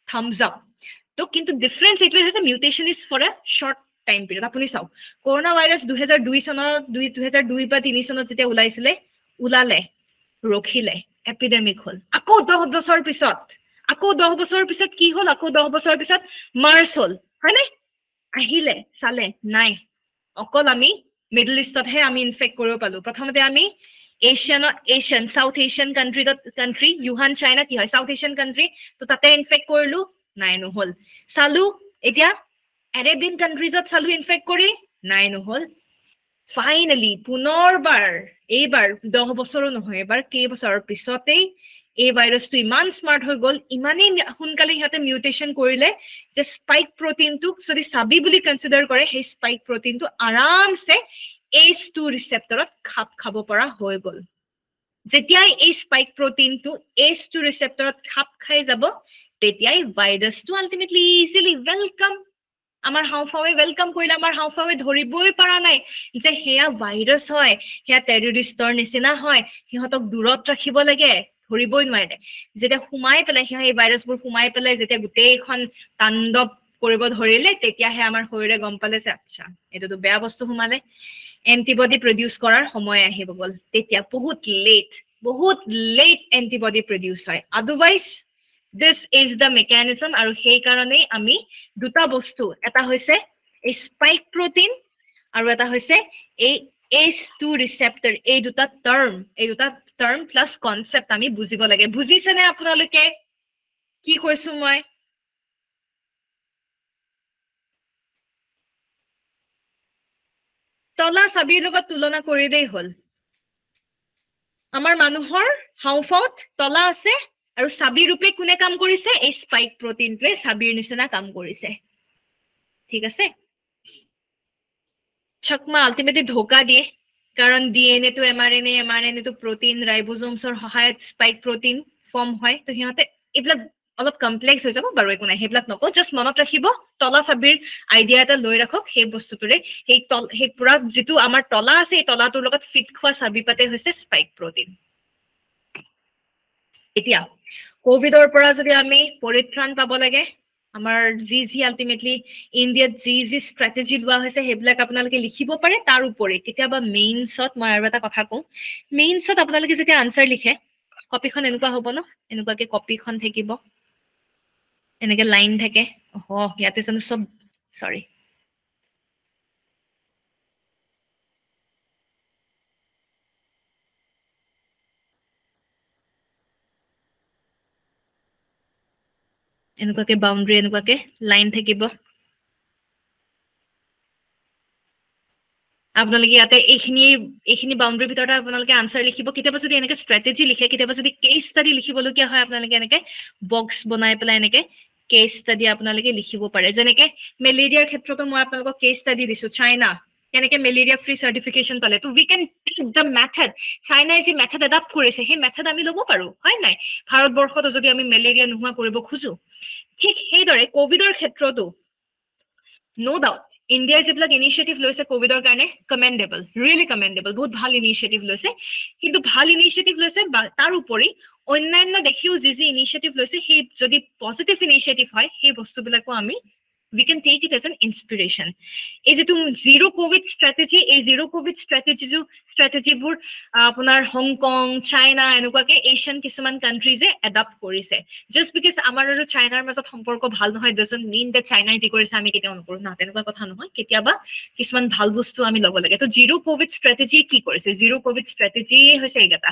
থাম্বস আপ তো কিন্তু ডিফাৰেন্স এইটো হৈছে mutation is for a short time period আপুনি চাওক কৰোনা ভাইৰাছ 2002 চনত 2002 বা 3 চনত যেতিয়া ওলালে ৰখিলে এপিডেমিক হল আকৌ 10 বছৰ পিছত কি হল আকৌ 10 বছৰ পিছত মাৰ্চ হল হয়নে আহিলে চালে নাই অকল আমি মিডল ইষ্টতহে আমি ইনফেক্ট কৰিব পালো প্ৰথমতে আমি Asian south Asian country Yohan China কি হয় সাউথ এছিয়ান কান্ট্ৰি তো তাতে ইনফেক্ট কৰিলো নাই নহল চালু এতিয়া এৰেবিয়ান কান্ট্ৰিজত চালু ইনফেক্ট কৰি নাই নহল ফাইনালি পুনৰবাৰ এইবাৰ 10 বছৰো নহয় এবাৰ কেইবছৰৰ পিছতেই এই ভাইৰাছটো ইমান স্মাৰ্ট হৈ গল ইমানেই সোনকালে সিহঁতে মিউটেশন কৰিলে যে স্পাইক প্ৰটিনটোক যদি চাবি বুলি কনসিডাৰ কৰে সেই স্পাইক প্ৰটিনটো আৰামছে ACE2 ৰিসেপ্টৰত খাব পৰা হৈ গল যেতিয়াই এই স্পাইক প্ৰটিনটো ACE2 ৰিসেপ্টৰত খাই যাব তেতিয়াই ভাইৰাছটো আলটিমেটলি ইজিলি ওয়েলকাম আমাৰ হাউফাৱে ওয়েলকাম কৰিলে আমাৰ হাউফাৱে ধৰিবই পৰা নাই যে হেয়া ভাইৰাছ হয় হেয়া টেৰৰিষ্টৰ নিচিনা হয় সিহঁতক দূৰত ৰাখিব লাগে ধৰিবই নোৱাৰে যেতিয়া হুমাই পেলাই হেয়া এই ভাইৰাছবোৰ হুমাই পেলাই যেতিয়া গোটেইখন তাণ্ডৱ কৰিব ধৰিলে তেতিয়াহে আমাৰ শৰীৰে গম পালে যে আচ্ছা এটোটো বেয়া বস্তু হুমালে এন্টিবডি প্ৰডিউস কৰাৰ সময় আহিব গল তেতিয়া বহুত লেট এন্টিবডি প্ৰডিউস হয় otherwise this is the mechanism আৰু সেই কাৰণে আমি দুটা বস্তু এটা হৈছে এই স্পাইক প্ৰটিন আৰু এটা হৈছে এই ACE2 ৰিসেপ্টৰ এই দুটা টাৰ্ম প্লাস কনসেপ্ট আমি বুজিব লাগে বুজিছেনে আপোনালোকে কি কৈছো মই তলা চাবিৰ লগত তুলনা কৰি দেই হল আমাৰ মানুহৰ হাউফাউত তলা আছে আৰু চাবি ৰূপে কোনে কাম কৰিছে এই স্পাইক প্ৰটিনটোৱে চাবিৰ নিচিনা কাম কৰিছে ঠিক আছে চকমা আলটিমেটলি ধোকা দিয়ে কাৰণ DNA to mRNA to protein ৰাইবোজোমছৰ সহায়ত স্পাইক প্ৰটিন ফৰ্ম হয় তো সিহঁতে এইবিলাক অলপ কমপ্লেক্স হৈ যাব বাৰু একো নাই সেইবিলাক নকওঁ জাষ্ট মনত ৰাখিব তলা চাবিৰ আইডিয়া এটা লৈ ৰাখক সেই বস্তুটোৰে সেই পুৰা যিটো আমাৰ তলা আছে এই তলাটোৰ লগত ফিট খোৱা চাবি পাতে হৈছে স্পাইক প্ৰটিন এতিয়া কোভিডৰ পৰা যদি আমি পৰিত্ৰাণ পাব লাগে আমাৰ জি আলটিমেটলি ইণ্ডিয়াত জি ষ্ট্ৰেটেজি লোৱা হৈছে সেইবিলাক আপোনালোকে লিখিব পাৰে তাৰ উপৰি কেতিয়াবা মেইনছত মই আৰু এটা কথা কওঁ মেইনছত আপোনালোকে যেতিয়া আনসাৰ লিখে কপিখন এনেকুৱা হ'ব ন এনেকুৱাকে কপিখন থাকিব এনেকে লাইন থাকে ইয়াতে জানো সব সৰি এনেকুৱাকে বাউন্ডাৰী এনেকুৱাকে লাইন থাকিব আপোনালোকে ইয়াতে এইখিনি বাউন্ডাৰীৰ ভিতৰত আপোনালোকে আনসাৰ লিখিব কেতিয়াবা যদি এনেকে ষ্ট্ৰেটেজি লিখে কেতিয়াবা যদি কেস ষ্টাডি লিখিবলগীয়া হয় আপোনালোকে এনেকে বক্স বনাই পেলাই এনেকে কেস ষ্টাডি আপোনালোকে লিখিব পাৰে যেনেকে মেলেৰিয়াৰ ক্ষেত্ৰতো মই আপোনালোকক কেস ষ্টাডি দিছো চাইনা কেনেকে মেলেৰিয়া ফ্ৰী সাৰ্টিফিকেশন পালে তো উই ক্যান টেক দ্য মেথড চাইনাই যে মেথড এডাপ্ট কৰিছে সেই মেথড আমি ল'ব পাৰো হয় নাই ভাৰতবৰ্ষতো যদি আমি মেলেৰিয়া নোহোৱা কৰিব খুজো ঠিক সেইদৰে কোভিডৰ ক্ষেত্ৰতো নো ডাউট ইণ্ডিয়াৰ যিবিলাক ইনিচিয়েটিভ লৈছে কোভিডৰ কাৰণে কমেন্ডেবল ৰিয়েলি কমেন্ডেবল বহুত ভাল ইনিচিয়েটিভ লৈছে কিন্তু ভাল ইনিচিয়েটিভ লৈছে তাৰ উপৰি অন্যান্য দেখিও যি ইনিচিয়েটিভ লৈছে সেই যদি পজিটিভ ইনিচিয়েটিভ হয় সেই বস্তুবিলাকো আমি we can take it as an inspiration এই যেটো জিরো কোভিড স্ট্র্যাটেজি এই জিরো কোভিড স্ট্ৰ্যাটেজিবোৰ আপোনাৰ হংকং চাইনা এনেকুৱাকে এছিয়ান কিছুমান কান্ট্ৰিজে এডাপ্ট কৰিছে জাস্ট বিকজ আমাৰ আৰু চাইনাৰ মাজত সম্পৰ্ক ভাল নহয় doesn't mean that চাইনাই যি কৰিছে আমি কেতিয়াও নকৰো না তেনেকুৱা কথা নহয় কেতিয়াবা কিছুমান ভাল বস্তু আমি ল'ব লাগে তো জিরো কোভিড স্ট্র্যাটেজি কি কৰিছে জিৰো কোভিড স্ট্ৰ্যাটেজি হৈছে এইটা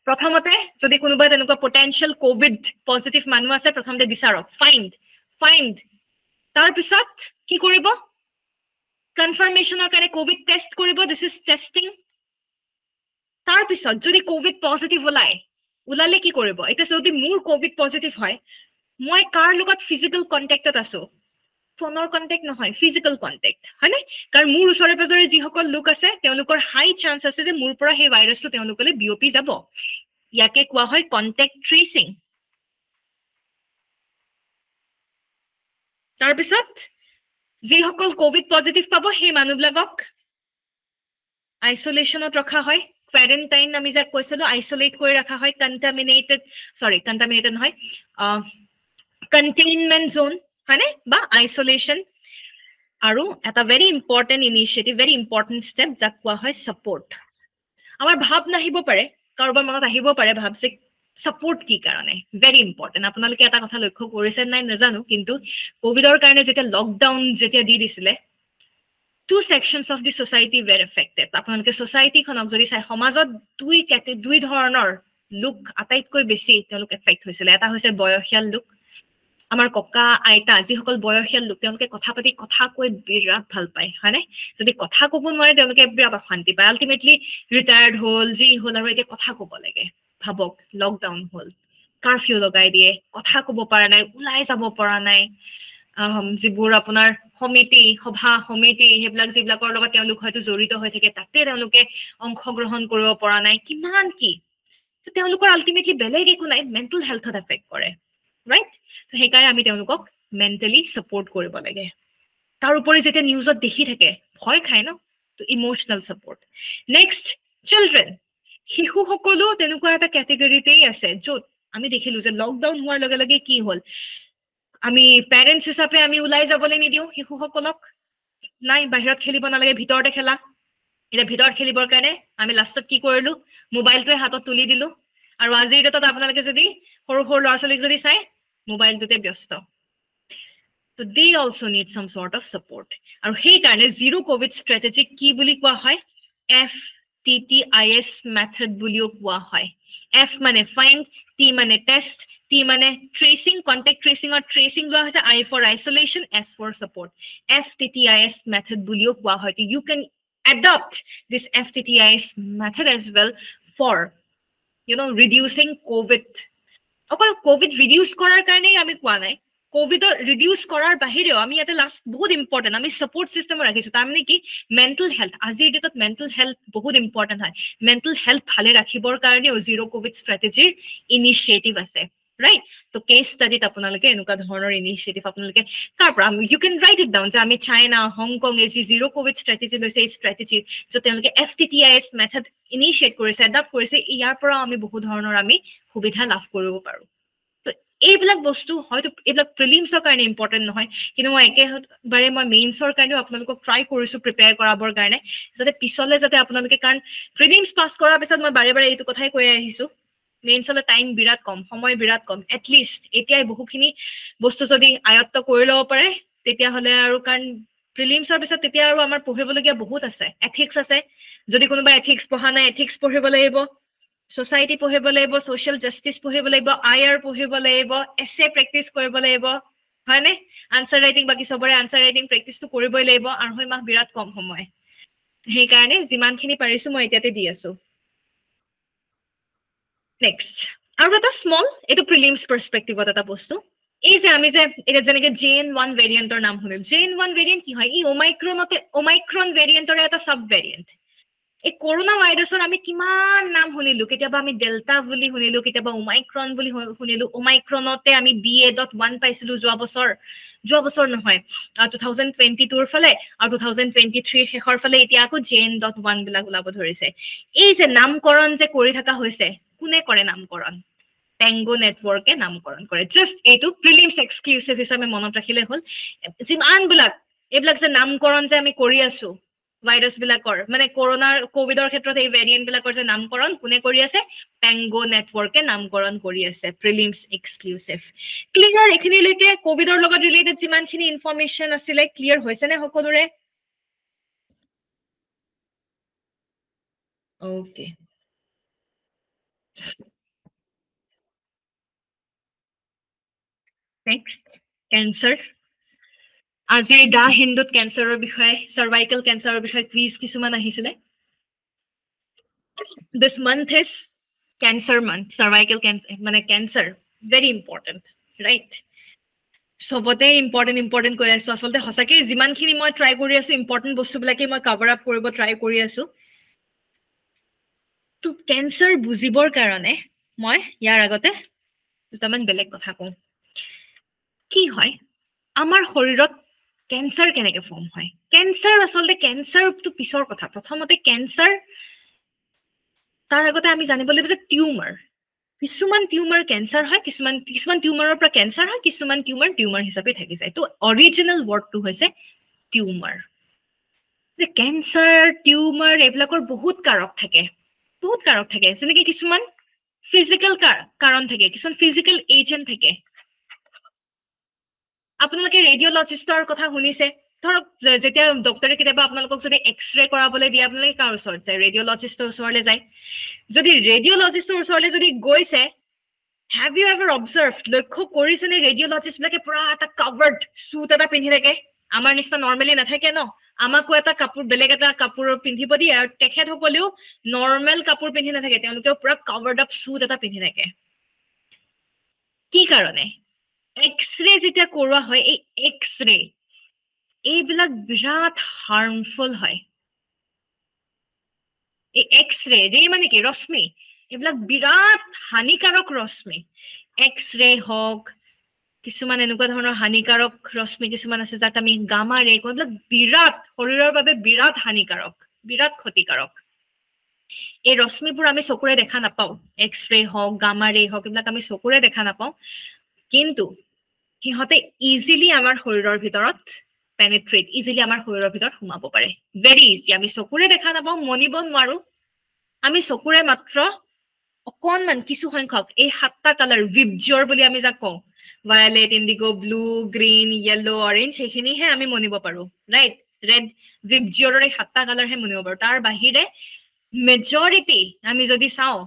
প্ৰথমতে যদি কোনোবা তেনেকুৱা পটেনশিয়াল কোভিড পজিটিভ মানুহ আছে প্ৰথমতে বিচাৰক ফাইন্ড তাৰ পিছত কি কৰিব কনফাৰ্মেশনৰ কাৰণে কোভিড টেষ্ট কৰিব দিস ইজ টেস্টিং তাৰ পিছত যদি কোভিড পজিটিভ ওলালে কি কৰিব এটা যদি মোৰ কোভিড পজিটিভ হয় মই কাৰ লগত ফিজিক্যাল কন্টাক্টত আছো ফোনৰ কন্টাক্ট নহয় ফিজিক্যাল কন্টাক্ট হয়নে কাৰণ মোৰ ওচৰে পাজৰে যি সকল লোক আছে তেওঁলোকৰ হাই চান্স আছে যে মোৰ পৰা সেই ভাইৰাছটো তেওঁলোকলে বিয়পি যাব ইয়াকে কোৱা হয় কন্টেক্ট ট্ৰেচিং তাৰ পিছত যিসকল কোভিড পজিটিভ পাব সেই মানুহবিলাকক আইসোলেশনত ৰখা হয় কোৱাৰেণ্টাইন আমি যে কৈছিলো আইসোলেট কৰি ৰখা হয় কন্টামিনেটেড নহয় কন্টেইনমেন্ট জোন হয়নে বা আইসোলেশন আৰু এটা very important initiative very important step যাক কোৱা হয় সাপোৰ্ট আমাৰ ভাব নাহিব পাৰে কাৰোবাৰ মনত আহিব পাৰে ভাব যে সাপোৰ্ট কি কাৰণে ভেৰি ইম্পৰ্টেণ্ট আপোনালোকে এটা কথা লক্ষ্য কৰিছে নাই নাজানো কিন্তু কোভিডৰ কাৰণে যেতিয়া লকডাউন যেতিয়া দি দিছিলে two sections of the society were affected আপোনালোকে society খনক যদি চাই সমাজত দুই ধৰণৰ লোক আটাইতকৈ বেছি তেওঁলোক এফেক্ট হৈছিল এটা হৈছে বয়সীয়াল লোক আমাৰ ককা আইতা যিসকল বয়সীয়াল লোক তেওঁলোকে কথা পাতি কথা কৈ বিৰাট ভাল পায় হয়নে যদি কথা ক'ব নোৱাৰে তেওঁলোকে বিৰাট অশান্তি পায় আলটিমেটলি ৰিটায়াৰ্ড হ'ল যি হ'ল আৰু এতিয়া কথা ক'ব লাগে ভাবক লকডাউন হ'ল কাৰফিউ লগাই দিয়ে কথা ক'ব পৰা নাই ওলাই যাব পৰা নাই যিবোৰ আপোনাৰ সমিতি সভা সমিতি হেবিলাক যিবিলাকৰ লগত তেওঁলোক হয়তো জড়িত হৈ থাকে তাতে তেওঁলোকে অংশগ্ৰহণ কৰিব পৰা নাই কিমান কি তেওঁলোকৰ আলটিমেটলি বেলেগ একো নাই মেণ্টেল হেলথত এফেক্ট কৰে ৰাইট তো সেইকাৰণে আমি তেওঁলোকক মেণ্টেলি সাপোৰ্ট কৰিব লাগে তাৰ উপৰি যেতিয়া নিউজত দেখি থাকে ভয় খায় ন তো ইমোশনাল সাপোৰ্ট নেক্সট চিলড্ৰেন শিশুসকলো তেনেকুৱা এটা কেটেগৰীতেই আছে য'ত আমি দেখিলো যে লকডাউন হোৱাৰ লগে লগে কি হ'ল আমি পেৰেণ্টছ হিচাপে আমি ওলাই যাবলৈ নিদিও শিশুসকলক নাই বাহিৰত খেলিব নালাগে ভিতৰতে খেলা এটা ভিতৰত খেলিবৰ কাৰণে আমি লাষ্টত কি কৰিলো মোবাইলটোৱে হাতত তুলি দিলো আৰু আজিৰ ডেটত আপোনালোকে যদি সৰু সৰু ল'ৰা ছোৱালীক যদি চাই মোবাইলটোতে ব্যস্ত তো they also need some sort of support আৰু সেইকাৰণে জিৰো কোভিড ষ্ট্ৰেটেজি কি বুলি কোৱা হয় FTTIS মেথড বুলিও কোৱা হয় F মানে ফাইণ্ড T মানে টেষ্ট T মানে ট্ৰেচিং কন্টেক্ট ট্ৰেচিং আৰু ট্ৰেচিং লোৱা হৈছে I for isolation S for support FTTIS method বুলিও কোৱা হয় you can adopt this FTTIS method as well for reducing COVID অকল কোভিড ৰিডিউস কৰাৰ কাৰণে আমি কোৱা নাই কোভিড ৰিডিউস কৰাৰ বাহিৰেও আমি ইয়াতে লাষ্ট বহুত ইম্পৰ্টেণ্ট আমি সাপোৰ্ট সিস্টেম ৰাখিছো তাৰমানে কি মেণ্টেল হেলথ আজিৰ ডেটত মেণ্টেল হেলথ বহুত ইম্পৰ্টেণ্ট হয় মেণ্টেল হেলথ ভালে ৰাখিবৰ কাৰণেও জিৰো কোভিড ষ্ট্ৰেটেজিৰ ইনিচিয়েটিভ আছে ৰাইট তো কেছ ষ্টাডিত আপোনালোকে এনেকুৱা ধৰণৰ ইনিচিয়েটিভ আপোনালোকে কাৰ পৰা you can write it down যে আমি চাইনা হংকং এই জিৰো কোভিড ষ্ট্ৰেটেজি লৈছে এই ষ্ট্ৰেটেজি য'ত তেওঁলোকে FTTIS মেথড ইনিচিয়েট কৰিছে এডাপ্ট কৰিছে ইয়াৰ পৰা আমি বহুত ধৰণৰ আমি সুবিধা লাভ কৰিব পাৰো তো এইবিলাক বস্তু হয়তো এইবিলাক প্ৰিলিমছৰ কাৰণে ইম্পৰ্টেণ্ট নহয় কিন্তু মই একেবাৰে মই মেইনছৰ কাৰণেও আপোনালোকক ট্ৰাই কৰিছো প্ৰিপেয়াৰ কৰাবৰ কাৰণে যাতে পিছলে যাতে আপোনালোকে কাৰণ প্ৰিলিমছ পাছ কৰাৰ পিছত মই বাৰে বাৰে এইটো কথাই কৈ আহিছো মেইনছলে টাইম বিৰাট কম সময় বিৰাট কম এটলিষ্ট এতিয়াই বহুখিনি বস্তু যদি আয়ত্ত কৰি ল'ব পাৰে তেতিয়াহ'লে আৰু কাৰণ প্ৰিলিমছৰ পিছত তেতিয়া আৰু আমাৰ পঢ়িবলগীয়া বহুত আছে এথিক্স আছে যদি কোনোবা এথিক্স পঢ়া নাই এথিক্স পঢ়িব লাগিব সোসাইটি পঢ়িব লাগিব সোশ্যাল জাস্টিস পঢ়িব লাগিব IR পঢ়িব লাগিব এছে প্ৰেক্টিস কৰিব লাগিব হয়নে আনসাৰ ৰাইটিং বাকি সবৰে আনসাৰ ৰাইটিং প্ৰেক্টিসটো কৰিবই লাগিব আৰু হয় মাহ বিৰাট কম সময় সেই কাৰণে যিমানখিনি পাৰিছো মই এতিয়াতে দি আছো নেক্সট আৰু এটা স্মল এটো প্ৰিলিমছ পাৰ্সপেক্টিভত এটা বস্তু এই যে আমি যে এটা যেনেকে JN1 ভেৰিয়েন্টৰ নাম শুনিল JN1 ভেৰিয়েন্ট কি হয় ই ওমাইক্ৰন ভেৰিয়েন্টৰ এটা সাব ভেৰিয়েন্ট এই কৰোনা ভাইৰাছৰ আমি কিমান নাম শুনিলো কেতিয়াবা আমি ডেল্টা বুলি শুনিলো কেতিয়াবা ওমাইক্ৰন বুলি শুনিলো ওমাইক্ৰনতে আমি BA.1 পাইছিলো যোৱা বছৰ নহয় 2022 ৰ ফালে আৰু 2023 শেষৰ ফালে এতিয়া আকৌ JN.1 বিলাক ওলাব ধৰিছে এই যে নামকৰণ যে কৰি থকা হৈছে কোনে কৰে নামকৰণ পেংগো নেটৱৰ্কে নামকৰণ কৰে জাস্ট এইটো প্ৰিলিমছ এক্সক্লুসিভ হিচাপে মনত ৰাখিলে হ'ল যিমান বিলাক এইবিলাক যে নামকৰণ যে আমি কৰি আছো ভাইৰাছ বিলাকৰ মানে কোভিডৰ ক্ষেত্ৰত এই ভেৰিয়েন্ট বিলাকৰ যে নামকৰণ কোনে কৰি আছে পেংগো নেটৱৰ্কে নামকৰণ কৰি আছে প্ৰিলিমছ এক্সক্লুসিভ ক্লিয়াৰ এখিনিলৈকে কোভিডৰ লগত ৰিলেটেড যিমানখিনি ইনফৰমেশন আছিলে ক্লিয়াৰ হৈছে নে সকলোৰে ওকে নেক্সট ক্যান্সাৰ আজি দা হিন্দুত ক্যান্সাৰৰ বিষয়ে সাৰ্ভাইকেল ক্যান্সাৰৰ বিষয়ে কুইজ কিছুমান আহিছিলে this month is cancer month cervical cancer মানে cancer very important right সবতে important কৈ আছো আসলতে হসাকে যিমানখিনি মই ট্ৰাই কৰি আছো ইম্পৰ্টেন্ট বস্তুবিলাকে মই কভাৰ আপ কৰিব ট্ৰাই কৰি আছো তো ক্যান্সাৰ বুজিবৰ কাৰণে মই ইয়াৰ আগতে দুটামান বেলেগ কথা কওঁ কি হয় আমাৰ শৰীৰত ক্যান্সাৰ কেনেকে ফৰ্ম হয় ক্যান্সাৰ আসলে ক্যান্সাৰটো পিছৰ কথা প্ৰথমতে ক্যান্সাৰ তাৰ আগতে আমি জানিব লাগিব যে টিউমাৰ কিছুমান টিউমাৰ ক্যান্সাৰ হয় কিছুমান টিউমাৰৰ পৰা ক্যান্সাৰ হয় কিছুমান টিউমাৰ হিচাপে থাকি যায় তো অৰিজিনেল ওয়াৰ্ডটো হৈছে টিউমাৰ যে ক্যান্সাৰ টিউমাৰ এইবিলাকৰ বহুত কাৰক থাকে যেনেকৈ কিছুমান ফিজিক্যাল কাৰণ থাকে কিছুমান ফিজিক্যাল এজেন্ট থাকে আপোনালোকে ৰেডিঅলজিষ্টৰ কথা শুনিছে ধৰক যেতিয়া ডক্টৰে কেতিয়াবা আপোনালোকক যদি এক্সৰে কৰাবলৈ দিয়ে আপোনালোকে কাৰ ওচৰত যায় ৰেডিঅলজিষ্টৰ ওচৰলৈ যায় যদি ৰেডিঅলজিষ্টৰ ওচৰলৈ যদি গৈছে have you ever observed লক্ষ্য কৰিছেনে ৰেডিঅলজিষ্ট বিলাকে পুৰা এটা কভাৰ্ড সুট এটা পিন্ধি থাকে আমাৰ নিচিনা নৰ্মেলি নাথাকে ন আমাকো এটা কাপোৰ বেলেগ এটা কাপোৰ পিন্ধিব দিয়ে আৰু তেখেতসকলেও নৰ্মেল কাপোৰ পিন্ধি নাথাকে তেওঁলোকেও পুৰা কভাৰ্ড আপ সুট এটা পিন্ধি থাকে কি কাৰণে এক্সৰে যেতিয়া কৰোৱা হয় এই এক্সৰে এইবিলাক বিৰাট হাৰ্মফুল হয় এই এক্সৰে যে মানে কি ৰশ্মি এইবিলাক বিৰাট হানিকাৰক ৰশ্মি এক্সৰে হওক কিছুমান এনেকুৱা ধৰণৰ হানিকাৰক ৰশ্মি কিছুমান আছে যাক আমি গামা ৰে কওঁ এইবিলাক বিৰাট শৰীৰৰ বাবে বিৰাট হানিকাৰক বিৰাট ক্ষতিকাৰক এই ৰশ্মিবোৰ আমি চকুৰে দেখা নাপাওঁ এক্সৰে হওক গামা ৰে হওক এইবিলাক আমি চকুৰে দেখা নাপাওঁ কিন্তু সিহঁতে ইজিলি আমাৰ শৰীৰৰ ভিতৰত পেনিট্ৰেট ইজিলি আমাৰ শৰীৰৰ ভিতৰত সোমাব পাৰে ভেৰি ইজি আমি চকুৰে দেখা নাপাওঁ মনিব নোৱাৰো আমি চকুৰে মাত্ৰ অকনমান কিছু সংখ্যক এই 7টা কালাৰ ভিবজিয়ৰ বুলি আমি যাক কওঁ violet indigo blue green yellow orange সেইখিনিহে আমি মনিব পাৰো ৰাইট ৰেড ভিবজিয়ৰৰ এই 7টা কালাৰহে মনিব পাৰো তাৰ বাহিৰে মেজৰিটি আমি যদি চাওঁ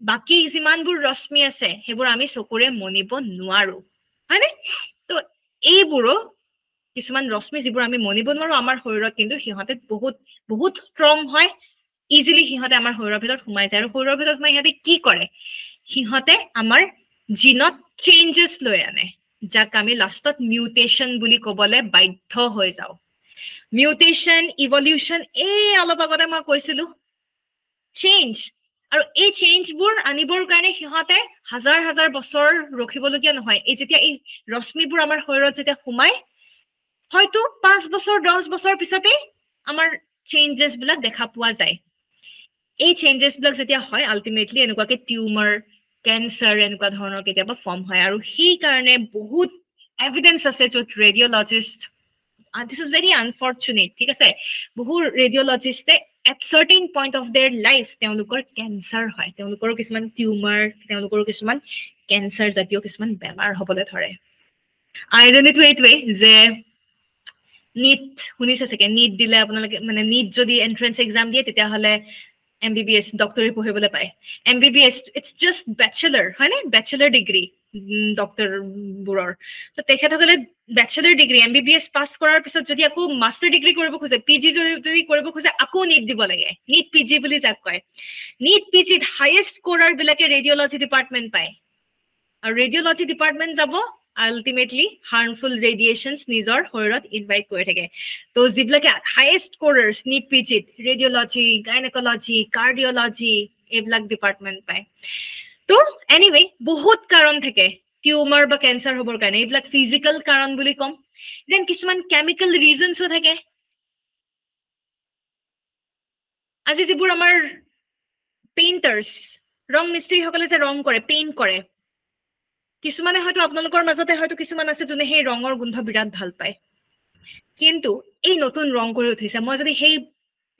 বাকি যিমানবোৰ ৰশ্মি আছে সেইবোৰ আমি চকুৰে মনিব নোৱাৰো হয়নে তো এইবোৰো কিছুমান ৰশ্মি যিবোৰ আমি মনিব নোৱাৰো আমাৰ শৰীৰত কিন্তু সিহঁতে বহুত ষ্ট্ৰং হয় ইজিলি সিহঁতে আমাৰ শৰীৰৰ ভিতৰত সোমাই যায় আৰু শৰীৰৰ ভিতৰত সোমাই সিহঁতে কি কৰে সিহঁতে আমাৰ জিনত চেঞ্জেছ লৈ আনে যাক আমি লাষ্টত মিউটেশন বুলি ক'বলৈ বাধ্য হৈ যাওঁ মিউটেশন ইভলিউশন এই অলপ আগতে মই কৈছিলো চেঞ্জ আৰু এই চেঞ্জবোৰ আনিবৰ কাৰণে সিহঁতে হাজাৰ হাজাৰ বছৰ ৰখিবলগীয়া নহয় এই যেতিয়া এই ৰশ্মিবোৰ আমাৰ শৰীৰত যেতিয়া সোমাই হয়তো 5 বছৰ 10 বছৰ পিছতে আমাৰ চেঞ্জেছ বিলাক দেখা পোৱা যায় এই চেঞ্জেছ বিলাক যেতিয়া হয় আলটিমেটলি এনেকুৱাকে টিউমাৰ ক্যান্সাৰ এনেকুৱা ধৰণৰ কেতিয়াবা ফৰ্ম হয় আৰু সেই কাৰণে বহুত এভিডেন্স আছে য'ত ৰেডিঅলজিষ্ট this is very unfortunate ঠিক আছে বহু ৰেডিঅলজিষ্টে at certain point of their life তেওঁলোকৰ ক্যান্সাৰ হয় তেওঁলোকৰ কিছুমান টিউমাৰ তেওঁলোকৰ কিছুমান ক্যান্সাৰ জাতীয় কিছুমান বেমাৰ হ'বলৈ ধৰে আইৰনিটো এইটোৱে যে নিট শুনিছে চাগে নিট দিলে আপোনালোকে মানে নিট যদি এন্ট্ৰেন্স এক্সাম দিয়ে তেতিয়া হলে MBBS ডক্টৰি পঢ়িবলৈ পায় MBBS ইটস জাস্ট ব্যাচেলাৰ হয়নে ব্যাচেলাৰ ডিগ্ৰী ডক্টৰ বুৰৰ তো তেখেতসকলে ব্যাচেলাৰ ডিগ্ৰী MBBS পাস কৰাৰ পিছত যদি আকৌ মাষ্টাৰ ডিগ্ৰী কৰিব খোজে পিজি যদি কৰিব খোজে আকৌ নিট দিব লাগে নিট পিজি বুলি যাক কয় নিট পিজিত হাইয়েষ্ট স্কোৰাৰ বিলাকে ৰেডিঅলজি ডিপাৰ্টমেন্ট পায় আৰু ৰেডিঅলজি ডিপাৰ্টমেন্ট যাব আলটিমেটলি হাৰ্মফুল ৰেডিয়েশনস নিজৰ শৰীৰত ইনভাইট কৰি থাকে তো যিবিলাকে হাইয়েষ্ট স্কোৰাৰ্স নিট পিজিত ৰেডিঅলজি গাইনেকোলজি কাৰ্ডিঅলজি এইবিলাক ডিপাৰ্টমেন্ট পায় তো এনিৱে বহুত কাৰণ থাকে টিউমাৰ বা ক্যান্সাৰ হ'বৰ কাৰণে এইবিলাক ফিজিক্যাল কাৰণ বুলি কম দেন কিছুমান কেমিক্যাল ৰিজনসও থাকে আজি যিবোৰ আমাৰ পেইন্টাৰ্স ৰং মিস্ত্ৰীসকলে যে ৰং কৰে পেইন্ট কৰে কিছুমানে হয়তো আপোনালোকৰ মাজতে হয়তো কিছুমান আছে যোনে সেই ৰঙৰ গোন্ধ বিৰাট ভাল পায় কিন্তু এই নতুন ৰং কৰি উঠিছে মই যদি সেই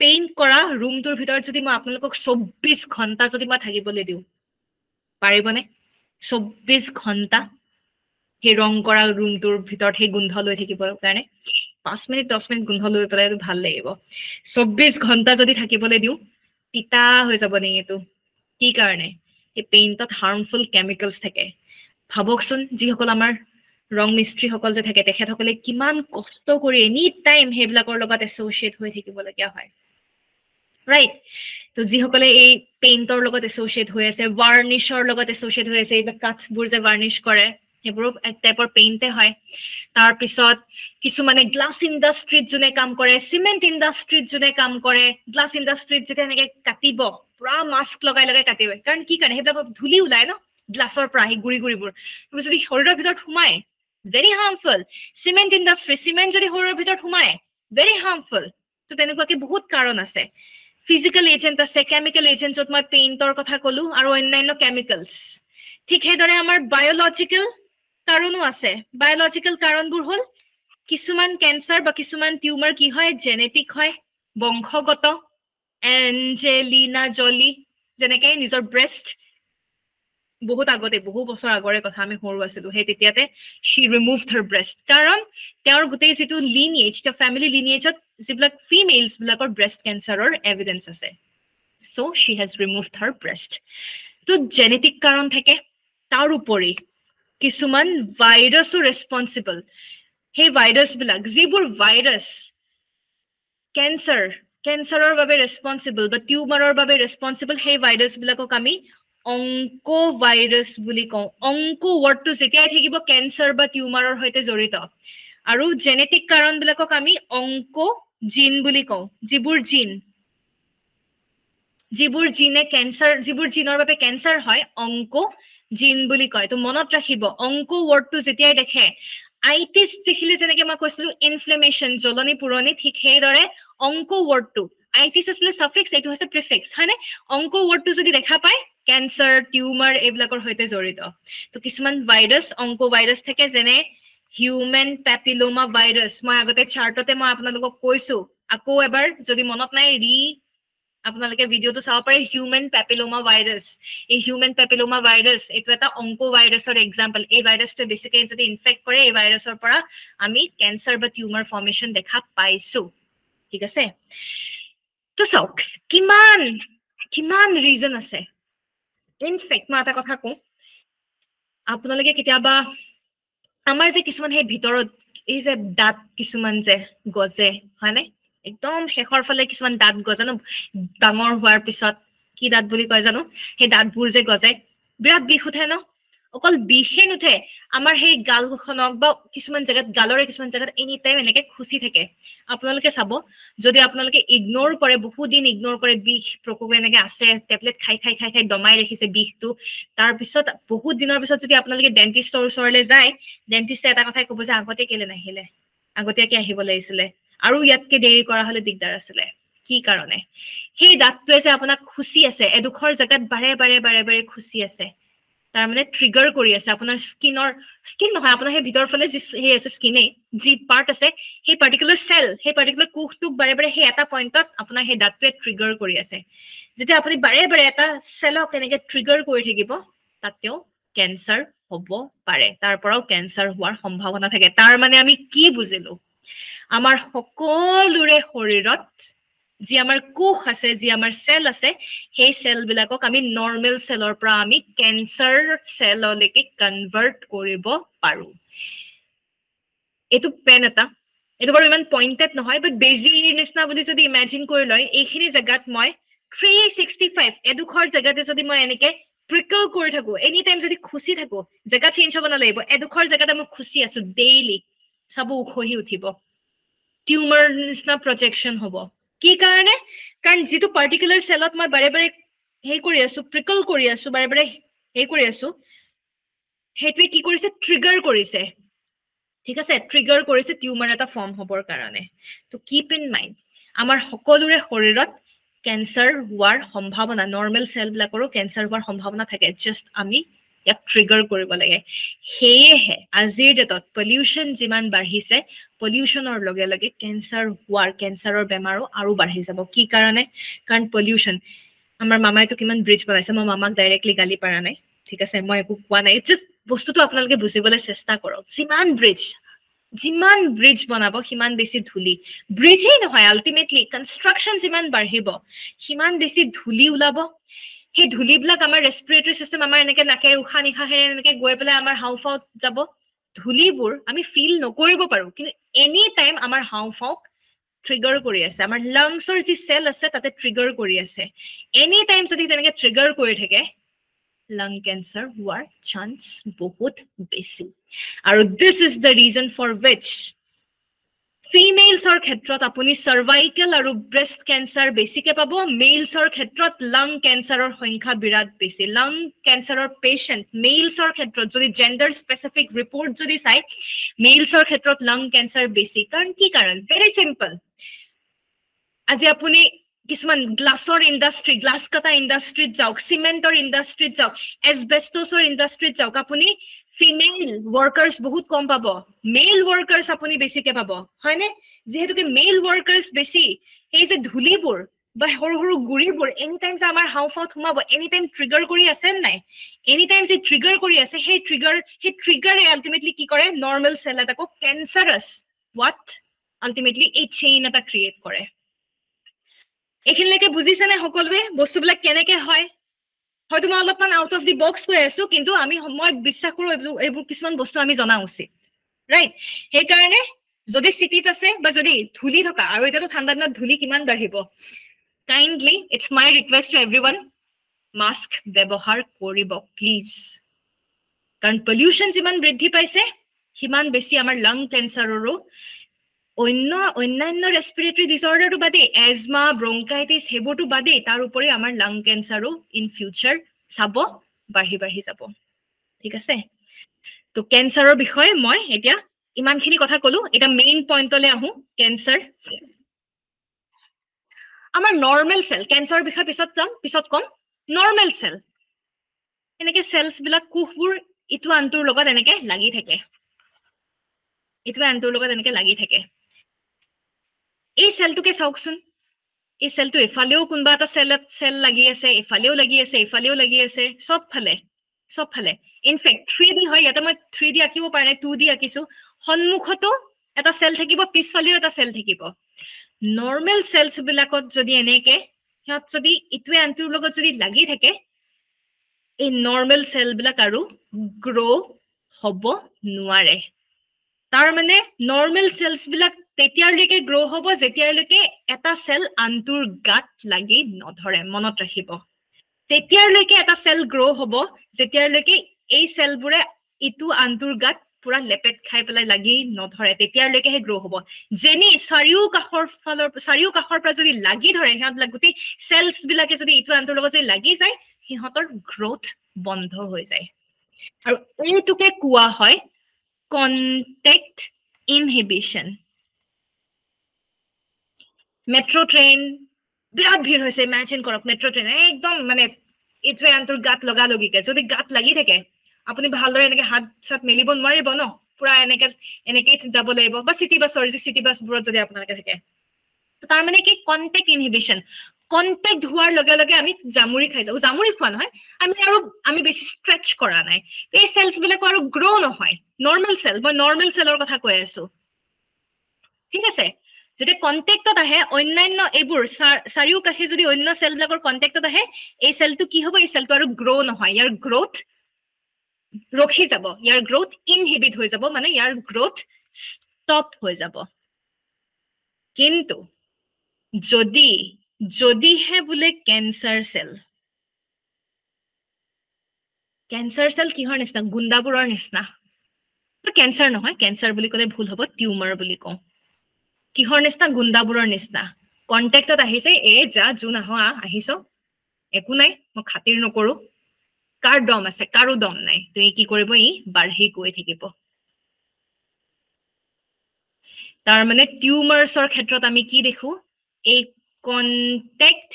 পেইন্ট কৰা ৰুমটোৰ ভিতৰত যদি মই আপোনালোকক 24 ঘণ্টা যদি মই থাকিবলৈ দিওঁ পাৰিবনে 24 ঘণ্টা সেই ৰং কৰা ৰুমটোৰ ভিতৰত সেই গোন্ধ লৈ থাকিবৰ কাৰণে 5 মিনিট 10 মিনিট গোন্ধ লৈ পেলাই ভাল লাগিব 24 ঘণ্টা যদি থাকিবলৈ দিওঁ তিতা হৈ যাব নে এটো কি কাৰণে এই পেইন্টত হাৰ্মফুল কেমিক্যালস থাকে ভাবকচোন যিসকল আমাৰ ৰং মিস্ত্ৰী সকল যে থাকে তেখেতসকলে কিমান কষ্ট কৰি এনি টাইম হেবিলাকৰ লগত এছ'চিয়েট হৈ থাকিবলগীয়া হয় ৰাইট তো যিসকলে এই পেইন্টৰ লগত এছ'চিয়েট হৈ আছে ভাৰ্নিশৰ লগত এছ'চিয়েট হৈ আছে এই কাঠবোৰ যে ভাৰ্নিশ কৰে সেইবোৰ এক টাইপৰ পেইন্টে হয় তাৰ পিছত কিছুমানে গ্লাছ ইণ্ডাষ্ট্ৰীত যোনে কাম কৰে সিমেন্ট ইণ্ডাষ্ট্ৰীত যোনে কাম কৰে গ্লাছ ইণ্ডাষ্ট্ৰীত যেতিয়া এনেকে কাটিব পুৰা মাস্ক লগাই লগাই কাটিব কাৰণ কি কাৰণে সেইবিলাক ধূলি ওলাই ন গ্লাছৰ পৰা আহি গুৰি গুৰিবোৰ তুমি যদি শৰীৰৰ ভিতৰত সোমাই very harmful cement industry cement যদি শৰীৰৰ ভিতৰত সোমাই very harmful তো তেনেকুৱাকে বহুত কাৰণ আছে physical agent আছে chemical agent যত মই পেইন্টৰ কথা কলো আৰু অন্যান্য chemicals ঠিক হেদৰে আমাৰ biological কাৰণো আছে biological কাৰণবোৰ হল কিছুমান ক্যান্সাৰ বা কিছুমান টিউমাৰ কি হয় জেনেটিক হয় বংশগত এঞ্জেলিনা জলি যেনেকৈ নিজৰ ব্ৰেষ্ট বহুত আগতে বহু বছৰ আগৰে কথা আমি সৰু আছিলো হে তেতিয়াতে she removed her breast কাৰণ তেওঁৰ গোটেই যেটো lineage the family lineage যিবিলাক ফিমেলস বিলাকৰ breast cancerৰ evidence আছে so she has removed her breast তো জেনেটিক কাৰণ থাকে তাৰ উপৰি কিছুমান ভাইৰাছও ৰেসপন্সিবল হে ভাইৰাছ বিলাক যিবোৰ ভাইৰাছ ক্যান্সাৰৰ বাবে ৰেসপন্সিবল বা টিউমাৰৰ বাবে ৰেসপন্সিবল হে ভাইৰাছ বিলাকক আমি অংকো ভাইৰাছ বুলি কওঁ অংকো ওয়াৰ্ডটো যেতিয়াই থাকিব ক্যান্সাৰ বা টিউমাৰৰ সৈতে জড়িত আৰু জেনেটিক কাৰণ বিলাকক আমি অংকো জিন বুলি কওঁ যিবোৰ জিনে ক্যান্সাৰ যিবোৰ জিনৰ বাবে ক্যান্সাৰ হয় অংকো জিন বুলি কয় তো মনত ৰাখিব অংকো ওয়াৰ্ডটো যেতিয়াই দেখে আইটিছ দেখিলে যেনেকে মই কৈছিলো ইনফ্লেমেশন জ্বলনি পুৰণি ঠিক হেদৰে অংকো ওয়াৰ্ডটো আইটিছ আসলে সাফিক্স এটো হৈছে প্ৰিফিক্স হয়নে অংকো ওয়াৰ্ডটো যদি দেখা পায় ক্যান্সাৰ টিউমাৰ এইবিলাকৰ সৈতে জড়িত তো কিছুমান ভাইৰাছ অংকো ভাইৰাছ থাকে যেনে হিউম্যান প্যাপিলোমা ভাইৰাছ মই আগতে চাৰ্টতে মই আপোনালোকক কৈছো আকৌ এবাৰ যদি মনত নাই আপোনালোকে ভিডিওটো চাব পাৰে হিউম্যান প্যাপিলোমা ভাইৰাছ এই হিউম্যান প্যাপিলোমা ভাইৰাছ এটো এটা অংকো ভাইৰাছৰ এক্সাম্পল এই ভাইৰাছটো বেসিক্যালি যদি ইনফেক্ট কৰে এই ভাইৰাছৰ পৰা আমি ক্যান্সাৰ বা টিউমাৰ ফৰ্মেশন দেখা পাইছো ঠিক আছে তো চাওক কিমান ৰিজন আছে ইনফেক্ট মই এটা কথা কওঁ আপোনালোকে কেতিয়াবা আমাৰ যে কিছুমান হে ভিতৰত এই যে দাঁত কিছুমান যে গজে হয়নে একদম শেষৰ ফালে কিছুমান দাঁত গজে ন ডাঙৰ হোৱাৰ পিছত কি দাঁত বুলি কয় জানো সেই দাঁতবোৰ যে গজে বিৰাট বিষ উঠে ন অকল বিষে নুঠে আমাৰ সেই গালখনক বা কিছুমান জায়গাত গালৰে কিছুমান জায়গাত এনি টাইম এনেকে খুচি থাকে আপোনালোকে চাব যদি আপোনালোকে ইগনোৰ কৰে বহুত দিন ইগনোৰ কৰে বিষ প্ৰকোপ এনেকে আছে টেবলেট খাই দমাই ৰাখিছে বিষটো তাৰ পিছত বহুত দিনৰ পিছত যদি আপোনালোকে ডেন্টিষ্টৰ ওচৰলৈ যায় ডেন্টিষ্টে এটা কথাই ক'ব যে আগতে কেলে নাহিলে আগতীয়াকে আহিব লাগিছিলে আৰু ইয়াতকে দেৰি কৰা হলে দিগদাৰ আছিলে কি কাৰণে সেই দাঁতটোৱে যে আপোনাক খুচি আছে এডোখৰ জায়গাত বাৰে খুচি আছে তাৰ মানে ট্ৰিগাৰ কৰি আছে আপোনাৰ স্কিন নহয় আপোনাৰ সেই ভিতৰ ফালে যি হে আছে স্কিনে যি পাৰ্ট আছে সেই পাৰ্টিকুলাৰ সেল সেই পাৰ্টিকুলাৰ কোষটোক বাৰে সেই এটা পইণ্টত আপোনাৰ সেই দাঁতটোৱে ট্ৰিগাৰ কৰি আছে যেতিয়া আপুনি বাৰে এটা সেলক এনেকে ট্ৰিগাৰ কৰি থাকিব তাতেও ক্যান্সাৰ হ'ব পাৰে তাৰ পৰাও ক্যান্সাৰ হোৱাৰ সম্ভাৱনা থাকে তাৰ মানে আমি কি বুজিলো আমাৰ সকলোৰে শৰীৰত যি আমাৰ কোষ আছে যি আমাৰ সেল আছে সেই সেল বিলাকক আমি নৰমাল সেলৰ পৰা আমি ক্যান্সাৰ সেললৈকে কনভাৰ্ট কৰিব পাৰো এটো পেন এটা এটো বাৰু ইমান পইণ্টেড নহয় বাট বেজিৰ নিচিনা বুলি যদি ইমাজিন কৰি লয় এইখিনি জায়গাত মই 365 এডোখৰ জায়গাতে যদি মই এনেকে প্ৰিকল কৰি থাকো এনি টাইম যদি খুচি থাকো জায়গা চেঞ্জ হ'ব নালাগিব এডোখৰ জায়গাতে মই খুচি আছো ডেইলি সাবু উখহি উঠিব টিউমাৰ নিচিনা প্ৰজেকশন হ'ব কি কাৰণে কাৰণ যেটো পাৰ্টিকুলাৰ সেলত মই বাৰে হে কৰি আছো প্ৰিকল কৰি আছো বাৰে হে কৰি আছো হেটোৱে কি কৰিছে ট্ৰিগাৰ কৰিছে ঠিক আছে ট্ৰিগাৰ কৰিছে টিউমাৰ এটা ফৰ্ম হ'বৰ কাৰণে তো কিপ ইন মাইন্ড আমাৰ সকলোৰে শৰীৰত ক্যান্সাৰ হোৱাৰ সম্ভাৱনা নৰমাল সেল বিলাকৰো ক্যান্সাৰ হোৱাৰ সম্ভাৱনা থাকে জাস্ট আমি ইয়াক ট্ৰিগাৰ কৰিব লাগে হেহে আজিৰ ডেটত পলিউশন যিমান বাঢ়িছে পলিউশনৰ লগে লগে ক্যান্সাৰৰ বেমাৰো আৰু বাঢ়ি যাব কি কাৰণে কাৰণ পলিউশন আমাৰ মামাইটো কিমান ব্ৰিজ বনাইছে মই মামাক ডাইৰেক্টলি গালি পাৰা নাই ঠিক আছে মই একো কোৱা নাই জাস্ট বস্তুটো আপোনালোকে বুজিবলৈ চেষ্টা কৰক যিমান ব্ৰিজ বনাব সিমান বেছি ধুলি ব্ৰিজেই নহয় আলটিমেটলি কনষ্ট্ৰাকশন যিমান বাঢ়িব সিমান বেছি ধুলি ওলাব সেই ধুলিবিলাক আমাৰ ৰেসপিৰেটৰি সিস্টেম আমাৰ এনেকে নাকে উশাহ নিশাহেৰে এনেকে গৈ পেলাই আমাৰ হাওঁফাওত যাব ধুলিবোৰ আমি ফিল নকৰিব পাৰো কিন্তু এনি টাইম আমাৰ হাওঁফাওক ট্ৰিগাৰ কৰি আছে আমাৰ লাংছৰ যি সেল আছে তাতে ট্ৰিগাৰ কৰি আছে এনি টাইম যদি তেনেকে ট্ৰিগাৰ কৰি থাকে lung cancer হোৱাৰ chance বহুত বেছি আৰু this is the reason for which ফিমেলছৰ ক্ষেত্ৰত আপুনি সাৰ্ভাইকেল আৰু ব্ৰেষ্ট কেন্সাৰ বেছিকে পাব মেলছৰ ক্ষেত্ৰত লাং কেন্সাৰৰ সংখ্যা বিৰাট বেছি লাং কেন্সাৰৰ পেশেন্ট মেলছৰ ক্ষেত্ৰত যদি জেন্ডাৰ স্পেসিফিক ৰিপৰ্ট যদি চাই মেলছৰ ক্ষেত্ৰত লাং কেন্সাৰ বেছি কাৰণ কি কাৰণ ভেৰি সিম্পল আজি আপুনি কিছুমান গ্লাছৰ ইন্ডাষ্ট্ৰি গ্লাছ কাটা ইন্ডাষ্ট্ৰিত যাওক সিমেন্টৰ ইন্ডাষ্ট্ৰিত যাওক এসবেস্টছৰ ইন্ডাষ্ট্ৰিত যাওক আপুনি ফিমেল ওয়ার্কার্স বহুত কম পাব মেল ওয়ার্কার্স আপুনি বেছিকে পাব হয়নে যেহেতুকে মেল ওয়ার্কার্স বেছি এই যে ধুলিবোৰ বা সৰু সৰু গুৰিবোৰ এনি টাইম যে আমাৰ হাউফাউত সোমাব এনি টাইম ট্ৰিগাৰ কৰি আছে নাই এনি টাইম যে ট্ৰিগাৰ কৰি আছে সেই ট্ৰিগাৰে আলটিমেটলি কি কৰে নৰ্মেল সেল এটাকো ক্যান্সাৰাছ হোৱাট আলটিমেটলি এই চেইন এটা ক্ৰিয়েট কৰে এখিনলৈকে বুজিছে নে সকলোৱে বস্তুবিলাক কেনেকে হয় হয়তো মই অলপমান আউট অফ দি বক্স কৈ আছো কিন্তু মই বিশ্বাস কৰো এইবোৰ কিছুমান বস্তু আমি জনা উচিত ৰাইট সেই কাৰণে যদি সিটিত আছে বা যদি ধুলি থকা আৰু এটাতো ঠাণ্ডা দিনত ধুলি কিমান বাঢ়িব kindly it's my request to everyone mask ব্যৱহাৰ কৰিব প্লিজ কাৰণ পলিউশন যিমান বৃদ্ধি পাইছে সিমান বেছি আমাৰ লাং কেন্সাৰৰো অন্যান্য ৰেসপিৰেটৰি ডিসঅৰ্ডাৰটো বাদে এজমা ব্ৰংকাইটিস হেবোৰটো বাদে তাৰ উপৰি আমাৰ লাং কেন্সাৰো ইন ফিউচাৰ চাব বাঢ়ি যাব ঠিক আছে তো কেন্সাৰৰ বিষয়ে মই এতিয়া ইমানখিনি কথা কলো এটা মেইন পইণ্টলৈ আহো কেন্সাৰ আমাৰ নৰ্মেল সেল কেন্সাৰৰ বিষয়ে পিছত কম নৰ্মেল সেল এনেকে সেলস বিলাক কোষবোৰ ইটো আনটোৰ লগত এনেকে লাগি থাকে এই সেলটোকে চাওকচোন এই সেলটো এফালেও কোনবা এটা সেল লাগি আছে এফালেও লাগি আছে সব ফালে ইনফেক্ট 3D হয় ইয়াতে মই 3D আঁকিব পাৰা নাই 2D আঁকিছো সন্মুখতো এটা সেল থাকিব পিছফালেও এটা সেল থাকিব নৰ্মেল সেলস বিলাকত যদি এনেকে হিয়ত যদি ইটোৱে আনটোৰ লগত যদি লাগি থাকে এই নৰ্মেল সেল বিলাক আৰু গ্ৰো হ'ব নোৱাৰে তাৰ মানে নৰ্মেল সেলস বিলাক তেতিয়ালৈকে গ্ৰো হ'ব যেতিয়ালৈকে এটা সেল আনটোৰ গাত লাগি নধৰে মনত ৰাখিব তেতিয়ালৈকে এটা সেল গ্ৰো হ'ব যেতিয়ালৈকে এই সেলবোৰে ইটো আনটোৰ গাত পুৰা লেপেট খাই পেলাই লাগি নধৰে তেতিয়ালৈকেহে গ্ৰো হ'ব যেনি চাৰিও কাখৰ পৰা যদি লাগি ধৰে হিহঁত লাগোতে সেলস বিলাকে যদি ইটো আনটোৰ লগত যদি লাগি যায় হিহঁতৰ গ্ৰোথ বন্ধ হৈ যায় আৰু এইটোকে কোৱা হয় কন্টেক্ট ইনহিবিশন মেট্ৰো ট্ৰেইন বিৰাট ভিৰ হৈছে ইমাজিন কৰক মেট্ৰো ট্ৰেইন একদম মানে ইটোৱে আনটোৰ গাত লগালগিকে যদি গাত লাগি থাকে আপুনি ভালদৰে এনেকে হাত সাত মেলিব নোৱাৰিব ন পুৰা এনেকে যাব লাগিব বা সিটি বাছবোৰত যদি আপোনালোকে থাকে তো তাৰ মানে কি কন্টেক্ট ইনহিবিশন কন্টেক্ট হোৱাৰ লগে লগে আমি জামুৰি খাই যাওঁ জামুৰি খোৱা নহয় আমি বেছি ষ্ট্ৰেচ কৰা নাই এই সেলস বিলাক আৰু গ্ৰো নহয় নৰ্মেল সেল মই নৰ্মেল সেলৰ কথা কৈ আছো ঠিক আছে যেতিয়া কন্টেক্টত আহে অন্যান্য এইবোৰ চাৰিও কাষে যদি অন্য সেল বিলাকৰ কন্টেক্টত আহে এই সেলটো কি হ'ব এই সেলটো আৰু গ্ৰো নহয় ইয়াৰ গ্ৰোথ ৰখি যাব ইয়াৰ গ্ৰোথ ইনহিবিট হৈ যাব মানে ইয়াৰ গ্ৰোথ ষ্টপ হৈ যাব কিন্তু যদিহে বোলে কেন্সাৰ সেল কিহৰ নিচিনা গুণ্ডাবোৰৰ নিচিনা কেন্সাৰ নহয় কেন্সাৰ বুলি ক'লে ভুল হ'ব টিউমাৰ বুলি কওঁ কিহৰ নিচিনা গুণ্ডাবোৰৰ নিচিনা কন্টেক্টত আহিছে যা জুন আহিছ একো নাই মই খাতিৰ নকৰো কাৰ দম আছে কাৰো দম নাই তো কি কৰিব বাঢ়ি গৈ থাকিব তাৰ মানে টিউমাৰ্ছৰ ক্ষেত্ৰত আমি কি দেখো এই কন্টেক্ট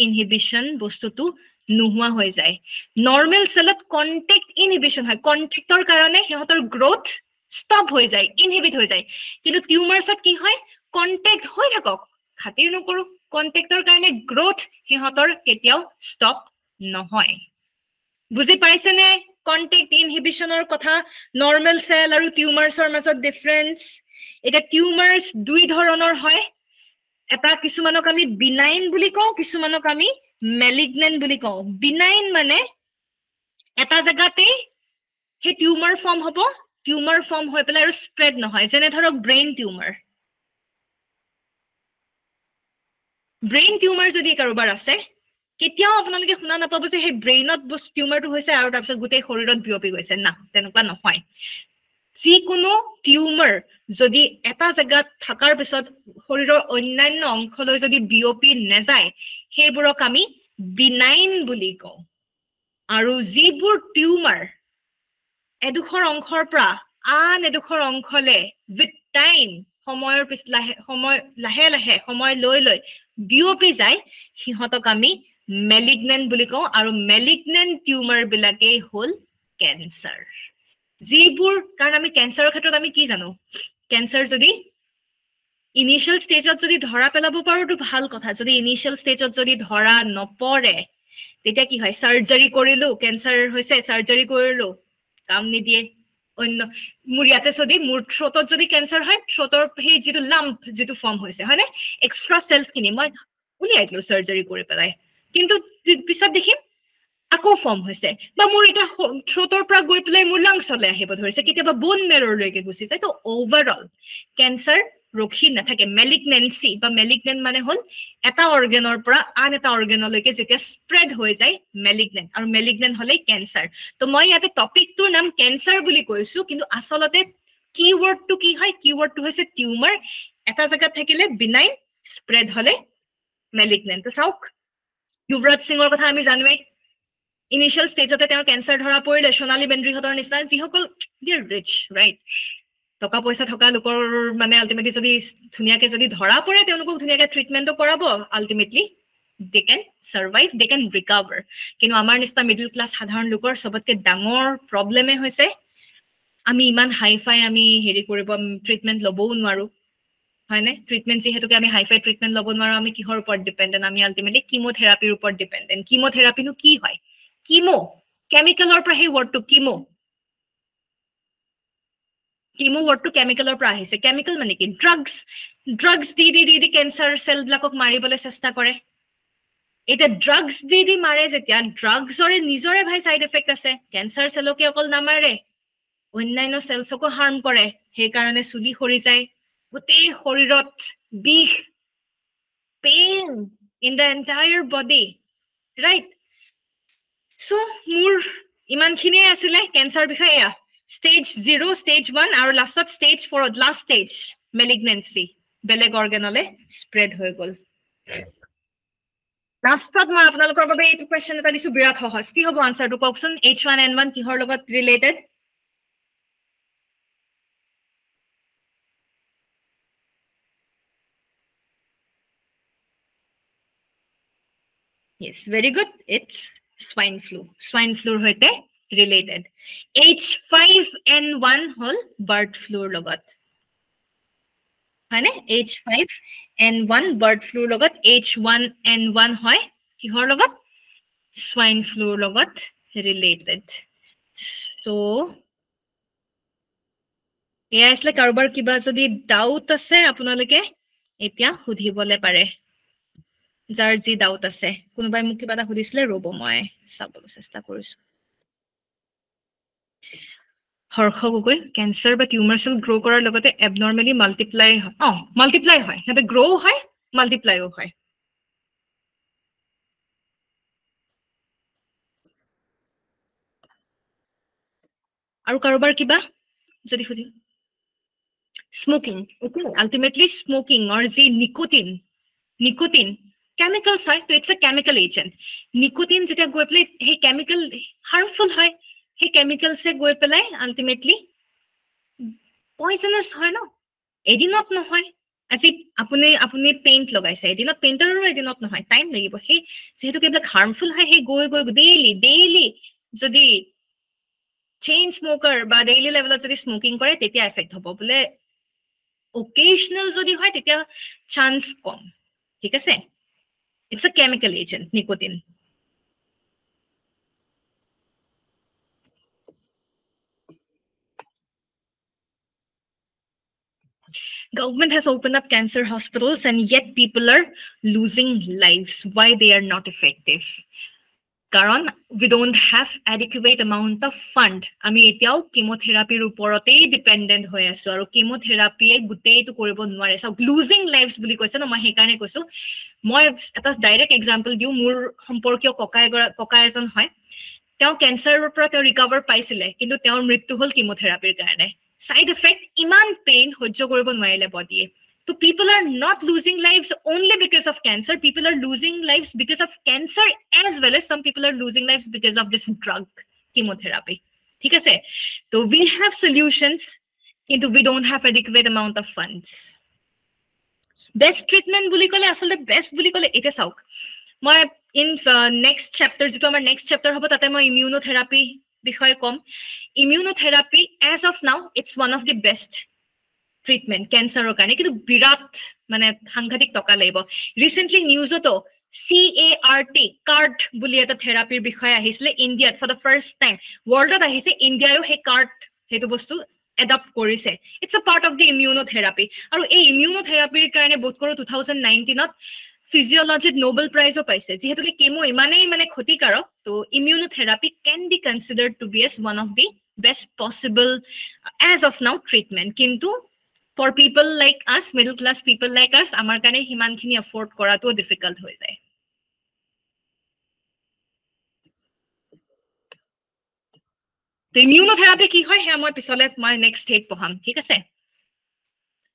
ইনহিবিশন বস্তুটো নোহোৱা হৈ যায় নৰ্মেল সেলত কন্টেক্ট ইনহিবিশন হয় কন্টেক্টৰ কাৰণে সিহঁতৰ গ্ৰোথ ষ্টপ হৈ যায় ইনহিবিট হৈ যায় কিন্তু টিউমাৰ্ছত কি হয় কন্টেক্ট হৈ থাকক খাতিৰ নকৰো কন্টেক্টৰ কাৰণে গ্ৰোথ সিহঁতৰ কেতিয়াও ষ্টপ নহয় বুজি পাইছে নে কন্টেক্ট ইনহিবিশনৰ কথা নৰ্মেল সেল আৰু টিউমাৰ্ছৰ মাজত ডিফাৰেন্স এটা টিউমাৰ্ছ দুই ধৰণৰ হয় এটা কিছুমানক আমি বিনাইন বুলি কওঁ কিছুমানক আমি মেলিগনেন্ট বুলি কওঁ বিনাইন মানে এটা জায়গাতে হে টিউমাৰ ফৰ্ম হ'ব টিউমাৰ ফৰ্ম হৈ পেলাই আৰু স্প্ৰেড নহয় যেনে ধৰক ব্ৰেইন টিউমাৰ যদি কাৰোবাৰ আছে কেতিয়াও আপোনালোকে শুনা নাপাব যে হে ব্ৰেইনত টিউমাৰটো হৈছে আৰু তাৰপিছত গোটেই শৰীৰত বিয়পি গৈছে না তেনেকুৱা নহয় যিকোনো টিউমাৰ যদি এটা জায়গাত থাকাৰ পিছত শৰীৰৰ অন্যান্য অংশলৈ যদি বিয়পি নেযায় সেইবোৰক আমি বিনাইন বুলি কওঁ আৰু যিবোৰ টিউমাৰ এডোখৰ অংশৰ পৰা আন এডোখৰ অংশলে উইথ টাইম সময়ৰ পিছ লাহে লাহে সময় লৈ লৈ বিয়পি যায় সিহঁতক আমি মেলিগনেন্ট বুলি কওঁ আৰু মেলিগনেন্ট টিউমাৰ বিলাকেই হ'ল কেঞ্চাৰ যিবোৰ কাৰণ আমি কেঞ্চাৰৰ ক্ষেত্ৰত আমি কি জানো কেঞ্চাৰ যদি ইনিশিয়েল ষ্টেজত যদি ধৰা পেলাব পাৰোতো ভাল কথা যদি ইনিশিয়েল ষ্টেজত যদি ধৰা নপৰে তেতিয়া কি হয় সাৰ্জাৰী কৰিলো কেঞ্চাৰ হৈছে সাৰ্জাৰী কৰিলো কাম নিদিয়ে অন্য মোৰ ইয়াতে যদি মোৰ থ্ৰোটত যদি কেঞ্চাৰ হয় থ্ৰোটৰ সেই যিটো লাম্প যিটো ফৰ্ম হৈছে হয়নে এক্সট্ৰা চেলছ খিনি মই উলিয়াই দিলো সাৰ্জাৰী কৰি পেলাই কিন্তু পিছত দেখিম আকৌ ফৰ্ম হৈছে বা মোৰ এটা থ্ৰোটৰ পৰা গৈ পেলাই মোৰ লাংছলৈ আহিব ধৰিছে কেতিয়াবা বোন মেৰৰলৈকে গুচি যায় তো ওভাৰঅল কেঞ্চাৰ ৰখি নাথাকে মেলিগনেন্সি বা মেলিগনেন্ট মানে হ'ল এটা অৰ্গেনৰ পৰা আন এটা অৰ্গেনলৈকে যেতিয়া স্প্ৰেড হৈ যায় মেলিগনেন্ট আৰু মেলিগনেন্ট হ'লে কেঞ্চাৰ তো মই ইয়াতে টপিকটোৰ নাম কেঞ্চাৰ বুলি কৈছো কিন্তু আচলতে কিৱৰ্ডটো কি হয় কিৱৰ্ডটো হৈছে টিউমাৰ এটা জায়গাত থাকিলে বিনাইন স্প্ৰেড হ'লে মেলিগনেন্ট তো চাওক যুৱৰাজ সিঙৰ কথা আমি জানোৱেই ইনিশিয়েল ষ্টেজতে তেওঁৰ কেঞ্চাৰ ধৰা পৰিলে সোণালী বেন্দ্ৰীহঁতৰ নিচিনা যিসকল দিয়াৰ ৰিচ ৰাইট টকা পইচা থকা লোকৰ মানে আল্টিমেটলি যদি ধুনীয়াকে যদি ধৰা পৰে তেওঁলোকক ধুনীয়াকে ট্ৰিটমেণ্টটো কৰাব আল্টিমেটলি দে কেন সাৰ্ভাইভ দে কেন ৰিকভাৰ কিন্তু আমাৰ নিচিনা মিডল ক্লাছ সাধাৰণ লোকৰ চবতকে ডাঙৰ প্ৰব্লেমে হৈছে আমি ইমান হাইফাই আমি হেৰি কৰিব ট্ৰিটমেণ্ট ল'বও নোৱাৰো হয়নে ট্ৰিটমেণ্ট যিহেতুকে আমি হাইফাই ট্ৰিটমেণ্ট ল'ব নোৱাৰো আমি কিহৰ ওপৰত ডিপেণ্ডেণ্ট আমি আল্টিমেটলি কিমোথেৰাপিৰ ওপৰত ডিপেণ্ডেণ্ট কিমোথেৰাপিনো কি হয় কিমো কেমিকেলৰ পৰা সেই ৱৰ্ডটো কিমো ৱৰ্ডটো কেমিকেলৰ পৰা আহিছে কেমিকেল মানে কি ড্ৰাগছ দি কেঞ্চাৰ চেল বিলাকক মাৰিবলৈ চেষ্টা কৰে এটা ড্ৰাগছ দি মাৰে যেতিয়া ড্ৰাগছৰে নিজৰে ভাই সাইড এফেক্ট আছে কেঞ্চাৰ চেলকে অকল নামাৰে অন্যান্য চেলছকো হাৰ্ম কৰে সেইকাৰণে চুলি সৰি যায় গোটেই শৰীৰত বিষ pain in the entire body right so মোৰ ইমানখিনিয়ে আছিলে কেঞ্চাৰ বিষয়ে stage 0 stage 1 আৰু লাষ্টত stage 4 লাষ্ট stage malignancy বেলেগ অৰ্গানলে স্প্ৰেড হৈ গল লাষ্টত মই আপোনালোকৰ বাবে এইটো কোৱেশ্চন এটা দিছো বিৰাট সহজ কি হ'ব আনসাৰটো কওকচোন H1N1 কিহৰ লগত related yes very good it's swine flu হইতে related H5N1 হল bird flu লগত হয়নে H5N1 bird flu লগত H1N1 হয় কিহৰ লগত swine flu লগত related so এয়া আসলে কাৰোবাৰ কিবা যদি ডাউট আছে আপোনালোকে এতিয়া সুধিবলে পাৰে যাৰ যি ডাউট আছে কোনোবাই মোক কিবা এটা সুধিছিলে ৰব মই চাবলৈ চেষ্টা কৰিছো হৰ্ষ গগৈ কেঞ্চাৰ বা টিউমাৰ সেল গ্ৰো কৰাৰ লগতে এবনৰ্মেলি মাল্টিপ্লাই হয় হেতে গ্ৰো হয় মাল্টিপ্লাইও হয় আৰু কাৰোবাৰ কিবা যদি সুধি স্মোকিং ওকে আল্টিমেটলি স্মোকিং অৰ যি নিকোটিন chemicals হয় তো it's a chemical agent nicotine যেটা গৈ পেলাই সেই chemical harmful হয় সেই chemicals এ গৈ পেলাই ultimately poisonous হয় ন এদিনত নহয় আজি আপুনি পেইন্ট লগাইছে এদিনত পেইন্টাৰৰো এদিনত নহয় টাইম লাগিব সেই যেহেতু কেবিলাক harmful হয় সেই গৈ ডেইলি যদি চেইন স্মোকাৰ বা ডেইলি লেভেলত যদি স্মোকিং কৰে তেতিয়া এফেক্ট হ'ব বোলে occasional যদি হয় তেতিয়া চান্স কম ঠিক আছে It's a chemical agent, nicotine. Government has opened up cancer hospitals and yet people are losing lives. Why they are not effective? Karon, we don't have adequate amount of fund. Ami etiao chemotherapy ruporotei dependent hoy asu aru chemotherapy e gutei to koribo nware. So losing lives buli koise no ma hekane koisu. Moi eta direct example diu mur সম্পৰ্কীয় ককা এজন হয় তেওঁ ক্যান্সাৰৰ পৰা তেওঁ recover পাইছিলে কিন্তু তেওঁৰ মৃত্যু হল কিমোথেৰাপিৰ কাৰণে side effect iman pain hojjo koribo noarile body so people are not losing lives only because of cancer people are losing lives because of cancer as well as some people are losing lives because of this drug chemotherapy thik ase so we have solutions কিন্তু we don't have adequate amount of funds best treatment বুলি কলে আসলে best বুলি কলে এটা চাওক মই in next chapter যেটো আমাৰ next chapter হ'ব তাতে মই immunotherapy বিষয়ে কম immunotherapy as of now it's one of the best treatment cancer ৰ কাৰণে কিন্তু বিৰাট মানে সাংঘাতিক টকা লাগিব recently news তো CART বুলি এটা থেৰাপিৰ বিষয়ে আহিছিলে ইণ্ডিয়াত for the first time worldত আহিছে ইণ্ডিয়ায়ো হে CART হেতু বস্তু adopt কৰিছে it's a part of the immunotherapy আৰু এই immunotherapyৰ কাৰণে বোধ কৰো 2019 ত physiologist Nobel Prize paise jehetu ke chemo imane mane khotikarok to immunotherapy can be considered to be as one of the best possible as of now treatment kintu for people like us middle class people like us amar kane himan khini afford kora to difficult hoy jay to immunotherapy ki hoy he moi pisole moi next stage poham thik ase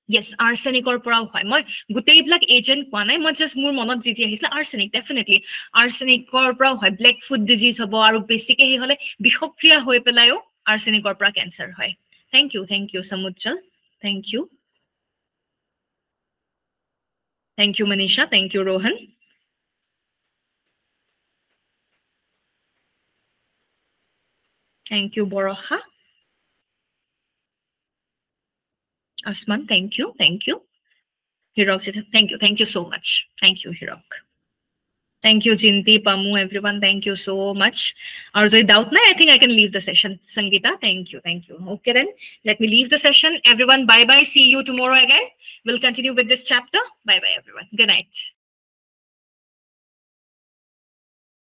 yes arsenic or pora hoy moi gutei black agent kwa nai moi just mur monot jiti ahisla arsenic definitely arsenic or pora hoy black foot disease hobo aru basic hi hole bishokriya hoy pelayo arsenic or pora cancer hoy thank you samujjal thank you manisha thank you rohan thank you boroha Asman, thank you. Hirok, thank you so much. Thank you, Hirok. Thank you, Jinti, Pamu, everyone. Thank you so much. Or is there doubt? I think I can leave the session. Sangeeta, thank you. Okay then, let me leave the session. Everyone, bye-bye. See you tomorrow again. We'll continue with this chapter. Bye-bye, everyone. Good night.